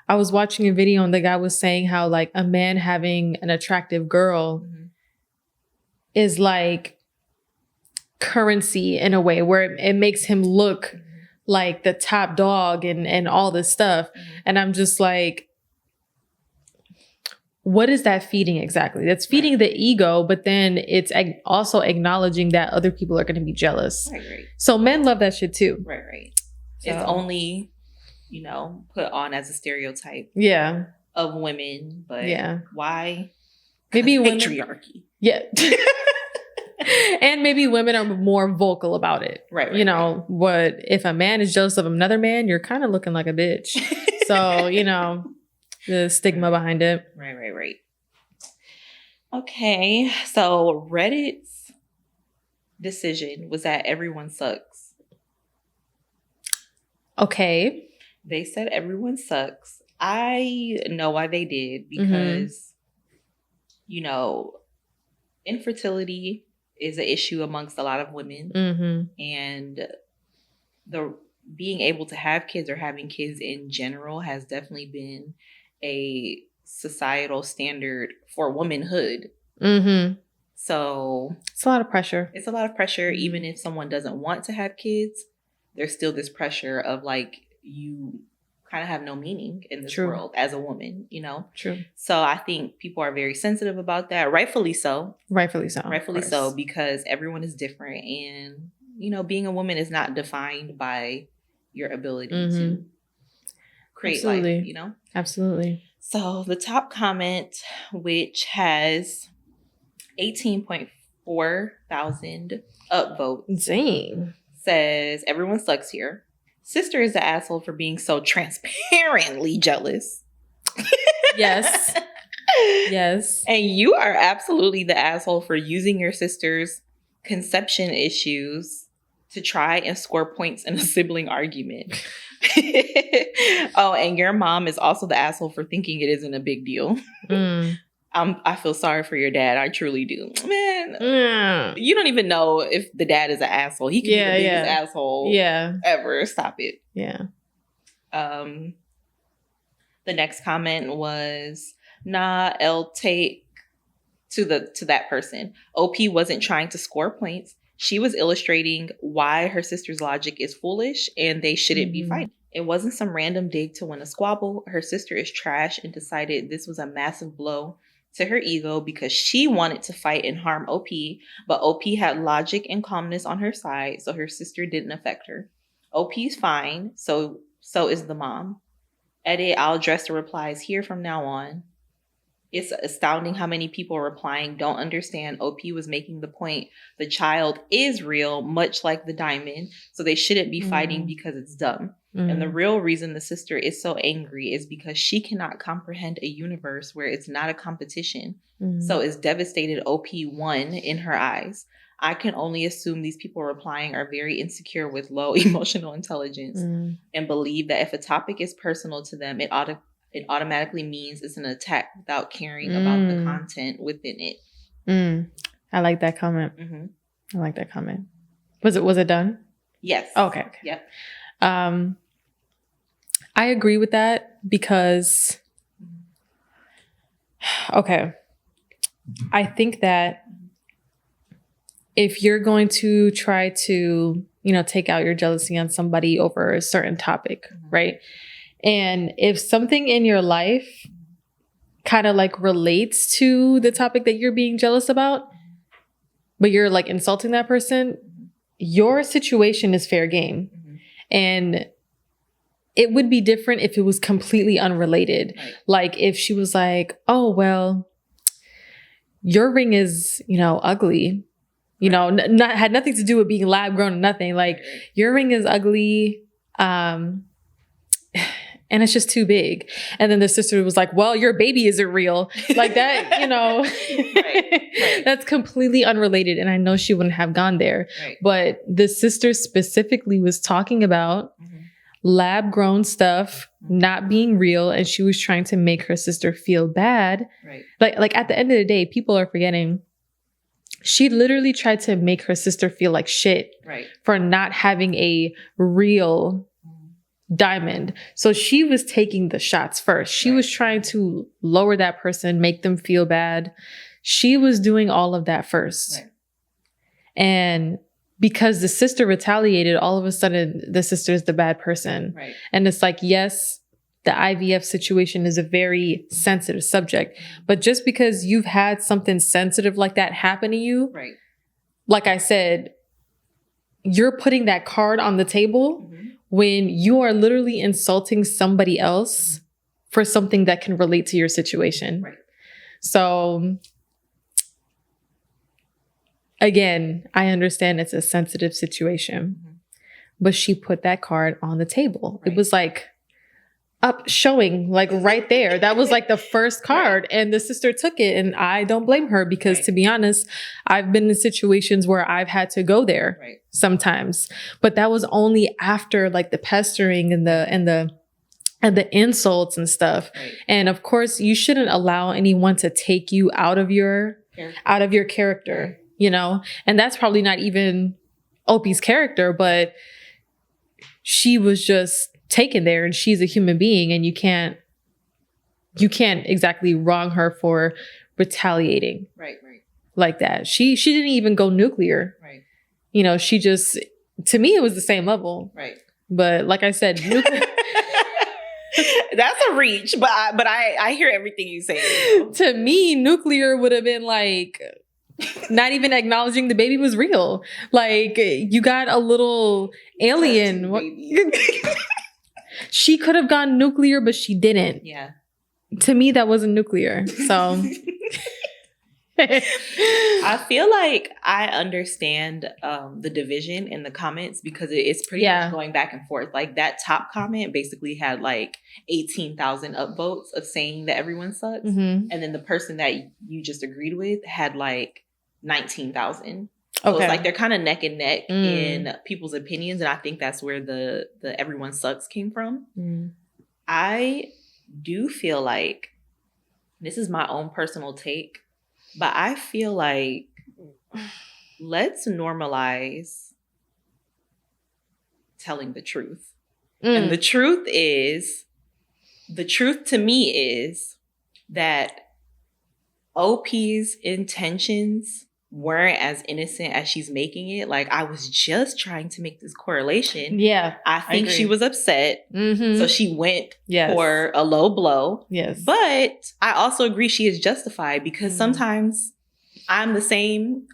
I was watching a video and the guy was saying how, like, a man having an attractive girl is like currency in a way where it makes him look like the top dog and all this stuff. And I'm just like, what is that feeding exactly? That's feeding the ego, but then it's also acknowledging that other people are going to be jealous. Right. So men love that shit too. Right. So. It's only, put on as a stereotype of women, but why? Maybe patriarchy. Yeah. And maybe women are more vocal about it. Right. What if a man is jealous of another man, you're kind of looking like a bitch. So, the stigma behind it. Right. Okay. So Reddit's decision was that everyone sucks. Okay. They said everyone sucks. I know why they did, because, infertility is an issue amongst a lot of women. And the being able to have kids or having kids in general has definitely been a societal standard for womanhood. So it's a lot of pressure. It's a lot of pressure. Even if someone doesn't want to have kids, there's still this pressure of, like, you kind of have no meaning in this world as a woman, True. So I think people are very sensitive about that. Rightfully so, because everyone is different. And, being a woman is not defined by your ability to create life, Absolutely. So the top comment, which has 18.4 thousand upvotes, dang, says, everyone sucks here. Sister is the asshole for being so transparently jealous. Yes. Yes. And you are absolutely the asshole for using your sister's conception issues to try and score points in a sibling argument. Oh, and your mom is also the asshole for thinking it isn't a big deal. I feel sorry for your dad. I truly do. Man, you don't even know if the dad is an asshole. He can be the biggest asshole ever. Stop it. Yeah. The next comment was, nah, L take to that person. OP wasn't trying to score points. She was illustrating why her sister's logic is foolish and they shouldn't be fighting. It wasn't some random dig to win a squabble. Her sister is trash and decided this was a massive blow to her ego because she wanted to fight and harm OP, but OP had logic and calmness on her side, so her sister didn't affect her. OP's fine, so is the mom. Edit, I'll address the replies here from now on. It's astounding how many people replying don't understand OP was making the point the child is real, much like the diamond, so they shouldn't be fighting because it's dumb. And the real reason the sister is so angry is because she cannot comprehend a universe where it's not a competition. So it's devastated OP won in her eyes. I can only assume these people replying are very insecure with low emotional intelligence and believe that if a topic is personal to them, it automatically means it's an attack without caring about the content within it. I like that comment. I like that comment. Was it done? Yes. Okay. Yep. I agree with that because, okay, I think that if you're going to try to, take out your jealousy on somebody over a certain topic, right? And if something in your life kind of like relates to the topic that you're being jealous about, but you're like insulting that person, your situation is fair game. And it would be different if it was completely unrelated. Right. Like if she was like, oh, well, your ring is, ugly, had nothing to do with being lab grown or nothing. Like your ring is ugly. And it's just too big. And then the sister was like, well, your baby isn't real. Like that, Right. That's completely unrelated. And I know she wouldn't have gone there. Right. But the sister specifically was talking about lab grown stuff not being real. And she was trying to make her sister feel bad. Right. Like at the end of the day, people are forgetting. She literally tried to make her sister feel like shit for not having a real diamond. So she was taking the shots first. She was trying to lower that person, make them feel bad. She was doing all of that first. Right. And because the sister retaliated, all of a sudden the sister is the bad person. Right. And it's like, yes, the IVF situation is a very sensitive subject, but just because you've had something sensitive like that happen to you, like I said, you're putting that card on the table when you are literally insulting somebody else for something that can relate to your situation. Right. So again, I understand it's a sensitive situation, but she put that card on the table. It was like up showing, like right there. That was like the first card and the sister took it, and I don't blame her because to be honest, I've been in situations where I've had to go there sometimes, but that was only after like the pestering and the insults and stuff. And of course, you shouldn't allow anyone to take you out of your character, and that's probably not even Opie's character, but she was just taken there, and she's a human being, and you can't exactly wrong her for retaliating like that. She didn't even go nuclear. She just, to me, it was the same level. But like I said, nuclear. That's a reach, but I hear everything you say. To me, nuclear would have been like not even acknowledging the baby was real. Like you got a little alien. She could have gone nuclear, but she didn't. Yeah. To me, that wasn't nuclear. So I feel like I understand the division in the comments because it's pretty much going back and forth. Like that top comment basically had like 18,000 upvotes of saying that everyone sucks. And then the person that you just agreed with had like 19,000. So it's like they're kind of neck and neck in people's opinions. And I think that's where the everyone sucks came from. I do feel like, this is my own personal take, but I feel like let's normalize telling the truth. And the truth to me is that OP's intentions weren't as innocent as she's making it. Like, I was just trying to make this correlation. Yeah. I think she was upset. So she went for a low blow. Yes. But I also agree she is justified because sometimes I'm the same.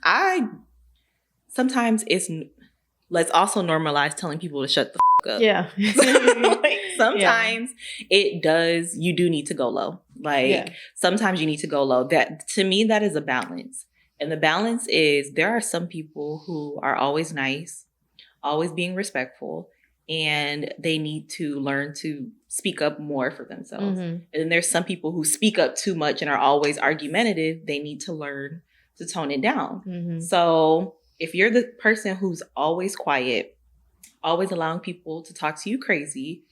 Sometimes let's also normalize telling people to shut the up. Yeah. Like, sometimes you do need to go low. Like sometimes you need to go low. That, to me, that is a balance. And the balance is there are some people who are always nice, always being respectful, and they need to learn to speak up more for themselves. And then there's some people who speak up too much and are always argumentative. They need to learn to tone it down. So if you're the person who's always quiet, always allowing people to talk to you crazy,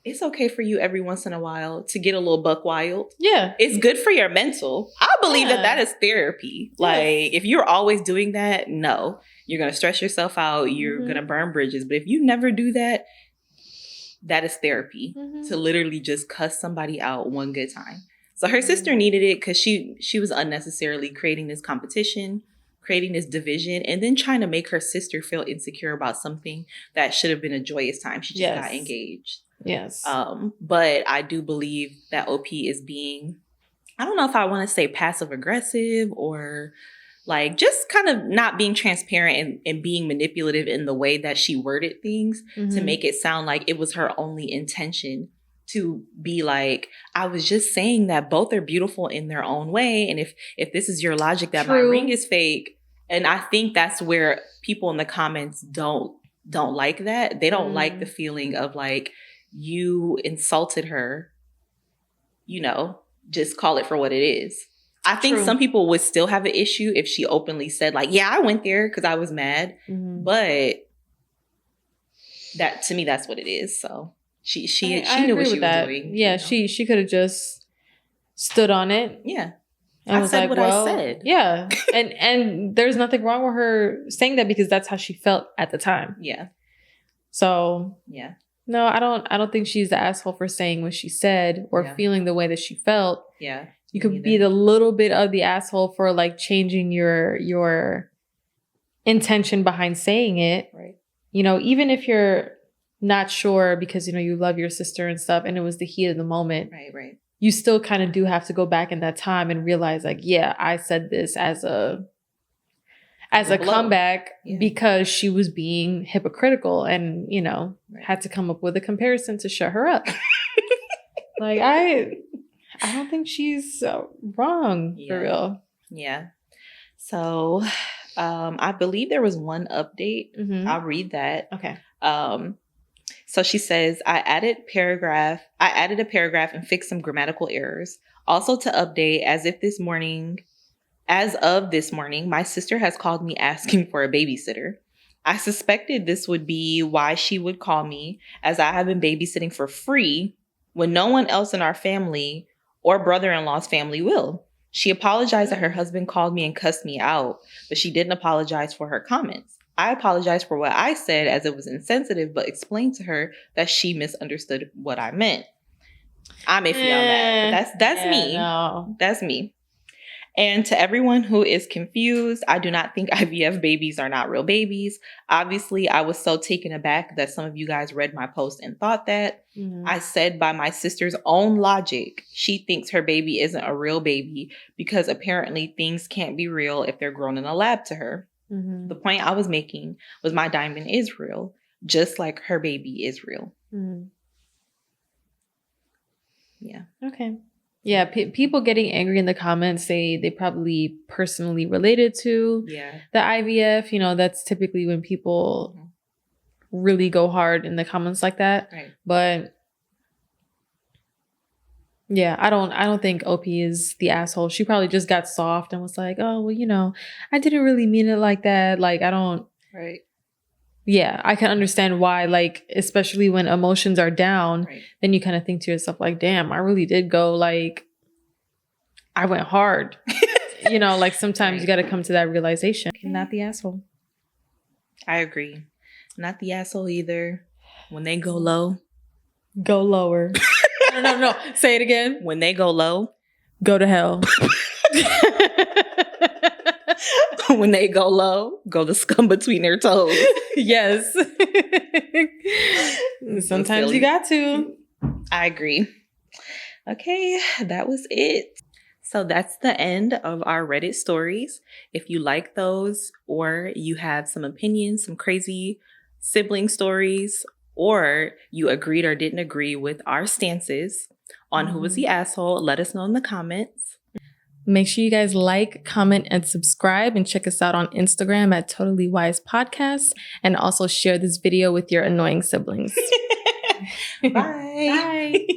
it's okay for you every once in a while to get a little buck wild. Yeah. It's good for your mental. I believe that is therapy. Like, if you're always doing that, no. You're going to stress yourself out. You're going to burn bridges. But if you never do that, that is therapy. To literally just cuss somebody out one good time. So her sister needed it because she was unnecessarily creating this competition, creating this division, and then trying to make her sister feel insecure about something that should have been a joyous time. She just got engaged. Yes. But I do believe that OP is being, I don't know if I want to say passive aggressive or like just kind of not being transparent and being manipulative in the way that she worded things to make it sound like it was her only intention to be like, I was just saying that both are beautiful in their own way. And if this is your logic that my ring is fake, and I think that's where people in the comments don't like that. They don't like the feeling of like, you insulted her, just call it for what it is. I think some people would still have an issue if she openly said like, yeah, I went there because I was mad. But that, to me, that's what it is. So she knew what she was doing. Yeah, she could have just stood on it. Yeah. And I said what I said. Yeah. and there's nothing wrong with her saying that because that's how she felt at the time. Yeah. So yeah. No, I don't think she's the asshole for saying what she said or feeling the way that she felt. Yeah. You could be the little bit of the asshole for like changing your intention behind saying it. Right. Even if you're not sure because, you love your sister and stuff and it was the heat of the moment. Right. You still kind of do have to go back in that time and realize like, yeah, I said this as a comeback because she was being hypocritical and, had to come up with a comparison to shut her up. Like, I don't think she's wrong for real. Yeah. So I believe there was one update. I'll read that. Okay. So she says, I added a paragraph and fixed some grammatical errors. Also to update, as of this morning, my sister has called me asking for a babysitter. I suspected this would be why she would call me, as I have been babysitting for free when no one else in our family or brother-in-law's family will. She apologized that her husband called me and cussed me out, but she didn't apologize for her comments. I apologized for what I said as it was insensitive, but explained to her that she misunderstood what I meant. I'm iffy on that. But that's me. No. That's me. And to everyone who is confused, I do not think IVF babies are not real babies. Obviously, I was so taken aback that some of you guys read my post and thought that. I said by my sister's own logic, she thinks her baby isn't a real baby because apparently things can't be real if they're grown in a lab to her. The point I was making was my diamond is real, just like her baby is real. Yeah. Okay. Yeah, people getting angry in the comments say they probably personally related to the IVF. That's typically when people really go hard in the comments like that. Right. But yeah, I don't think OP is the asshole. She probably just got soft and was like, oh, well, I didn't really mean it like that. Like, I don't. Right. Yeah, I can understand why, like, especially when emotions are down, then you kind of think to yourself, like, damn, I really did go, like, I went hard. Like sometimes you got to come to that realization. Not the asshole. I agree. Not the asshole either. When they go low. Go lower. No. Say it again. When they go low. Go to hell. When they go low, go the scum between their toes. Yes. Sometimes you got to. I agree. Okay, that was it. So that's the end of our Reddit stories. If you like those, or you have some opinions, some crazy sibling stories, or you agreed or didn't agree with our stances on who was the asshole, let us know in the comments. Make sure you guys like, comment, and subscribe, and check us out on Instagram at Totally Wise Podcast, and also share this video with your annoying siblings. Bye. Bye.